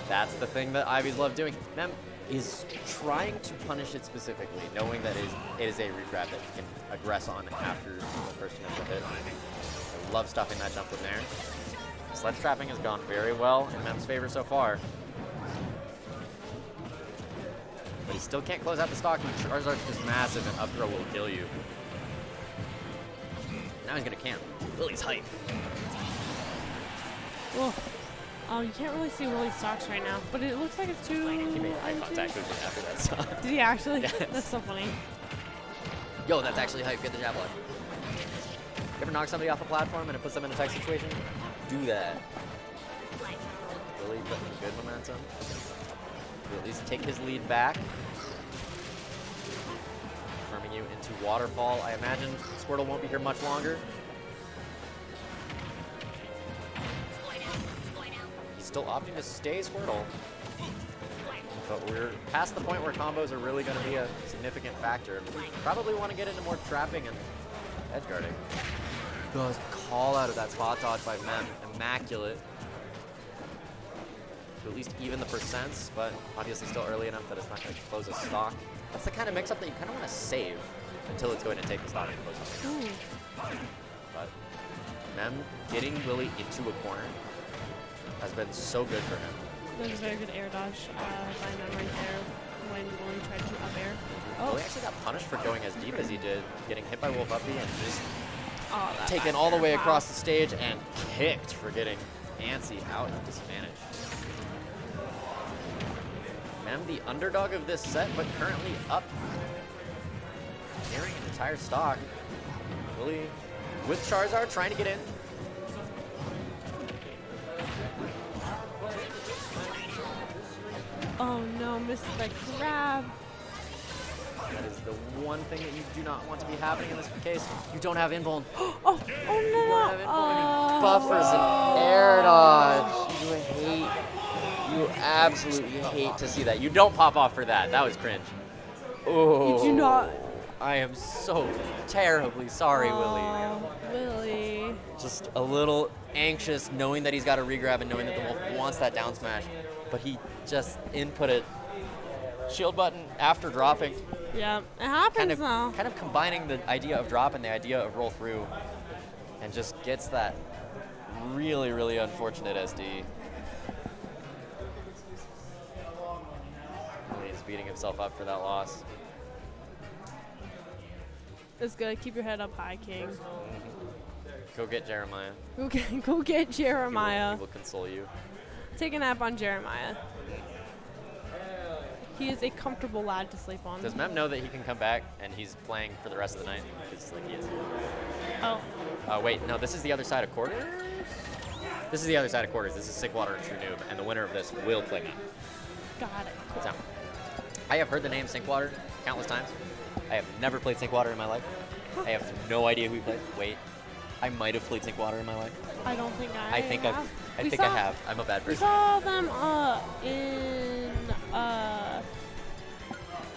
that's the thing that Ivy's love doing. Mem is trying to punish it specifically, knowing that it is a regrab that he can aggress on after the first initial hit. I love stuffing that jump in there. Sledge trapping has gone very well in Mem's favor so far. But he still can't close out the stock. Charizard is massive, and up throw will kill you. Now he's gonna camp. Willie's hype. Well, you can't really see Willie's stocks right now, but it looks like it's too. He made eye contact with me after that stock. Did he actually? Yes. That's so funny. Yo, that's actually hype. Get the jab lock. You ever knock somebody off a platform and it puts them in a tight situation? Do that. Willie putting good momentum. To at least take his lead back. Confirming you into waterfall. I imagine Squirtle won't be here much longer. He's still opting to stay Squirtle. But we're past the point where combos are really going to be a significant factor. We probably want to get into more trapping and edge guarding. The call out of that spot dodge by Mem, immaculate. To at least even the percents, but obviously still early enough that it's not going to close a stock. That's the kind of mix-up that you kind of want to save until it's going to take the stock and close it. But Mem getting Willie into a corner has been so good for him. That was a very good air dodge by Mem right there when Willie tried to up air. Willie actually got punished for going as deep as he did, getting hit by Wolf Uppy and just Oh, that taken back all the air. way Wow. across the stage and kicked for getting antsy out of disadvantage. Mem, the underdog of this set, but currently up, carrying an entire stock. Willie with Charizard trying to get in. Oh no, missed the grab. That is the one thing that you do not want to be happening in this case. You don't have invuln. Oh, oh You don't have no, invuln and no. he buffers an air dodge. You absolutely hate to see that. You don't pop off for that. That was cringe. Oh. You do not. I am so terribly sorry, Willie. Oh, Willie. Just a little anxious knowing that he's got a regrab and knowing that the Wolf wants that down smash. But he just inputted shield button after dropping. Yeah, it happens now. Kind of combining the idea of drop and the idea of roll through, and just gets that really, really unfortunate SD. He's beating himself up for that loss. It's good. Keep your head up high, King. Go get Jeremiah. Go get Jeremiah. He will console you. Take a nap on Jeremiah. He is a comfortable lad to sleep on. Does Mem know that he can come back and he's playing for the rest of the night? Because like he is. Oh. Wait, no, this is the other side of quarters? This is the other side of quarters. This is Sinkwater and True Noob, and the winner of this will play Mem. Got it. Cool. So, I have heard the name Sinkwater countless times. I have never played Sinkwater in my life. I have no idea who he plays. Wait, I might have played Sinkwater in my life. I don't think I I think have. I think I have. I'm a bad We person. saw them in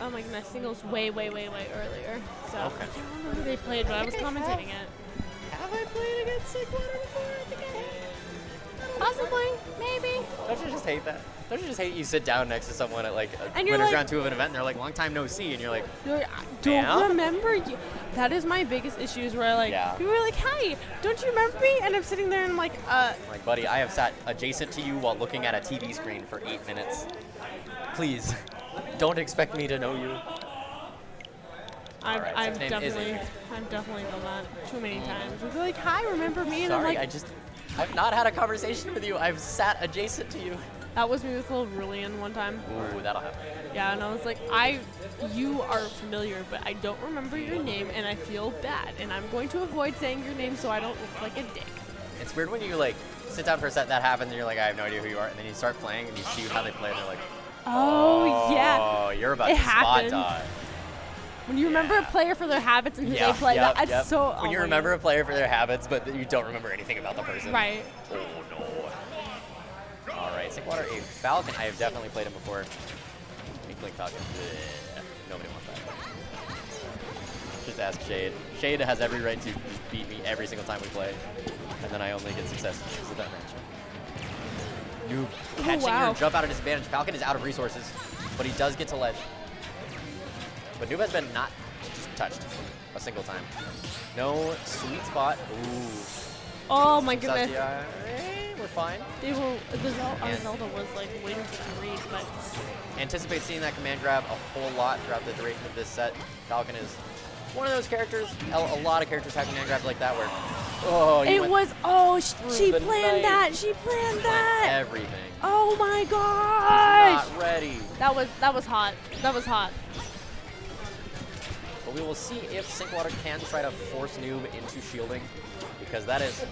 oh my goodness, singles way earlier. So Okay. I don't remember who they played, but I was commentating it. Have I played against Sinkwater before? I think I have. Possibly, maybe. Don't you just hate that? Don't you just hate you sit down next to someone at like a And you're winners like- round 2 of an event and they're like, long time no see, and you're like, You're like, I don't Yeah? remember you. That is my biggest issues where like Yeah. people are like, "Hey, don't you remember me?" And I'm sitting there and I'm like, like, buddy, I have sat adjacent to you while looking at a TV screen for 8 minutes. Please, don't expect me to know you. Alright, I've so his name is definitely Izzy. done that too many times. They're like, "Hi, remember me?" And Sorry, I'm like, I've not had a conversation with you. I've sat adjacent to you. that was me with Little Brilliant one time. Ooh, that'll happen. Yeah, and I was like, you are familiar, but I don't remember your name, and I feel bad, and I'm going to avoid saying your name so I don't look like a dick. It's weird when you like sit down for a set that happens and you're like, I have no idea who you are, and then you start playing and you see how they play and they're like, Oh, yeah. oh, you're about It to spot happens. dodge. When you remember a player for their habits and who they play, that's so. When you remember a player for their habits, but you don't remember anything about the person. Right. Oh no. All right, Sinkwater, a Falcon. I have definitely played him before. Inkling Falcon. Bleh. Nobody wants that. Just ask Shade. Shade has every right to just beat me every single time we play, and then I only get success because of that match. Noob catching wow. your jump out of disadvantage. Falcon is out of resources, but he does get to ledge. But Noob has been not just touched a single time. No sweet spot. Ooh. Oh my goodness. We're fine. They were. Our And- Zelda was like waiting for that read, but Anticipate seeing that command grab a whole lot throughout the duration of this set. Falcon is one of those characters. A lot of characters have command grabs like that where, oh, you it went was. Oh, she the planned night. that. She planned that. everything. Oh my gosh. Not ready. That was hot. That was hot. But we will see if Sinkwater can try to force Noob into shielding, because that is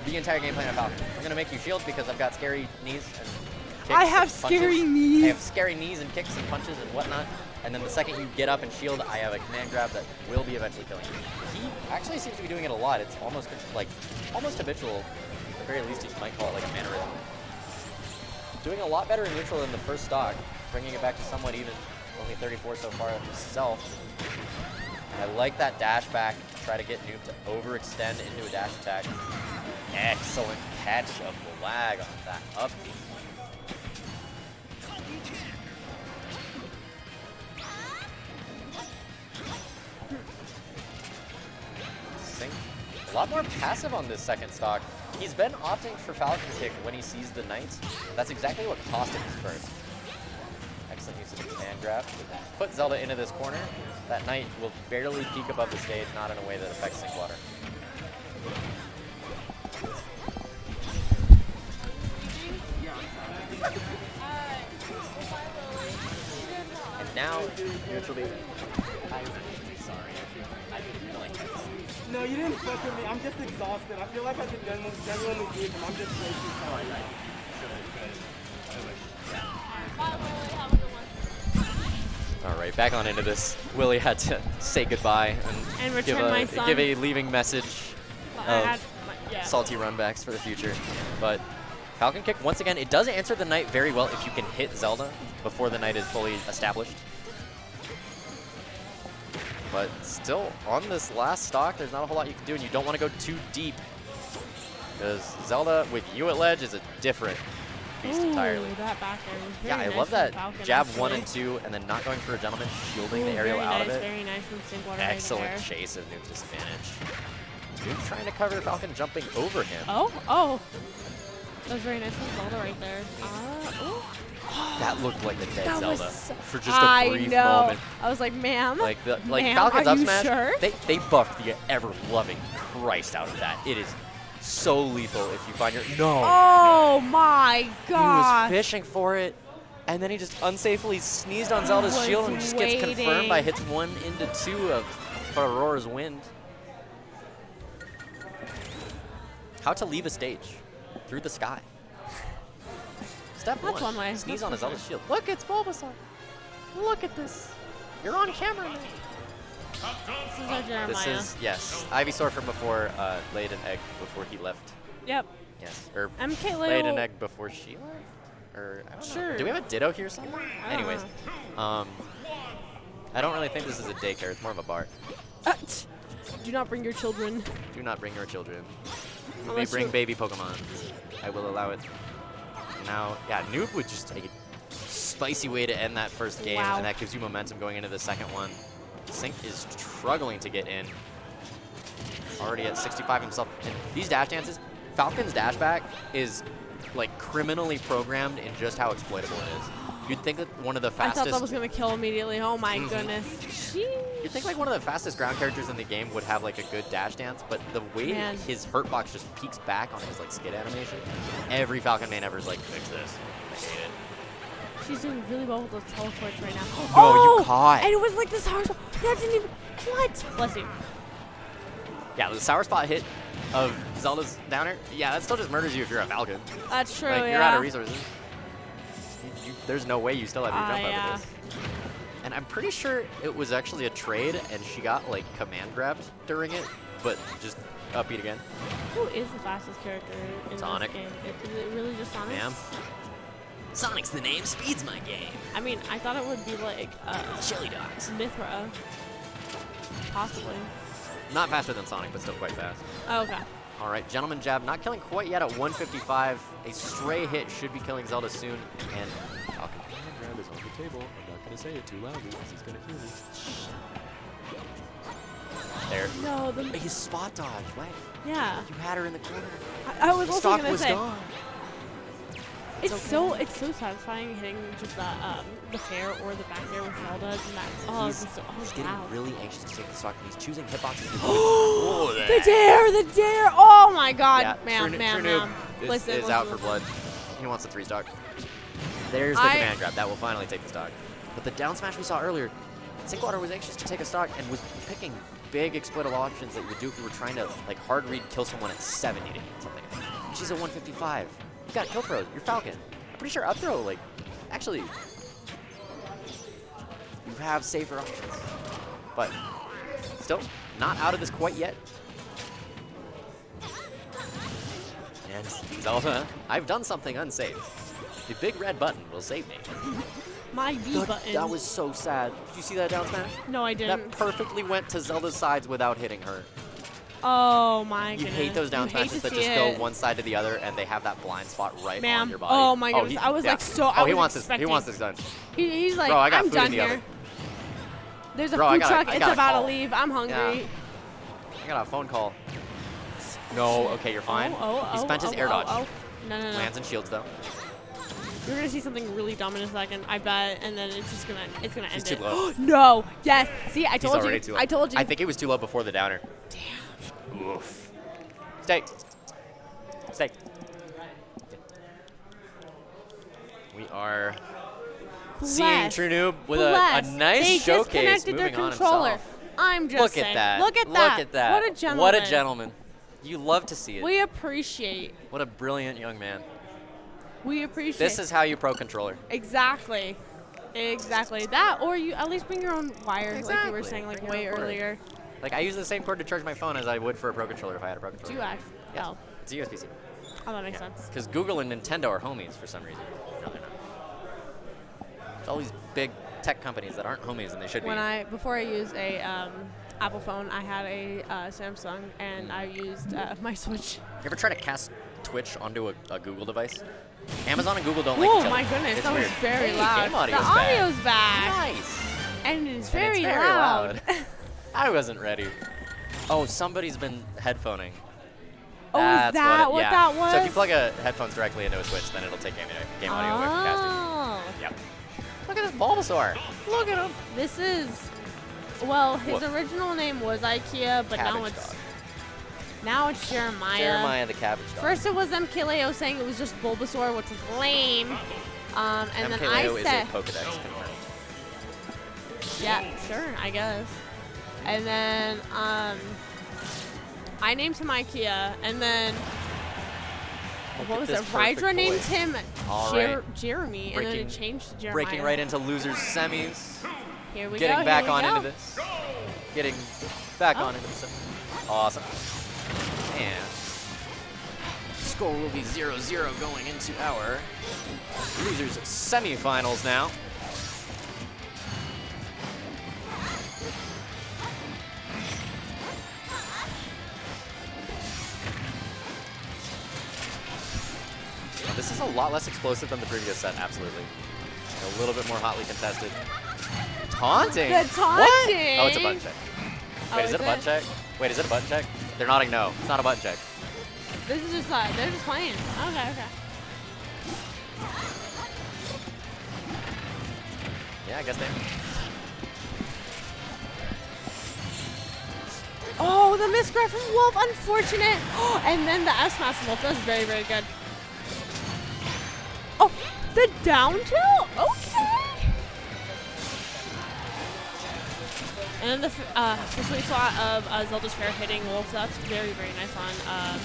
the entire game plan of Falcon. I'm going to make you shield because I've got scary knees and kicks I have and punches. scary knees. I have scary knees and kicks and punches and whatnot. And then the second you get up and shield, I have a command grab that will be eventually killing you. He actually seems to be doing it a lot. It's almost habitual. At the very least, you might call it like a mannerism. Doing a lot better in neutral than the first stock, bringing it back to somewhat even. Only 34 so far himself. I like that dash back. Try to get Noob to overextend into a dash attack. Excellent catch of the lag on that up B. Sink. A lot more passive on this second stock. He's been opting for Falcon Kick when he sees the Knights. That's exactly what cost him his first. Excellent use of the command grab. Put Zelda into this corner. That Knight will barely peek above the stage, not in a way that affects Sinkwater. And now, neutral B. I'm sorry. I didn't like that. No, you didn't fuck with me. I'm just exhausted. I feel like I could genuinely beat him. I'm just way too tired. All right, back on into this. Willie had to say goodbye And give return my son. a leaving message I of yeah. salty runbacks for the future. But Falcon Kick, once again, it does answer the knight very well if you can hit Zelda before the knight is fully established. But still, on this last stock, there's not a whole lot you can do, and you don't want to go too deep. Because Zelda, with you at ledge, is a different beast entirely. That back air was very Yeah, nice I love from that Falcon, jab actually. 1 and 2, and then not going for a gentleman, shielding the Ooh, aerial very out nice, of it. Very nice from Sinkwater. Excellent right chase of Nuke disadvantage. Nuke trying to cover Falcon, jumping over him. Oh. That was very nice from Zelda right there. Ooh. That looked like the dead That was Zelda so- for just a brief moment. I was like, ma'am. Like ma'am, Falcon's are up you smash, sure? they buffed the ever-loving Christ out of that. It is so lethal if you find your Oh my He was god. fishing for it, and then he just unsafely sneezed on Zelda's was shield and just gets confirmed by waiting. hits 1 into 2 of Aurora's Wind. How to leave a stage through the sky. Step That's 1, one way. sneeze That's on for his other sure. shield. Look, it's Bulbasaur. Look at this. You're on camera, man. This is our Jeremiah. This is, yes, Ivysaur from before laid an egg before he left. Yep. Yes, or MK laid an Leo. egg before she left? Or, I don't know. Sure. Do we have a Ditto here somewhere? I don't Anyways, I don't really think this is a daycare. It's more of a bar. Do not bring your children. Do not bring your children. You may Unless bring you- baby Pokemon. I will allow it. Now, yeah, Noob would just take a spicy way to end that first game, Wow. and that gives you momentum going into the second one. Sink is struggling to get in. Already at 65 himself. And these dash dances, Falcon's dash back is like criminally programmed in just how exploitable it is. You'd think that one of the I fastest... thought that was going to kill immediately. Oh my goodness. You'd think like one of the fastest ground characters in the game would have like a good dash dance, but the way Man. his hurt box just peeks back on his like skid animation, every Falcon main ever is like, fix this. I hate it. She's doing really well with those teleports right now. No, you caught. And it was like this hard. That didn't even. What? Bless you. Yeah, the sour spot hit of Zelda's downer, yeah, that still just murders you if you're a Falcon. That's true. Like, yeah. you're out of resources. There's no way you still have your jump yeah. over this. And I'm pretty sure it was actually a trade, and she got like command grabbed during it, but just upbeat again. Who is the fastest character in Sonic. this game? Is it really just Sonic? Ma'am. Sonic's the name, speed's my game. I mean, I thought it would be like Chili dogs. Mithra. Possibly. Not faster than Sonic, but still quite fast. Oh, okay. All right, Gentleman Jab, not killing quite yet at 155. A stray hit should be killing Zelda soon, and Falcon Command Grab is on the table. I'm not going to say it too loudly because he's going to hear me. There. No, the His spot dodge, right? yeah. You had her in the corner. I was The also stock gonna was say gone. it's so satisfying hitting just the fair or the back air with Zelda. And that, He's getting wow. really anxious to take the stock, and he's choosing hitboxes. The dare! Oh my God, Yeah, ma'am. True Noob Listen, is out for blood. He wants the 3-stock. There's the command grab. That will finally take the stock. But the down smash we saw earlier, Sinkwater was anxious to take a stock and was picking big exploitable options that you would do if you were trying to like hard read kill someone at 70 to hit something. And she's at 155. You got kill throws. You're Falcon. I'm pretty sure up throw, like, actually, you have safer options. But still, not out of this quite yet. And Zelda, I've done something unsafe. The big red button will save me. My B button. That was so sad. Did you see that down smash? No, I didn't. That perfectly went to Zelda's sides without hitting her. Oh my You goodness. hate those down You hate smashes to that see just go it. one side to the other, and they have that blind spot right on Ma'am. your body. Oh my goodness. I was like so. I he was wants this. He expecting- wants this done. He's like, Bro, I got I'm food in done the here. oven. There's a Bro, I food got a- truck. I It's got a about call. to leave. I'm hungry. I got a phone call. No, okay, you're fine. He spent his air dodge. No. Lands and shields though. You're gonna see something really dumb in a second, I bet, and then it's gonna end He's too it. low. No. Yes. See, I He's told already you. too low. I told you. I think it was too low before the downer. Damn. Oof. Stay. Stay. We are seeing True Noob with a nice they showcase disconnected moving their on controller. himself. I'm just Look saying. at that. Look at Look that. at that. What a gentleman. What a gentleman. You love to see it. We appreciate. What a brilliant young man. We appreciate. This is how you pro controller. Exactly. Exactly. That, or you at least bring your own wire, like you were Exactly. saying, like Bring way your own cord. earlier. Like, I use the same cord to charge my phone as I would for a pro controller if I had a pro controller. Do you actually? Yes. Oh. It's a USB-C. Oh, that makes sense. Because Google and Nintendo are homies for some reason. No, they're not. There's all these big tech companies that aren't homies and they should be. Before I used a Apple phone, I had a Samsung, and I used my Switch. You ever try to cast Twitch onto a Google device? Amazon and Google don't like each other. Oh my goodness, It's that weird. was very Hey, loud. Game audio's the back. audio's back. Nice. And it's And very, it's very loud. I wasn't ready. Oh, somebody's been headphoning. Oh, is that what yeah. that was? So if you plug a headphones directly into a Switch, then it'll take game audio away from casting. Oh. Yep. Look at this Bulbasaur. Look at him. This is, well, his Woof. original name was IKEA, but Cabbage dog. now it's Jeremiah. Jeremiah the Cabbage Dog. First it was MKLeo saying it was just Bulbasaur, which was lame. And then I MKLeo is said, a Pokedex confirmed. yeah, sure, I guess. And then I named him IKEA, and then Look what at was this it? perfect Rydra named boy. him All right. Jeremy, and then Breaking- it changed to Jeremiah. Breaking right into losers semis. Here we Getting go. back here we on go. into this. Getting back Oh. on into this. Awesome. And score will be 0-0 going into our losers semifinals now. Now, this is a lot less explosive than the previous set, absolutely. A little bit more hotly contested. Taunting? The taunting. What? Oh, it's a button check. Oh, Wait, is it a button check? Wait, is it a button check? They're nodding no. It's not a button check. This is just they're just playing. Okay, okay. Yeah, I guess they. Oh, the misgrab from Wolf, unfortunate. And then the S smash from Wolf, that was very, very good. Oh, the down tilt? Okay. And then the sweet spot of Zelda's Fair hitting Wolf, that's very, very nice on.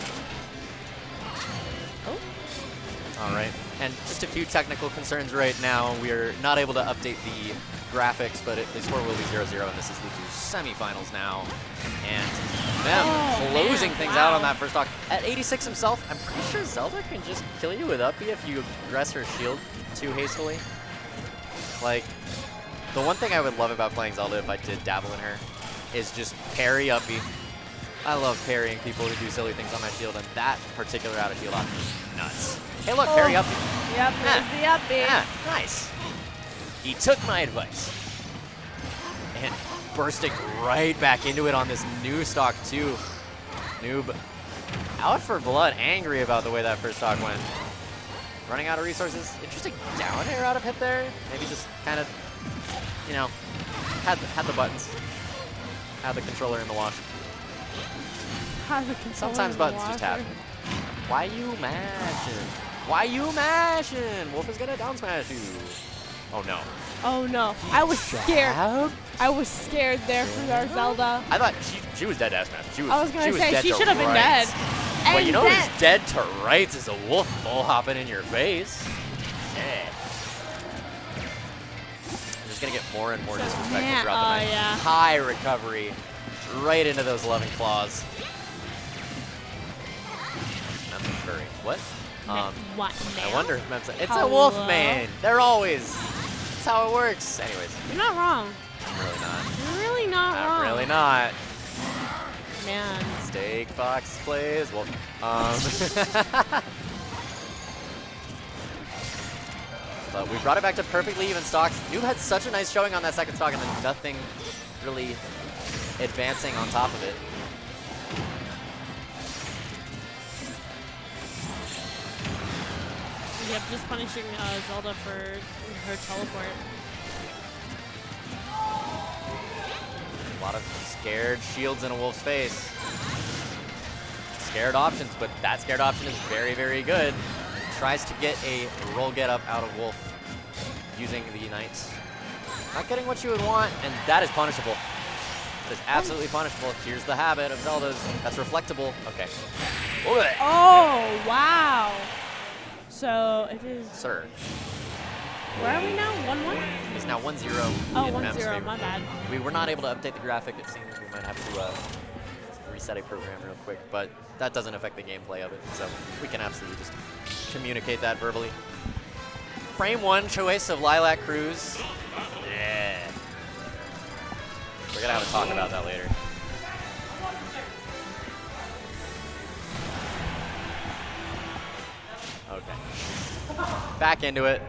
All right. And just a few technical concerns right now. We're not able to update the graphics, but the score will be 0-0, and this is losers semifinals now. And them closing things out on that first stock. At 86 himself, I'm pretty sure Zelda can just kill you with up B if you aggress her shield too hastily. Like, the one thing I would love about playing Zelda if I did dabble in her is just parry up B. I love parrying people who do silly things on my shield, and that particular out of shield option is nuts. Hey, look, parry up B. Yep, there's the up B. Yeah, nice. He took my advice. And bursting right back into it on this new stock, too. Noob out for blood, angry about the way that first stock went. Running out of resources. Interesting down air out of hit there. Maybe just kind of, you know, had the buttons. Had the controller in the wash. Sometimes buttons just happen. Why you mashing? Why you mashing? Wolf is gonna down smash you. Oh no. Oh no, I was scared. Jab? I was scared there for our Zelda. I thought she was dead to S-Smash. She was, I was gonna say, dead she to should have been rights. dead. But And you know then- who's dead to rights is a wolf bull hopping in your face. Yeah. I'm just gonna get more and more disrespectful Man, throughout the night. yeah. High recovery, right into those loving claws. Mem Furry. What? What I now? wonder if Mem's it's a Hello? wolf main. They're always. That's how it works. Anyways, You're not wrong. I'm really not. You're really not wrong. I'm really not. Man. Steak Fox plays. Well, but we brought it back to perfectly even stocks. Noob had such a nice showing on that second stock, and then nothing really advancing on top of it. Yep, just punishing Zelda for her teleport. A lot of scared shields in a wolf's face. scared options, but that scared option is very, very good. Tries to get a roll get up out of Wolf using the Knights. Not getting what you would want, and that is punishable. That is absolutely punishable. Here's the habit of Zelda's. That's reflectable. Okay. Oh, wow. So it is. Sir. Where are we now? 1-1? It's now 1-0. Oh, in Mem's 1-0. favor. My bad. We were not able to update the graphic. It seems we might have to reset a program real quick, but that doesn't affect the gameplay of it, so we can absolutely just communicate that verbally. Frame 1 choice of Lilac Cruz. Yeah. We're gonna have a talk about that later. Okay. Back into it.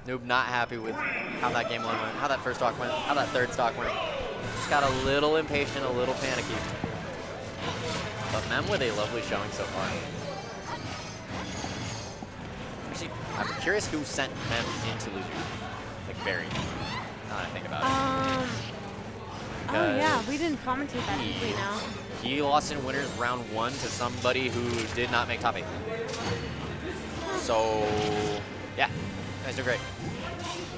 Noob not happy with how that game went, how that first stock went, how that third stock went. Just got a little impatient, a little panicky. But Mem with a lovely showing so far. Actually, I'm curious who sent Mem into losers. Like Barry. Now that I think about it. Oh yeah, we didn't commentate that deeply now. He lost in winners round 1 to somebody who did not make top 8. So, yeah, guys do great.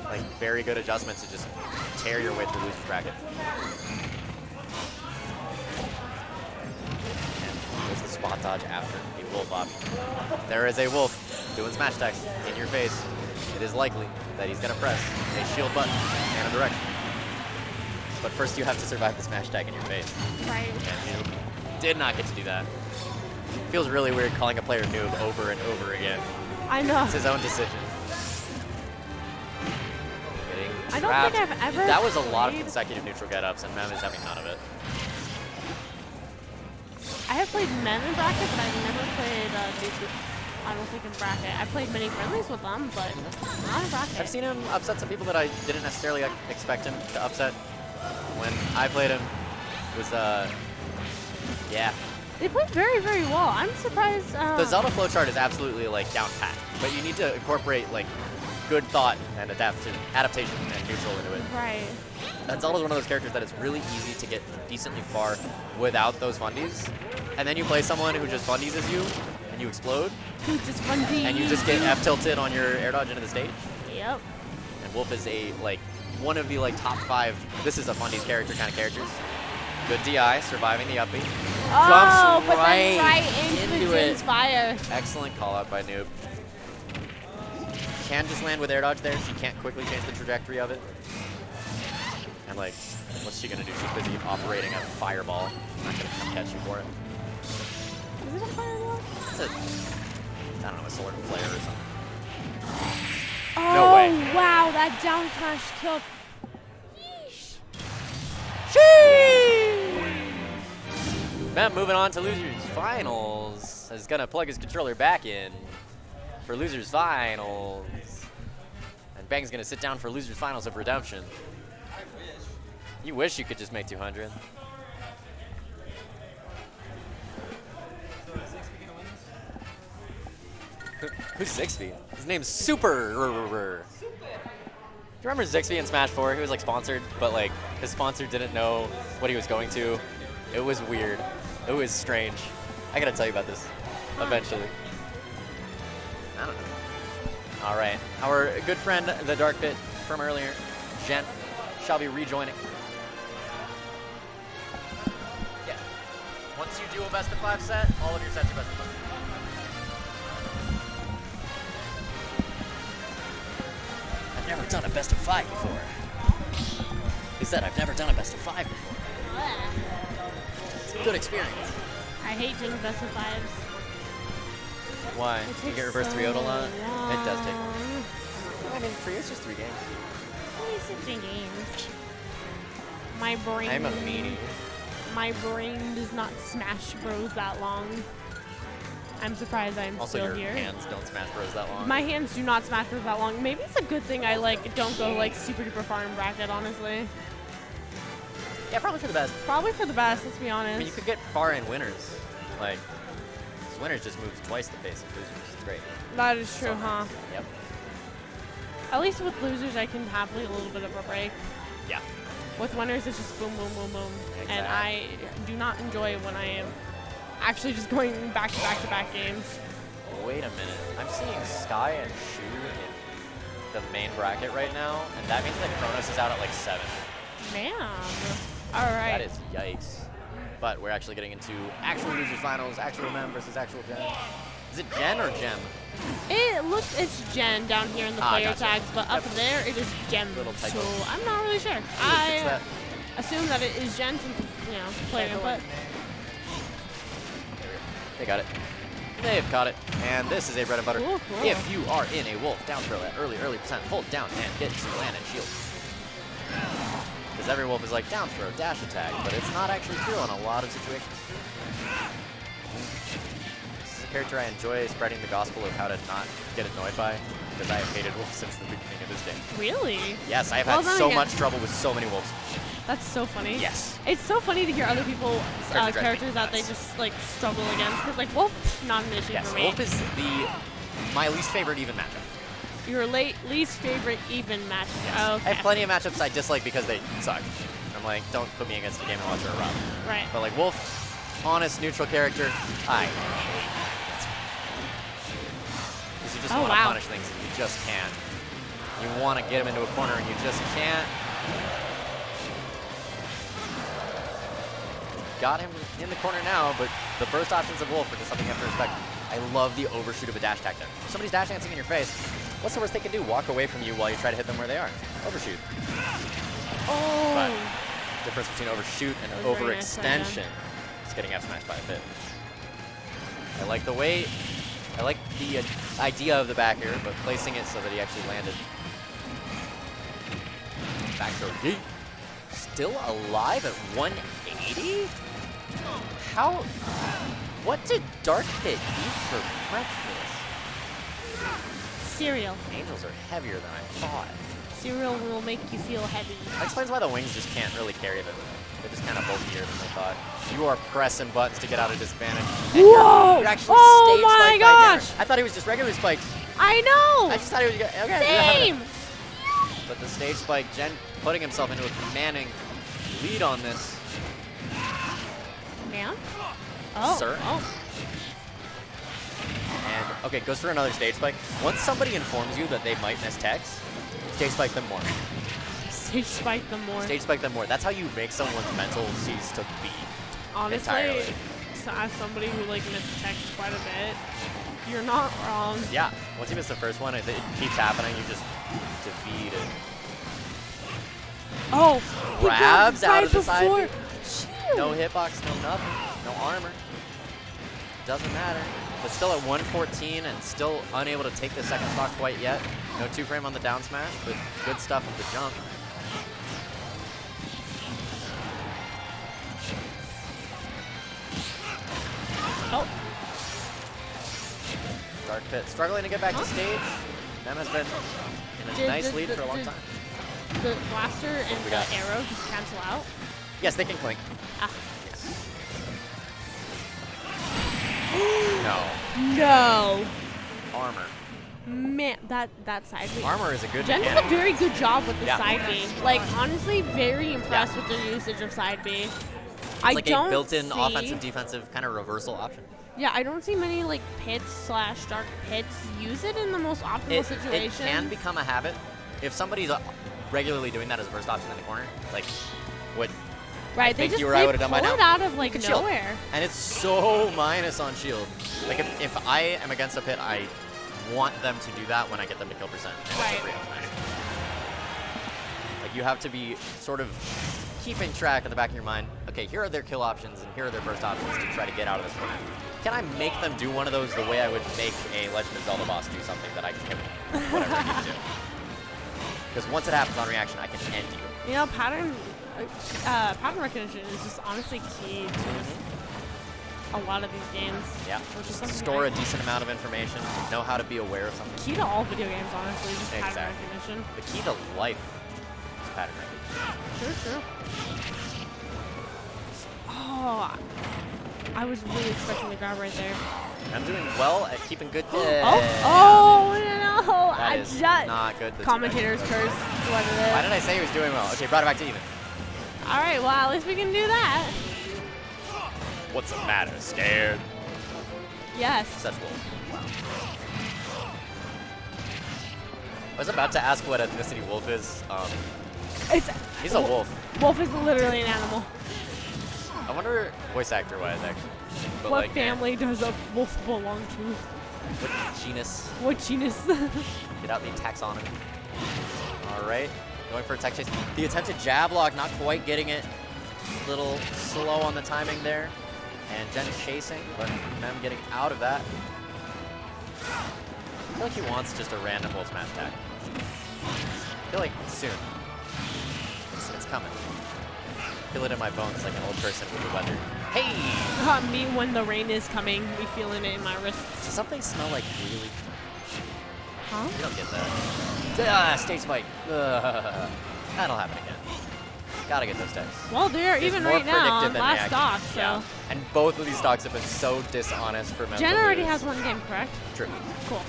Like, very good adjustment to just tear your way through losers bracket. And there's the spot dodge after a wolf option. There is a wolf doing smash attacks in your face. It is likely that he's gonna press a shield button and a direction. But first you have to survive the smash attack in your face. Right. And Noob did not get to do that. Feels really weird calling a player noob over and over again. I know. It's his own decision. I don't think I've ever That was a lot of consecutive neutral get-ups, and Mem is having none of it. I have played men in bracket, but I've never played I don't think in bracket. I played many friendlies with them, but not in bracket. I've seen him upset some people that I didn't necessarily expect him to upset. When I played him, it was, yeah. They played very, very well. I'm surprised. The Zelda flowchart is absolutely, like, down pat, but you need to incorporate, like, good thought and adaptation and neutral into it. Right. And Zelda's one of those characters that it's really easy to get decently far without those fundies. And then you play someone who just fundies as you, and you explode. Who just fundies. And you just get F-tilted on your air dodge into the stage. Yep. And Wolf is a, like, one of the, like, top 5, this is a fundies character kind of characters. Good DI, surviving the up B. Oh, Jumps but right, then right into Jin's fire. Excellent call out by Noob. Can just land with air dodge there, so you can't quickly change the trajectory of it. And like, what's she gonna do? She's busy operating a fireball. Not gonna come catch you for it. Is it a fireball? It's a, I don't know, a solar flare or something. Oh, No way. Wow, that down smash killed. Mem moving on to Losers Finals. Is gonna plug his controller back in for Losers Finals. And Bang's gonna sit down for Losers Finals of Redemption. I wish. You wish you could just make 200. So is Zixby gonna win this? Who's Zixby? His name's Super. Do you remember Zixby in Smash 4? He was like sponsored, but like his sponsor didn't know what he was going to. It was weird. It was strange. I gotta tell you about this eventually. I don't know. All right, our good friend, the Dark Pit from earlier, Jen, shall be rejoining. Yeah. Once you do a best of 5 set, all of your sets are best of 5. I've never done a best of 5 before. He said I've never done a best of 5 before. It's a good experience. I hate doing best of 5s. Why? You get reverse 3-0 a lot? long. It does take long. I mean, for you, it's just 3 games. It's a game. My brain. I'm a meanie. My brain does not smash bros that long. I'm surprised I'm Also, still your here. hands don't smash bros that long. My hands do not smash bros that long. Maybe it's a good thing I like don't go like super duper far in bracket, honestly. Yeah, probably for the best. Probably for the best, let's be honest. I mean, you could get far in winners. Like, 'cause winners just moves twice the pace of losers. It's great. That is true, huh? Yep. At least with losers, I can have like a little bit of a break. Yeah. With winners, it's just boom, boom, boom, boom. And I do not enjoy when I am actually just going back to back to back games. Wait a minute. I'm seeing Sky and Shu in the main bracket right now, and that means that Kronos is out at like 7. Man. All right. That is yikes. But we're actually getting into actual losers finals, actual Mem versus actual Gen. Is it Gen or Gem? It's Gen down here in the player gotcha. tags, but up there it is Gem. Little typo. So I'm not really sure. I assume that it is Gen since, you know, player input. They got it. They've caught it. And this is a bread and butter. Cool. If you are in a wolf down throw at early percent, hold down and get to land and shield. Because every wolf is like down throw, dash attack, but it's not actually true in a lot of situations. This is a character I enjoy spreading the gospel of how to not get annoyed by, because I have hated wolves since the beginning of this game. Really? Yes, I have had so much trouble with so many wolves. That's so funny. Yes. It's so funny to hear other people's characters that they nuts. just like struggle against. Because like Wolf, not an issue for me. Wolf is my least favorite even matchup. Your least favorite even matchup. Yes. Oh, okay. I have plenty of matchups I dislike because they suck. I'm like, don't put me against a Game & Watch or a Rob. Right. But like Wolf, honest, neutral character, I hate. Because you just want to punish things and you just can't. You want to get him into a corner and you just can't. Got him in the corner now, but the burst options of Wolf are just something you have to respect. I love the overshoot of a dash tactic. If somebody's dash dancing in your face, what's the worst they can do? Walk away from you while you try to hit them where they are. Overshoot. Oh. But difference between overshoot and overextension is getting F smashed by a bit. I like the way, I like the idea of the back air, but placing it so that he actually landed. Back throw D. Still alive at 180? How? What did Dark Pit eat for breakfast? Cereal. Angels are heavier than I thought. Cereal will make you feel heavy. That explains why the wings just can't really carry them. They're just kind of bulkier than they thought. You are pressing buttons to get out of disadvantage. And Whoa! You're actually Oh stage my spiked by gosh! damage. I thought he was just regular spiked. I know! I just thought he was okay. Same! But the stage spike, Jen putting himself into a commanding lead on this. Man? Oh. Sir? Oh. And, okay, goes for another stage spike. Once somebody informs you that they might miss text, stage spike them more. Stage spike them more. Stage spike them more. That's how you make someone's mental cease to be. Honestly, entirely. so as somebody who like missed text quite a bit, you're not wrong. Yeah, once you miss the first one, it keeps happening. You just defeat it. Oh, Grabs out of the side. before. No hitbox, no nothing, no armor. Doesn't matter. But still at 114 and still unable to take the second stock quite yet. No 2-frame on the down smash, but good stuff with the jump. Oh. Dark Pit struggling to get back to stage. Them has been in a nice lead for a long time. The blaster and we the got? arrow just cancel out? Yes, they can clink. Ah. No. No. Armor. Man, that side B. Armor is a good Jen does mechanic. a very good job with the Yeah. side B. Like, honestly, very impressed with their usage of side B. I It's like a built-in offensive, defensive kind of reversal option. Yeah, I don't see many like pits / dark pits use it in the most optimal It situations. can become a habit. If somebody's regularly doing that as a first option in the corner, like what right, think they just you or I they would've done by pull now. it out of like Good shield. nowhere. And it's so minus on shield. Like if I am against a pit, I want them to do that when I get them to kill percent. And it's a Right. free up smash. Like you have to be sort of keeping track in the back of your mind. Okay, here are their kill options and here are their burst options to try to get out of this corner. Can I make them do one of those the way I would make a Legend of Zelda boss do something that I can hit whatever I need to do? Because once it happens on reaction, I can end you. You know, pattern recognition is just honestly key to a lot of these games. Yeah, Which is just something store I- a decent amount of information, know how to be aware of something. Key to all video games, honestly, just pattern Exactly. recognition. The key to life is pattern recognition. Sure. Oh, I was really expecting the grab right there. I'm doing well at keeping good. Oh no! That I is just not good. The commentator's teabag. curse. What it is. Why did I say he was doing well? Okay, brought it back to even. All right, well at least we can do that. What's the matter? Scared? Yes. Such wolf. I was about to ask what ethnicity wolf is. He's a wolf. Wolf is literally an animal. I wonder voice actor wise actually. But What like, family does a wolf belong to? What genus? What genus? Get out the taxonomy. All right, going for a tech chase. The attempted jab lock, not quite getting it. A little slow on the timing there. And Jen chasing, but Mem getting out of that. I feel like he wants just a random wolf smash attack. I feel like soon. It's coming. Feel it in my bones like an old person with the weather. Hey! Me when the rain is coming, me feeling it in my wrists. Does something smell like really? Huh? You don't get that. Stage spike. That'll happen again. Gotta get those decks. Well, they're It's even more right now on predictive than last stock, reactive. so. Yeah. And both of these stocks have been so dishonest for Mem. Jen to already lose. has one game, correct? True. Cool.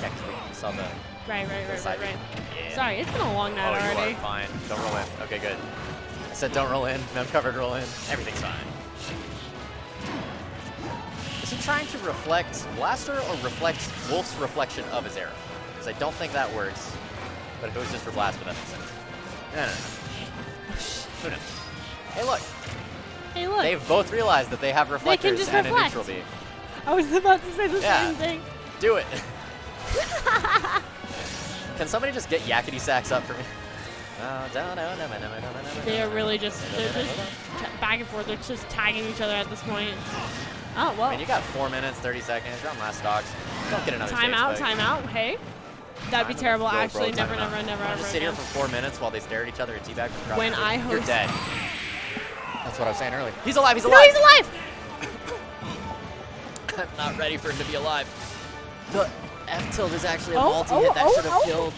Yeah, 'cause we saw the Right. side. Yeah. Sorry, it's been a long night Oh, already. you are fine. Don't roll in. Okay, good. I said don't roll in. Mem covered roll in. Everything's fine. Is he trying to reflect Blaster or reflect Wolf's reflection of his arrow? Because I don't think that works. But if it was just for Blaster, that makes sense. No. Who knows? Hey, look. Hey, look. They've both realized that they have reflectors just and reflect. a neutral beam. I was about to say the Yeah. same thing. Do it. Can somebody just get yakety sacks up for me? They're really just back and forth. They're just tagging each other at this point. Oh, well. I mean, you got 4 minutes, 30 seconds. You're on last stocks. Don't get another stage spike. Timeout. Hey. That'd be Time terrible. to go, bro, Actually, never, timeout. ever, Wanna just sit here again. for 4 minutes while they stare at each other and teabag from across When the I room? You're host- dead. That's what I was saying earlier. He's alive. He's No, alive. he's alive! I'm not ready for him to be alive. The F tilt is actually a Oh, multi-hit that oh, should have oh. killed.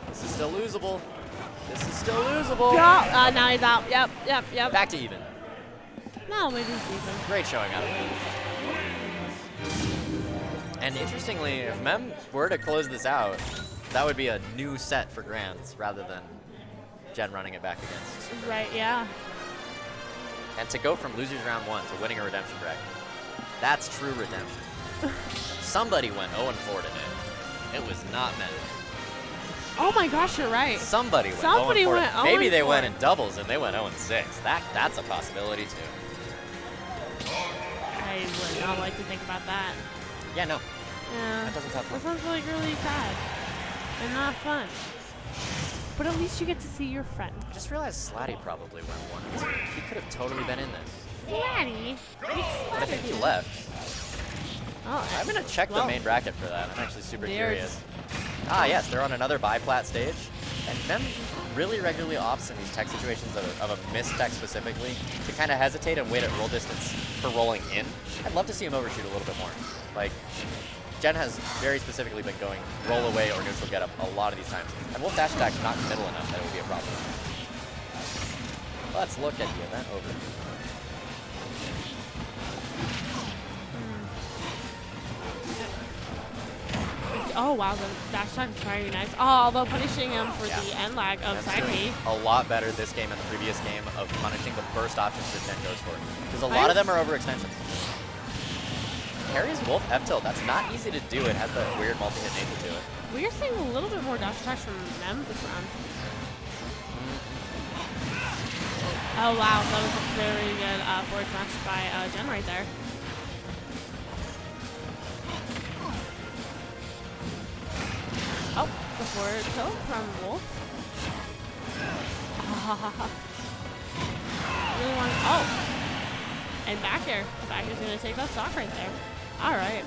This is still losable. This is still losable. No, now he's out. Yep. Back to even. No, maybe he's even. Great showing out of Mem. And interestingly, if Mem were to close this out, that would be a new set for Grands rather than Jen running it back against. Right, yeah. And to go from losers round 1 to winning a redemption bracket, that's true redemption. Somebody went 0-4 today. It was not Mem. Oh my gosh, you're right. Somebody went 0-4. Somebody went Maybe they 0-4. went in doubles and they went 0-6. That's a possibility too. I would not like to think about that. Yeah, no. Yeah. That doesn't sound fun. That sounds like really sad and not fun. But at least you get to see your friend. I just realized Slatty probably went 1. He could have totally been in this. Slatty. But I think he left. Oh, I'm going to check the well, main bracket for that. I'm actually super there's- curious. Ah, yes, they're on another biplat stage. And Mem really regularly opts in these tech situations of a missed tech specifically to kind of hesitate and wait at roll distance for rolling in. I'd love to see him overshoot a little bit more. Like, Jen has very specifically been going roll away or neutral get up a lot of these times. And Wolf dash attack's not middle enough that it would be a problem. Let's look at the event overview. Oh wow, the dash attack is very nice. Oh, although punishing him for Yeah. the end lag of Mem's side doing B. a lot better this game than the previous game of punishing the burst options that Jen goes for. Because a lot of them are overextensions. Carries Wolf F tilt. That's not easy to do. It has that weird multi-hit nature to it. We are seeing a little bit more dash attacks from them this round. Oh wow, that was a very good forward smash by Jen right there. Oh, the forward tilt from Wolf. Really want oh! And back air. Back air's gonna take that stock right there. Alright.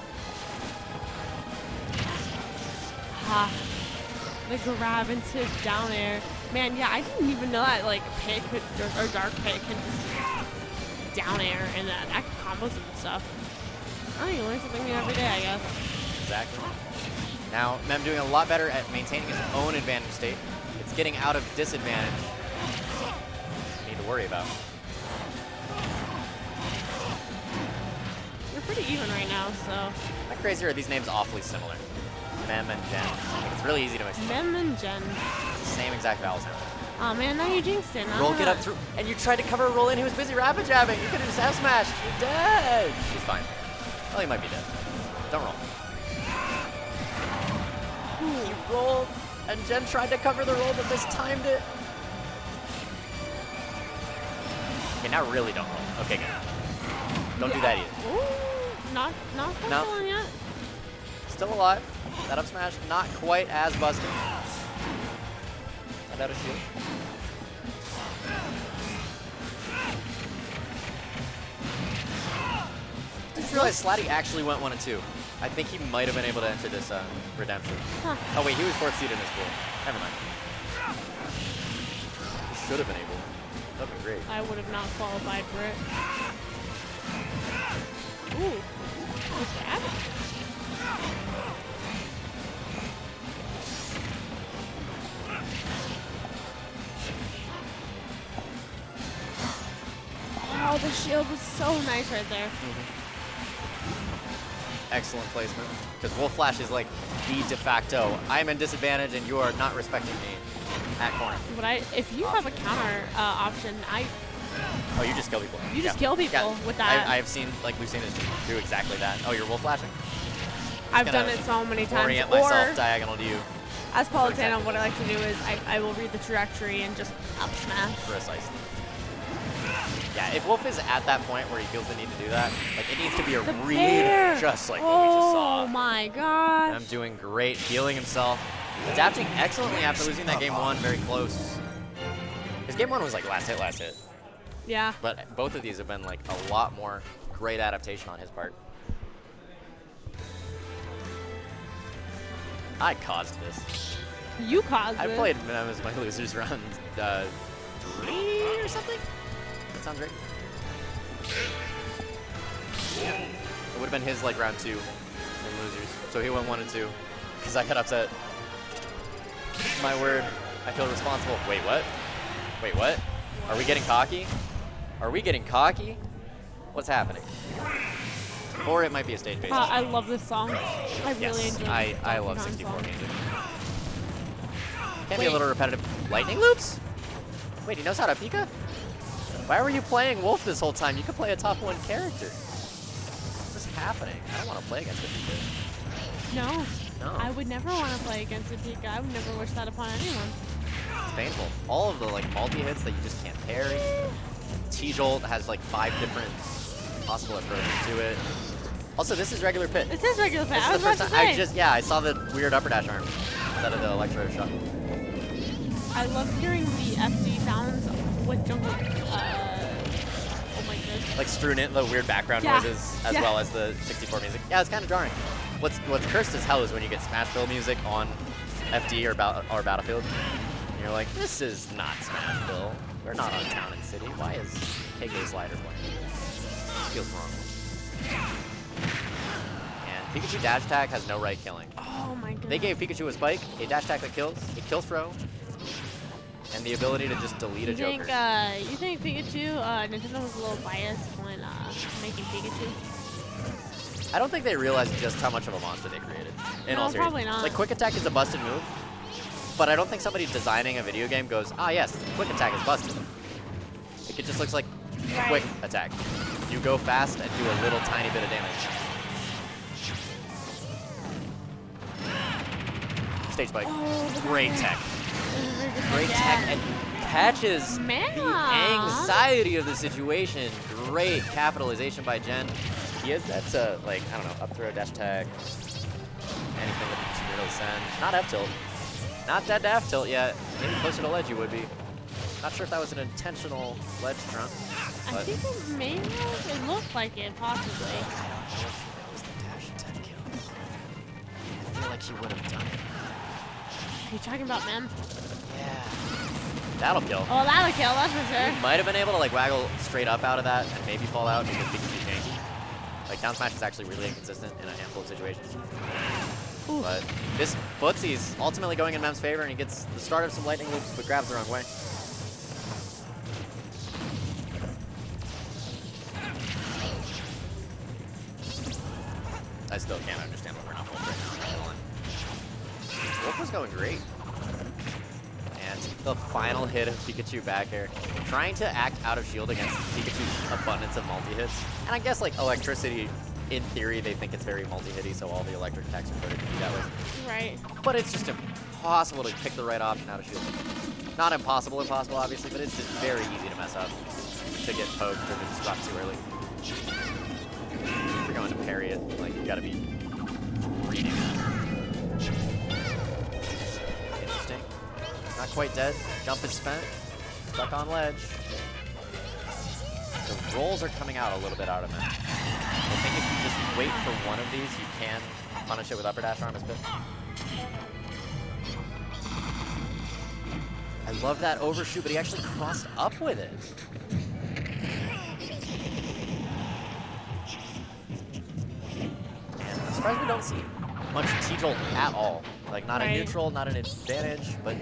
Ha. The grab into down air. Man, yeah, I didn't even know that like pit could or dark pit can just down air and that could combo some stuff. Oh, you learn something new every day, I guess. Exactly. Now, Mem doing a lot better at maintaining his own advantage state. It's getting out of disadvantage. Need to worry about. You're pretty even right now, so. How crazy are these names awfully similar? Mem and Jen. Like, it's really easy to mix them up. Mem and Jen. It's the same exact vowel sound. Oh man, now you jinxed it. Roll, get up through. And you tried to cover a roll in. He was busy rapid jabbing. You could have just F smashed. You're dead. He's fine. Well, he might be dead. Don't roll. He rolled, and Jen tried to cover the roll, but mistimed it. Okay, now really don't roll. Okay, good. Don't do that either. Ooh, not No. killing yet. Still alive. That up smash, not quite as busted. And out of shield. Just realized Slatty actually went 1 and 2. I think he might have been able to enter this redemption. Huh. Oh wait, he was 4th seed in his pool. Never mind. He should have been able. That'd be great. I would have not qualified for it. Ooh. Good jab. Oh, the shield was so nice right there. Excellent placement. Because Wolf Flash is like the de facto. I'm in disadvantage and you are not respecting me at corner. But if you have a counter option, Oh, you just kill people. you just kill people with that. I've seen, like we've seen this do exactly that. Oh, you're Wolf Flashing? I've done it so many times. Orient Or, myself diagonal to you. as Politano, what I like to do is I will read the trajectory and just up smash. Precisely. Yeah, if Wolf is at that point where he feels the need to do that, like it needs to be a read, Bear. just like what we just saw. Oh my gosh. I'm doing great, healing himself, adapting excellently after losing that game 1 very close. His game 1 was like last hit. Yeah. But both of these have been like a lot more great adaptation on his part. I caused this. You caused I it. played them as my losers round 3 or something. That sounds right. It would have been his like round 2 in losers. So he went 1 and 2 because I got upset. My word, I feel responsible. Wait, what? Wait, what? Are we getting cocky? Are we getting cocky? What's happening? Or it might be a stage-based. I love this song. I really enjoy this I love Donkey 64 Kong song. music. Can be a little repetitive. Lightning loops? Wait, he knows how to Pika? Why were you playing Wolf this whole time? You could play a top 1 character. What's happening? I don't want to play against a Pika. No. No. I would never want to play against a Pika. I would never wish that upon anyone. It's painful. All of the like multi-hits that you just can't parry. T-Jolt has like 5 different possible approaches to it. Also, this is regular pit. This is regular pit. This I is was the about first to time. say. I saw the weird upper dash arm instead of the electro shock. I love hearing the FD sounds with jungle. Oh my goodness. Like strewn in the weird background Yeah. noises as well as the 64 music. Yeah, it's kind of jarring. What's cursed as hell is when you get Smashville music on FD or Battlefield. And you're like, this is not Smashville. We're not on Town and City. Why is KeeZe Slider playing? Feels wrong. And Pikachu dash attack has no right killing. Oh my goodness. They gave Pikachu a spike, a dash attack that kills, a kill throw, and the ability to just delete a Joker. You think Pikachu, Nintendo was a little biased when making Pikachu? I don't think they realized just how much of a monster they created. In No, all seriousness. probably not. Like, quick attack is a busted move, but I don't think somebody designing a video game goes, ah yes, quick attack is busted. Like, it just looks like quick attack. You go fast and do a little tiny bit of damage. Stage spike. Oh, Great tech. Great Yeah. tech and catches Man. the anxiety of the situation. Great capitalization by Jen. That's like, I don't know, up throw, dash attack, anything that you can really send. Not F tilt. Not dead to F tilt yet. Maybe closer to ledge you would be. Not sure if that was an intentional ledge trunk. I think it may have. It looked like it, possibly. I don't know if it was the dash attack kill. I feel like she would have done it. Are you talking about Mem? Yeah. That'll kill. Oh, that'll kill, that's for sure. You might have been able to like waggle straight up out of that and maybe fall out because Pikachu's janky. Like down smash is actually really inconsistent in a handful of situations. Ooh. But this Footsy's ultimately going in Mem's favor and he gets the start of some lightning loops but grabs the wrong way. I still can't understand why we're not Wolf right now. Wolf was going great. And The final hit of Pikachu back air. Trying to act out of shield against Pikachu's abundance of multi-hits. And I guess like electricity, in theory, they think it's very multi-hitty, so all the electric attacks are coded to be that way. Right. But it's just impossible to pick the right option out of shield. Not impossible, obviously, but it's just very easy to mess up. To get poked or to just drop too early. If you're going to parry it, like, you gotta be reading it. Interesting. Not quite dead. Jump is spent. Stuck on ledge. The rolls are coming out a little bit out of him. I think if you just wait for one of these, you can punish it with upper dash arm as bit. I love that overshoot, but he actually crossed up with it. And I'm surprised we don't see much T-Jolt at all. Like, not a neutral, not an advantage, but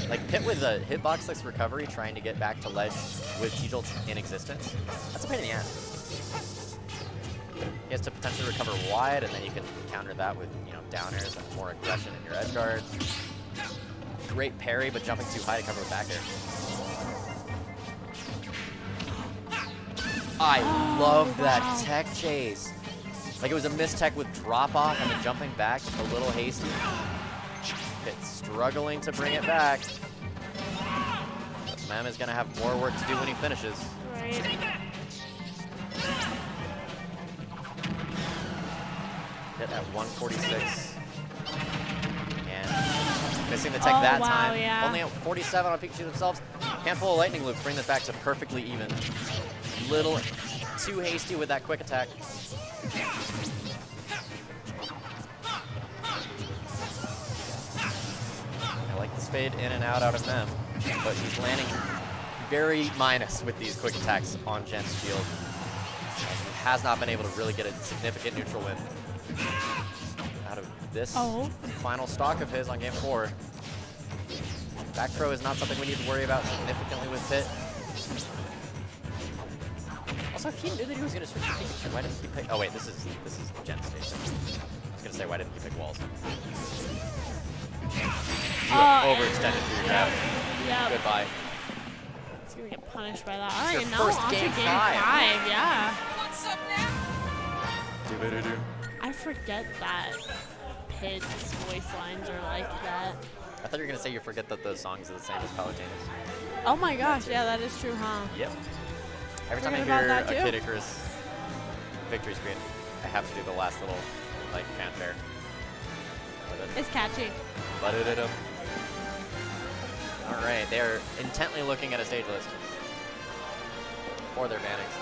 like Pit with a hitboxless recovery trying to get back to ledge with T-Jolts in existence. That's a pain in the ass. He has to potentially recover wide, and then you can counter that with, you know, down airs and more aggression in your edge guard. Great parry, but jumping too high to cover with back air. I love that tech chase. Like it was a mistech with drop off and then jumping back, just a little hasty. Pit struggling to bring it back. But Mem is gonna have more work to do when he finishes. Right. Hit at 146. And missing the tech that time. Yeah. Only at 47 on Pikachu themselves. Handful of lightning loops bring this back to perfectly even. Little too hasty with that quick attack. I like this fade in and out of Mem, but he's landing very minus with these quick attacks on Jen's shield. He has not been able to really get a significant neutral win out of this final stock of his on game 4. Back throw is not something we need to worry about significantly with Pit. Also, if he knew that he was going to switch to Pikachu, why didn't he pick... Oh wait, this is Jen's stage. I was going to say, why didn't he pick walls? You overextended through your grab. Yeah. Goodbye. He's going to get punished by that. All It's right, your now first on to game game 5. 5. Yeah. What's up now? I forget that Pit's voice lines are like that. I thought you were going to say you forget that the songs are the same as Palutena's. Oh my gosh, yeah, that is true, huh? Yep. Every time I Forget about hear that a too. Kid Icarus victory screen, I have to do the last little, like, fanfare. It's catchy. All right, they're intently looking at a stage list for their bannings.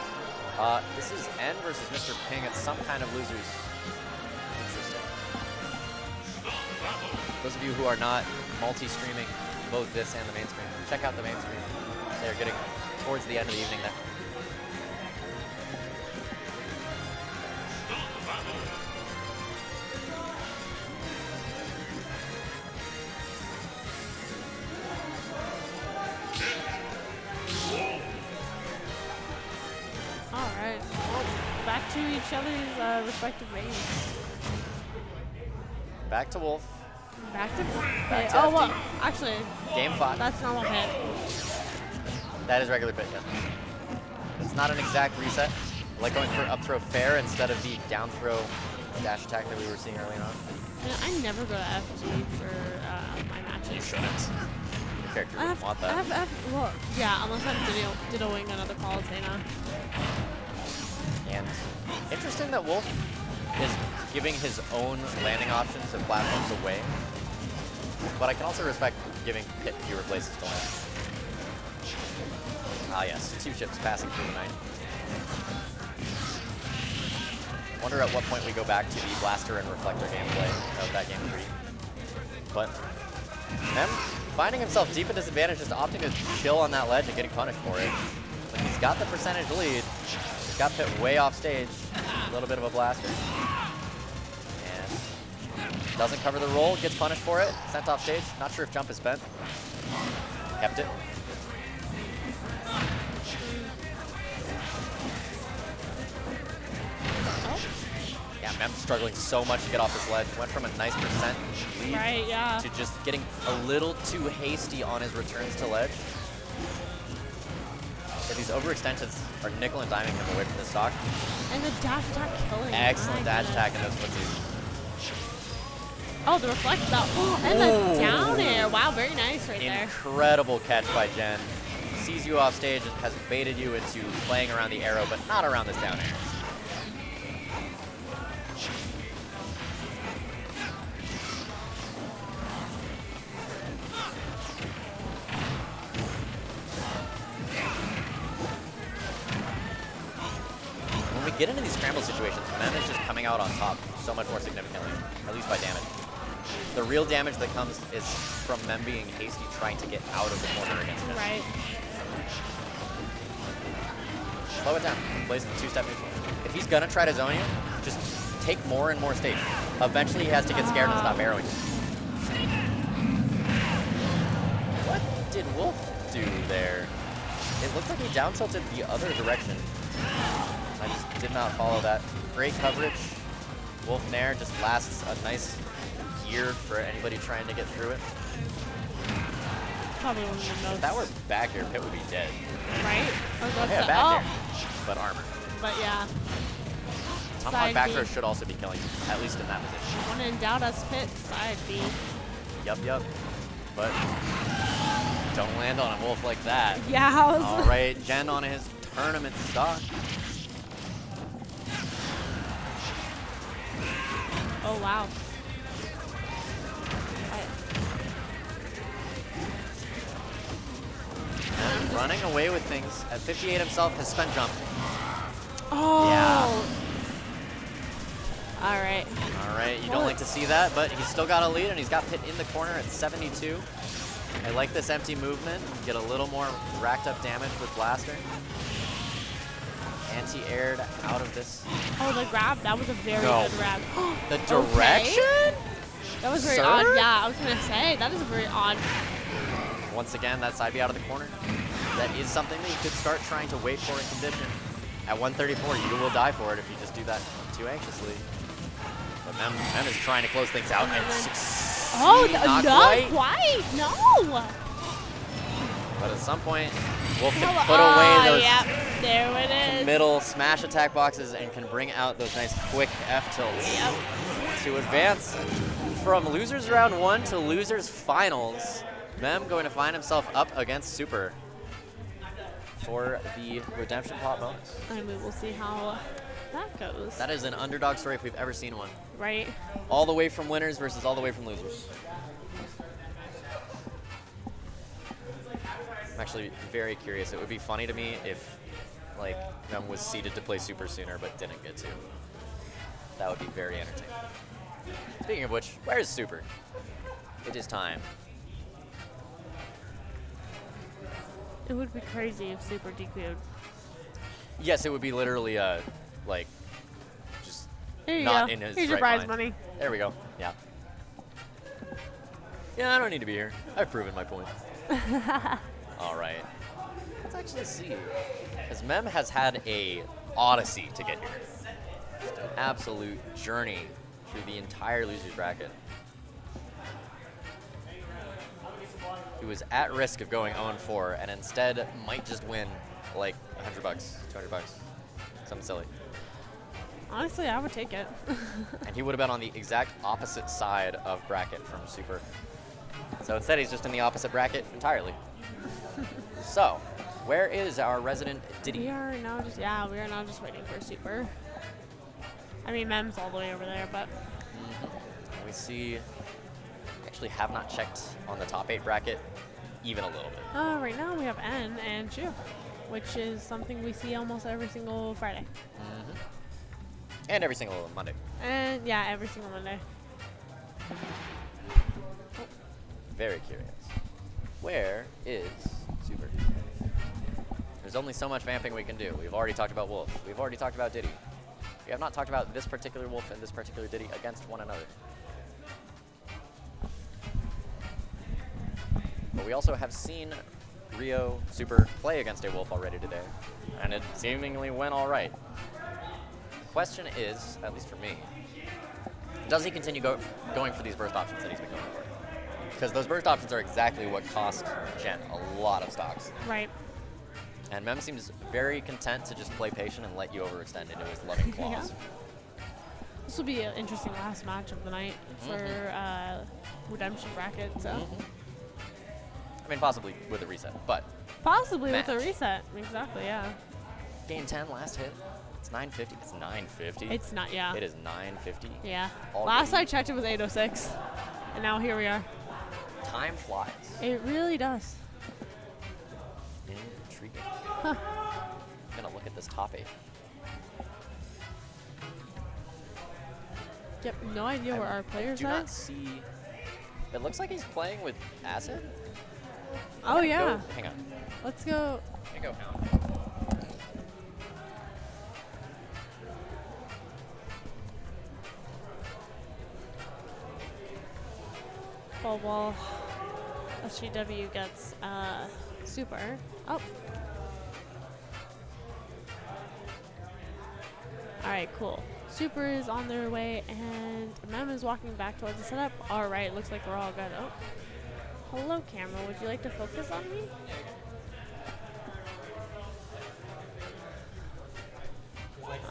This is N versus Mr. Ping at some kind of losers. Interesting. Those of you who are not multi-streaming both this and the main screen, check out the main screen. They're getting towards the end of the evening now. Alright. Well, back to each other's respective veins. Back to Wolf. Back to Back to oh, FD. well, actually, Game 5. that's normal hit. That is regular pit, yeah. It's not an exact reset. I like going for up throw fair instead of the down throw dash attack that we were seeing earlier on. You know, I never go to FG for my matches. You shouldn't. Your character wouldn't want that. Well, yeah, unless I'm dittoing another Palutena. And interesting that Wolf is giving his own landing options and platforms away. But I can also respect giving Pit fewer places to land. Ah yes, 2 ships passing through the night. Wonder at what point we go back to the blaster and reflector gameplay of that game 3. But Mem finding himself deep at disadvantage, just opting to chill on that ledge and getting punished for it. But he's got the percentage lead. He's got Pit way off stage. A little bit of a blaster. And doesn't cover the roll, gets punished for it. Sent off stage. Not sure if jump is spent. Kept it. Yeah, Mem struggling so much to get off this ledge. Went from a nice percent lead Right, yeah. to just getting a little too hasty on his returns to ledge. Yeah, these overextensions are nickel and diming him away from the stock. And the dash attack killing. Excellent My dash goodness. attack in those footsies. Oh, the reflect though. Oh, and the down air. Wow, very nice right there. Incredible catch by Jen. Sees you off stage and has baited you into playing around the arrow, but not around this down air. When we get into these scramble situations, Mem is just coming out on top so much more significantly, at least by damage. The real damage that comes is from Mem being hasty trying to get out of the corner against him. Right. Slow it down. Plays the two-step neutral. If he's gonna try to zone you, just take more and more stage. Eventually he has to get scared and stop arrowing. What did Wolf do there? It looked like he down tilted the other direction. I just did not follow that. Great coverage. Wolf Nair just lasts a nice year for anybody trying to get through it. Probably one of the If most. that were back air, Pit would be dead. Right? I was about to Yeah, say- back oh, air, but armor. but yeah. Tomahawk Side back B. throw should also be killing, at least in that position. When in doubt, us Pit side B. Yup. But don't land on a Wolf like that. Yeah, I was. All right, Jen on his tournament stock. Oh wow. And running away with things. At 58 himself, his spin jump. Oh. Yeah. All right. All right, you don't like to see that, but he's still got a lead, and he's got Pit in the corner at 72. I like this empty movement. Get a little more racked up damage with Blaster. Anti-aired out of this. Oh, the grab. That was a very No. good grab. The Okay. direction? That was very Sir? odd. Yeah, I was gonna say that is a very odd. Once again, that side B out of the corner. That is something that you could start trying to wait for in condition. At 134, you will die for it if you just do that too anxiously. But Mem is trying to close things out and succeed. Oh, Not no, quite. no. But at some point, Wolf can Oh, put away those yep, there it is. middle smash attack boxes and can bring out those nice quick F tilts Yep. to advance from losers round 1 to losers finals. Mem going to find himself up against Super for the redemption pot bonus. And we will see how that goes. That is an underdog story if we've ever seen one. Right. All the way from winners versus all the way from losers. I'm actually very curious. It would be funny to me if, like, Mem was seeded to play Super sooner but didn't get to. That would be very entertaining. Speaking of which, where is Super? It is time. It would be crazy if Super DQ'd. Yes, it would be literally, like, just Here you not go. in his Here's your right prize mind. money. There we go. Yeah. Yeah, I don't need to be here. I've proven my point. All right. Let's actually see. Because Mem has had a odyssey to get here. Just an absolute journey through the entire losers bracket. He was at risk of going 0-4 and instead might just win like $100, $200, something silly. Honestly, I would take it. And he would have been on the exact opposite side of bracket from Super. So instead, he's just in the opposite bracket entirely. So, where is our resident Diddy? we are now just waiting for Super. I mean, Mem's all the way over there, but We see, we actually have not checked on the top 8 bracket even a little bit. right now we have N and Chu, which is something we see almost every single Friday. And every single Monday. And yeah, every single Monday. Very curious. Where is Super? There's only so much vamping we can do. We've already talked about Wolf. We've already talked about Diddy. We have not talked about this particular Wolf and this particular Diddy against one another. But we also have seen Rio Super play against a Wolf already today, and it seemingly went all right. Question is, at least for me, does he continue going for these burst options that he's been going for? Because those burst options are exactly what cost Jen a lot of stocks. Right. And Mem seems very content to just play patient and let you overextend into his loving claws. This will be an interesting last match of the night for Redemption Bracket. So I mean, possibly with a reset, but possibly match. with a reset. Exactly. Yeah. Game 10, last hit. It's 950. It's 950. It's not. Yeah. It is 950. Yeah. Already. Last I checked, it was 8:06, and now here we are. Time flies. It really does. Intriguing. I'm gonna look at this top 8. Yep. No idea where our players do are. not see. It looks like he's playing with Acid. Oh yeah. Hang on. Let's go. Let me go count. Well, EssJayDoubleYou gets super. Oh. All right, cool. Super is on their way, and Mem is walking back towards the setup. All right, looks like we're all good. Oh. Hello, camera. Would you like to focus on me?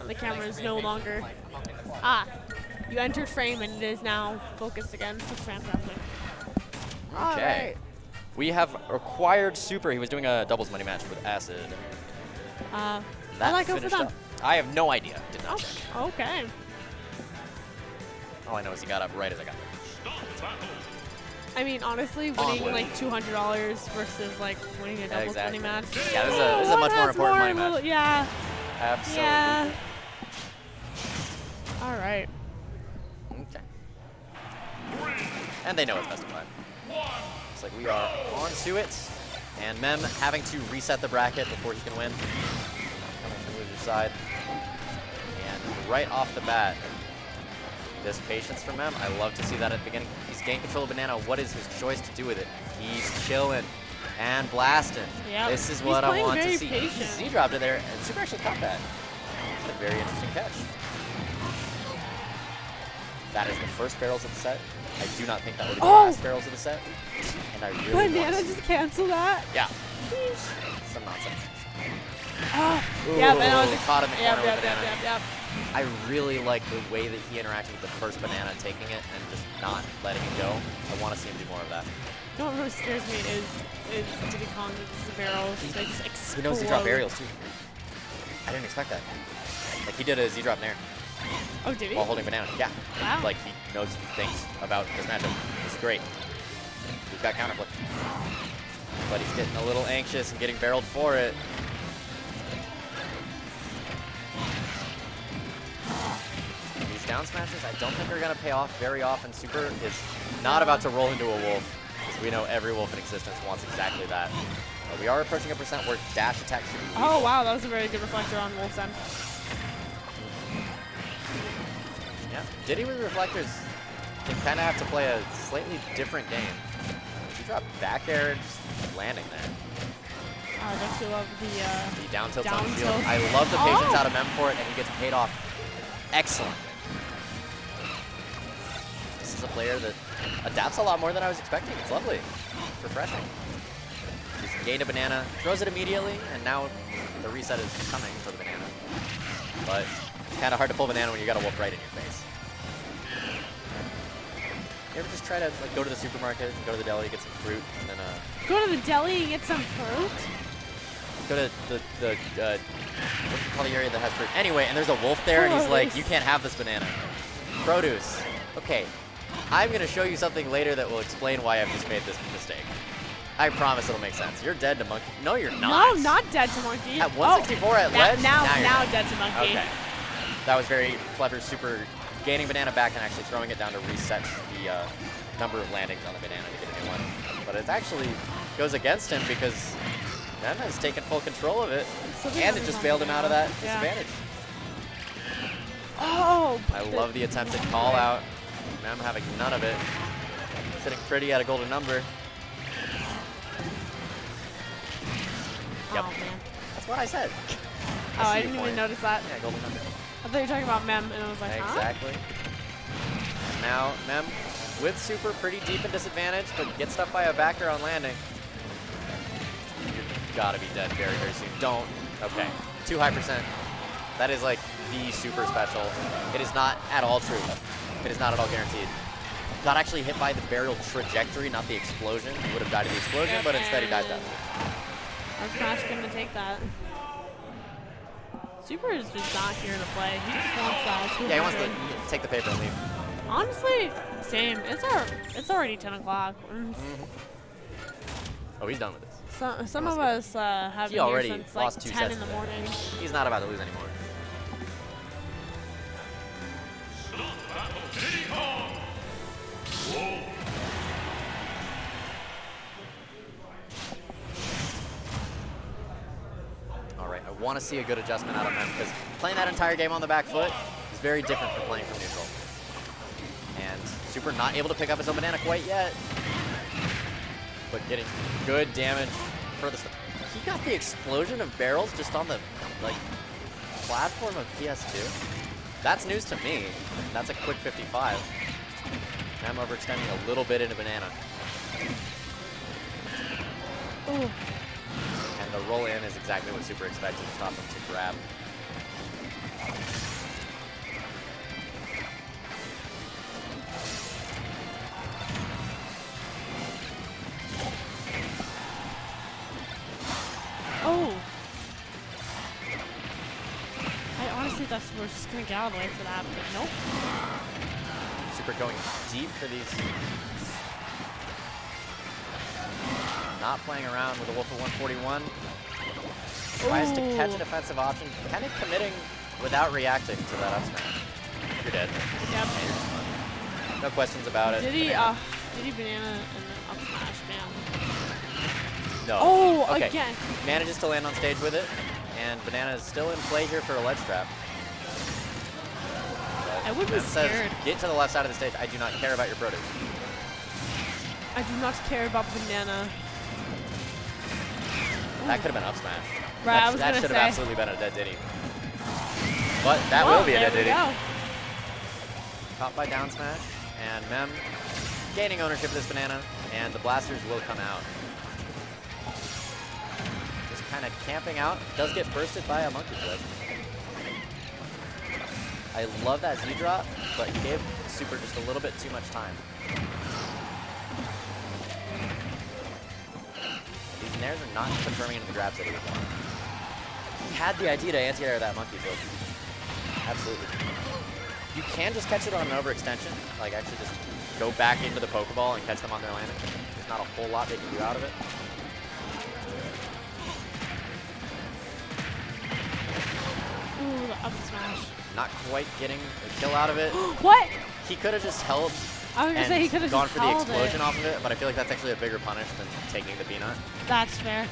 The camera is no longer. Ah, you entered frame and it is now focused again. That's fantastic. Okay. We have acquired Super. He was doing a doubles money match with Acid. How'd That that go for finished them? up. I have no idea. Did not check. Oh, okay. All I know is he got up right as I got there. I mean, honestly, winning Onward. like $200 versus like winning a doubles Exactly. money match. Yeah, this is a much more important money match. Yeah. Absolutely. Yeah. All right. Okay. And they know it's best of 5. Looks like we are on to it. And Mem having to reset the bracket before he can win. Coming from the loser side. And right off the bat, this patience from Mem. I love to see that at the beginning. He's gained control of Banana. What is his choice to do with it? He's chilling and blasting. Yep. This is He's what I playing want to very see. patient. Z dropped it there, and Super actually caught that. It's a very interesting catch. That is the first barrels of the set. I do not think that would be the last barrels of the set. And I really want Banana to see. just cancel that. Yeah. Some nonsense. Ooh, Yeah, Banana was caught in the corner with Banana. Yep. I really like the way that he interacted with the first Banana, taking it and just not letting it go. I want to see him do more of that. You know what really scares me is Diddy Kong uses the barrels. They just explode. He knows Z-drop aerials too. I didn't expect that. Like he did a Z-drop nair Oh, did he? while holding Banana. Yeah. Wow. Like he knows things about this matchup. This is great. He's got counterplay. But he's getting a little anxious and getting barreled for it. These down smashes I don't think are going to pay off very often. Super is not about to roll into a wolf, because we know every wolf in existence wants exactly that. But we are approaching a percent where dash attack should be Oh, wow. That was a very good reflector on Wolf's end. Yeah, Diddy with reflectors can kind of have to play a slightly different game. He dropped back air, just landing there. Don't you love The down tilt down on shield. tilt. I love the patience Oh! out of Mem for it, and he gets paid off excellently. This is a player that adapts a lot more than I was expecting. It's lovely. It's refreshing. He's gained a banana, throws it immediately, and now the reset is coming for the banana. But it's kind of hard to pull banana when you got a wolf right in your face. You ever just try to like go to the supermarket, go to the deli, get some fruit, and then Go to the deli and get some fruit? go to the what do you call the area that has fruit? Anyway, and there's a wolf there, and he's like, Produce. you can't have this banana. Produce. Okay, I'm gonna show you something later that will explain why I've just made this mistake. I promise it'll make sense. You're dead to monkey. No, you're not. No, not dead to monkey. At 164 at ledge? Now you're dead. dead to monkey. Okay. That was very clever. Super gaining banana back and actually throwing it down to reset the number of landings on the banana to get a new one. But it actually goes against him because Mem has taken full control of it, and it just bailed him out of that disadvantage. Oh! I love the attempted call out. Mem having none of it. Sitting pretty at a golden number. Yep. Oh, man. That's what I said. Oh, I see didn't your even point. notice that. Yeah, golden number. I thought you were talking about Mem, and I was like, huh? Exactly. now Mem with super pretty deep in disadvantage, but gets stuck by a backer on landing. You've got to be dead very, very soon. Don't. Okay. Too high percent. That is like the super special. It is not at all true. It is not at all guaranteed. Got actually hit by the barrel trajectory, not the explosion. He would have died to the explosion, but instead he dies down. Our Smash gonna take that. Super is just not here to play. He just wants that. Yeah, he wants to take the paper and leave. Honestly, same. It's already 10 o'clock. Oh, he's done with this. Some of us have He been already here since lost like 2 10 sets in the today. morning. He's not about to lose anymore. All right, I want to see a good adjustment out of him because playing that entire game on the back foot is very different from playing from neutral. And Super not able to pick up his own banana quite yet, but getting good damage for the. He got the explosion of barrels just on the like platform of PS2. That's news to me. That's a quick 55. I'm overextending a little bit into banana. Ooh. And the roll in is exactly what Super expected to stop him to grab. Oh. I honestly thought we were just gonna get out of the way for that, but nope. Super going deep for these. Not playing around with a Wolf of 141. Tries to catch a defensive option, kind of committing without reacting to that up smash. You're dead. Yep. No questions about it. Did he banana and then up smash, man? No. Oh, Okay. again. Manages to land on stage with it, and banana is still in play here for a ledge trap. I would be Mem says, scared. get to the left side of the stage. I do not care about your produce. I do not care about banana. That could have been up smash. Right, I was that gonna should say. have absolutely been a dead ditty. But that will be a dead there we ditty. go. Caught by down smash, and Mem gaining ownership of this banana, and the blasters will come out. Just kind of camping out. Does get bursted by a monkey flip. I love that Z drop, but he gave Super just a little bit too much time. These nairs are not confirming into the grabs that he was on. He had the idea to anti-air that monkey flip. Absolutely. You can just catch it on an overextension, like actually just go back into the Pokeball and catch them on their landing. There's not a whole lot they can do out of it. Ooh, the up smash. Not quite getting a kill out of it. What? He could have just held I was gonna say he could have gone just for the held explosion it. off of it, but I feel like that's actually a bigger punish than taking the peanut. That's fair.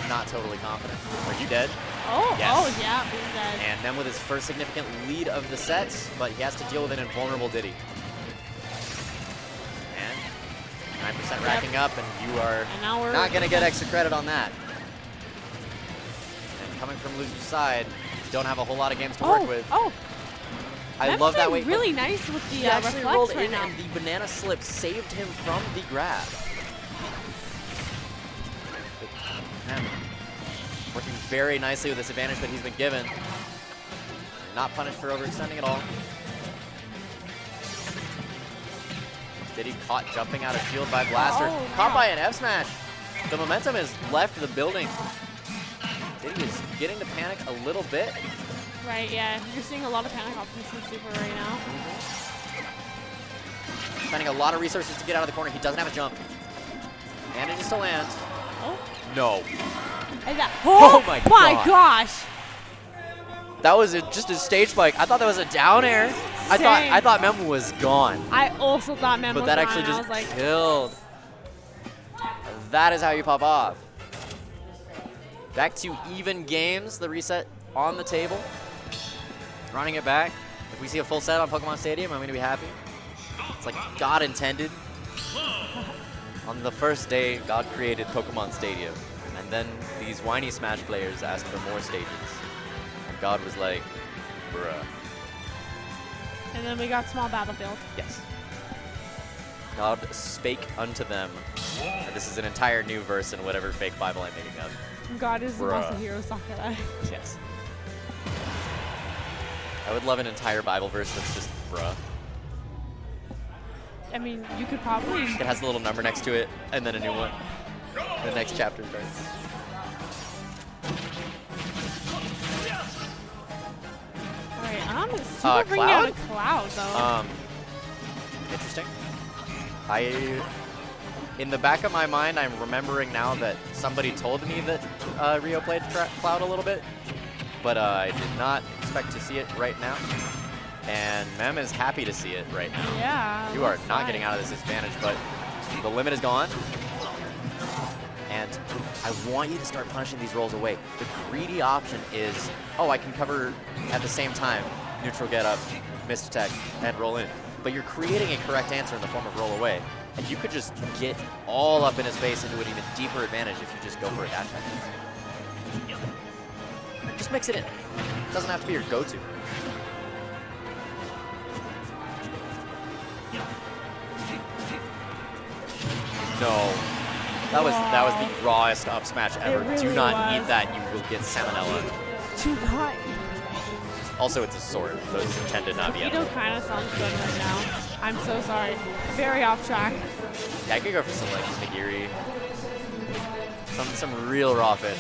Not totally confident. Are you dead? Oh, Yes. oh yeah, he's dead. And then with his first significant lead of the sets, but he has to deal with an invulnerable Diddy. And 9% racking up, and you are And now we're not going to get extra credit on that. And coming from loser's side, you don't have a whole lot of games to work with. Oh, I Mem's love that doing way. really nice with the He actually rolled reflex right in, now. and the banana slip saved him from the grab. Mem working very nicely with this advantage that he's been given. Not punished for overextending at all. Diddy caught jumping out of shield by Blaster. Oh, Caught wow. by an F smash. The momentum has left the building. Diddy is getting to panic a little bit. Right, yeah. You're seeing a lot of panic options from Super right now. Spending a lot of resources to get out of the corner. He doesn't have a jump. Manages to land. Oh. No. And that, Oh my gosh. That was just a stage spike. I thought that was a down air. I Same. thought Mem was gone. I also thought Mem But was that gone. actually I just was like, killed. That is how you pop off. Back to even games. The reset on the table. Running it back. If we see a full set on Pokemon Stadium, I'm going to be happy. It's like God intended. On the first day, God created Pokemon Stadium. And then these whiny Smash players asked for more stages. And God was like, bruh. and then we got small battlefield. Yes. God spake unto them. And this is an entire new verse in whatever fake Bible I'm making up. God is the Bruh. Masahiro Sakurai. Yes. I would love an entire Bible verse that's just bruh. I mean, you could probably. It has a little number next to it, and then a new one. The next chapter starts. Alright, I'm super bringing out a cloud though. Interesting. In the back of my mind, I'm remembering now that somebody told me that Rio played Cloud a little bit, but I did not expect to see it right now. And Mem is happy to see it right now. Yeah. You are not getting out of this advantage, but the limit is gone. And I want you to start punishing these rolls away. The greedy option is, oh, I can cover at the same time, neutral get up, missed attack, and roll in. But you're creating a correct answer in the form of roll away. And you could just get all up in his face into an even deeper advantage if you just go for a dash attack. Just mix it in. It doesn't have to be your go-to. No. That was the rawest up smash ever. Really Do not was. eat that, you will get salmonella. Do not. Also, it's a sword, so it's intended not to be edible. Keto kind of sounds good right now. I'm so sorry. Very off track. Yeah, I could go for some like nigiri. Some real raw fish.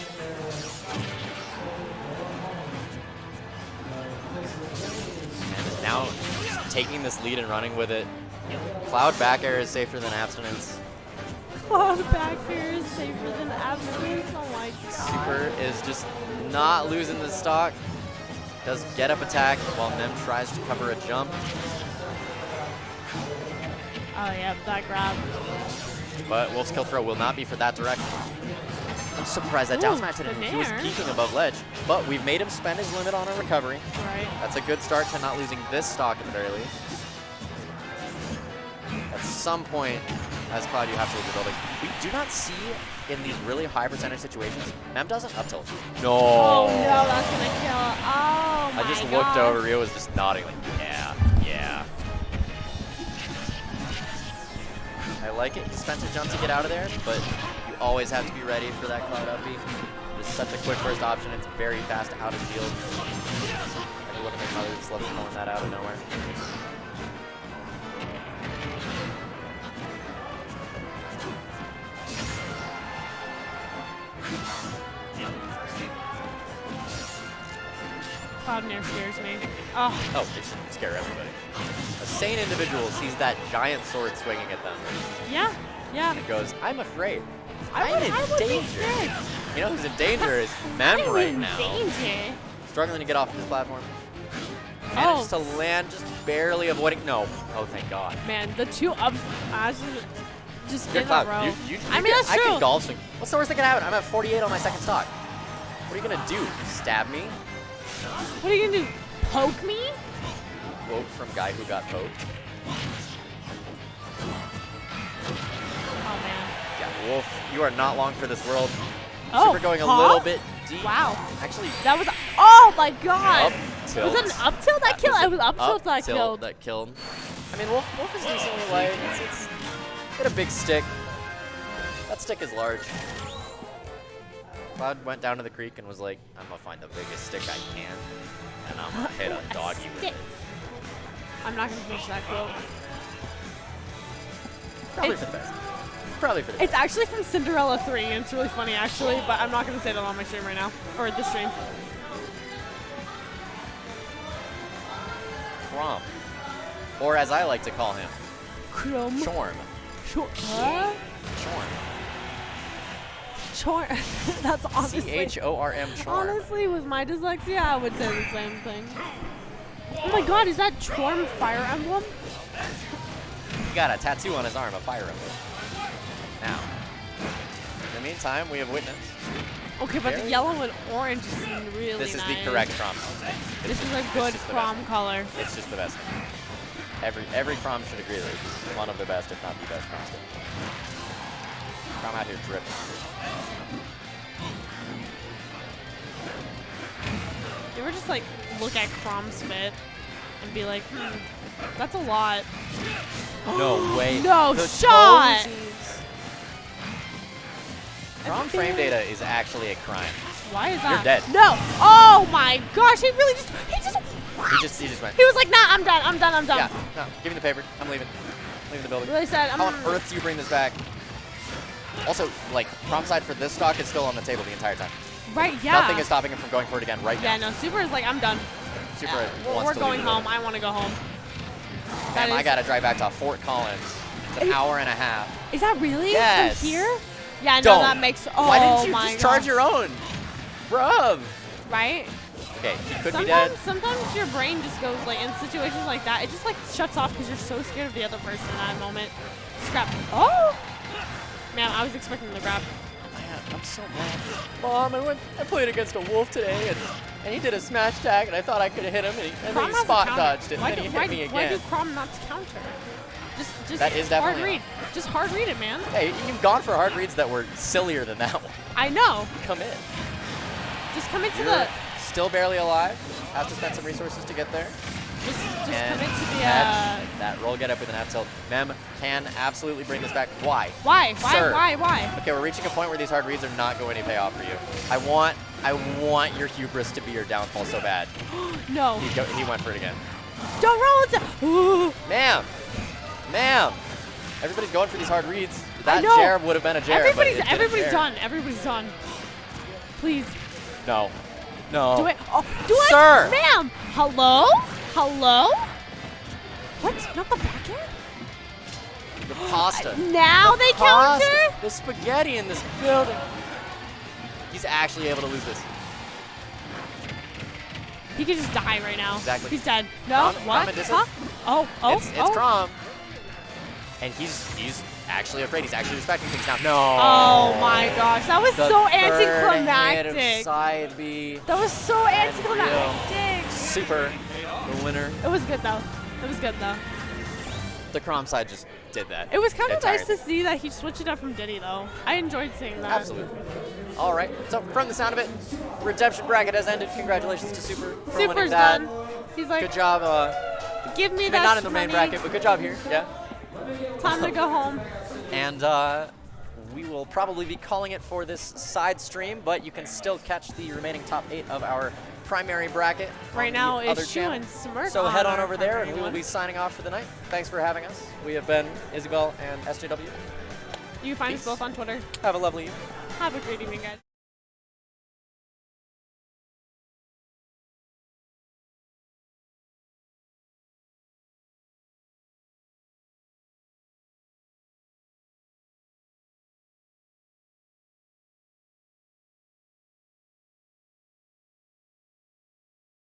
And now just taking this lead and running with it. Cloud back air is safer than abstinence. Cloud back here is safer than abstinence. Oh my god. Super is just not losing the stock. Does get up attack while Nem tries to cover a jump. Oh yeah, that grab. But Wolf's kill throw will not be for that direction. I'm surprised that down smash didn't. He was Nair. geeking above ledge, but we've made him spend his limit on a recovery. Right. That's a good start to not losing this stock at the very least. At some point, as Cloud, you have to leave the building. We do not see in these really high percentage situations, Mem doesn't up tilt. No. Oh no, that's gonna kill. Oh my I just god. looked over, Rio was just nodding like, yeah, yeah. I like it. He spent a jump to get out of there, but you always have to be ready for that Cloud up B. It's such a quick first option. It's very fast out of shield. I love my mother just loves pulling that out of nowhere. Cloud Nair scares me. Oh. Oh, it should scare everybody. A sane individual sees that giant sword swinging at them Yeah. Yeah. and goes, I'm afraid. I I'm would in be danger. scared. You know who's in danger is Mem I'm right in now. danger. Struggling to get off this platform. Manages to land, just barely avoiding. No. Oh, thank God. Man, the two up smashes just You're in a Cloud. row. You I mean, that's I true. can golf swing. What's the worst that can happen? I'm at 48 on my second stock. What are you going to do? Stab me? What are you gonna do? Poke me? Quote from guy who got poked. Oh man. Yeah, Wolf, you are not long for this world. Oh, Super going a huh? little bit deep. Wow. Actually, That was. Oh my god. up tilt. Was it an up tilt that killed? was It was up tilt that tilt killed. that killed. I mean, Wolf is decently light. It's got a big stick. That stick is large. Cloud went down to the creek and was like, I'm gonna find the biggest stick I can, and I'm gonna hit a doggy with it. I'm not gonna finish that quote. Probably It's- for the best. Probably for the It's best. actually from Cinderella 3, and it's really funny actually, but I'm not gonna say that on my stream right now, or this stream. Crom. Or as I like to call him, Chrome. Chorm. Huh? Chorm. Chorm. That's honestly. C-H-O-R-M, Chorm. Honestly, with my dyslexia, I would say the same thing. Oh my god, is that Chorm Fire Emblem? He got a tattoo on his arm, a fire emblem. Now, in the meantime, we have witnessed. Okay, but the Very- yellow and orange seem really This is nice. the correct Crom. This is a It's good just the prom best. color. It's just the best. Every Crom should agree that this is one of the best, if not the best Crom stick. Crom out here dripping. You ever just like look at Crom's fit and be like, that's a lot. No way. No The shot. toesies. Wrong frame data is actually a crime. Why is that? You're dead. No. Oh my gosh, he really just, He just went. he was like, nah, I'm done, I'm done, I'm done. Yeah, no, give me the paper. I'm leaving. Leaving the building. Really said, How on earth do you bring this back? Also, like, prom side for this stock is still on the table the entire time. Right, yeah. Nothing is stopping him from going for it again right Yeah, now. no, Super is like, I'm done. Super Yeah, wants we're to going leave the home. building. I want to go home. Damn, That I is- gotta drive back to Fort Collins. It's an hour and a half. Is that really Yes. from here? Yeah, no, Don't. that makes. Oh Why didn't you my just charge gosh. your own? Bruv. Right? Okay, he could be dead. Sometimes your brain just goes like in situations like that. It just like shuts off because you're so scared of the other person in that moment. Scrap. Oh. Man, I was expecting the grab. Man, I'm so mad. Mom, I played against a wolf today, and he did a smash tag, and I thought I could have hit him, and then Crom he has a spot counter. dodged it, Why and then do- he why hit me do- Why do again. Crom not counter? Just That is hard definitely read. Just hard read it, man. Hey, you've gone for hard reads that were sillier than that one. I know. Come in. Just come into You're the. still barely alive. Have to spend some resources to get there. Just And come into the. that roll get up with an F tilt. Mem can absolutely bring this back. Why? Why? Sir. Why? Okay, we're reaching a point where these hard reads are not going to pay off for you. I want your hubris to be your downfall so bad. No. He went for it again. Don't roll it. Ooh. Ma'am. Everybody's going for these hard reads. I That know. Jer would have been a Jer. Everybody's done. Everybody's done. Please. No. Do it. Oh, do it. Sir. Ma'am. Hello? What? Not the back end? The pasta. Now they Pasta. counter? The spaghetti in this building. He's actually able to lose this. He could just die right now. Exactly. He's dead. No? Crom What? and Dissonance. Huh? Oh. It's Crom. And he's actually afraid. He's actually respecting things now. No. Oh my gosh. That was The so third hit anticlimactic. of side B. That was so And anticlimactic. Super. The winner. It was good though. The Crom side just did that. It was kind of nice to entirely. see that he switched it up from Diddy though. I enjoyed seeing that. Absolutely. All right. So from the sound of it, redemption bracket has ended. Congratulations to Super for winning Super's that. done. He's like, Good job. give me I mean, that not in the main money. bracket, but good job here. Yeah. Time to go home. And we will probably be calling it for this side stream, but you can still catch the remaining top 8 of our primary bracket. Right on now the other is Shu channel. and Smirk. So head on our over there, and primary we will one. be signing off for the night. Thanks for having us. We have been Izziibel and EssJayDoubleYou. You can find us Peace. both on Twitter. Have a lovely evening. Have a great evening, guys.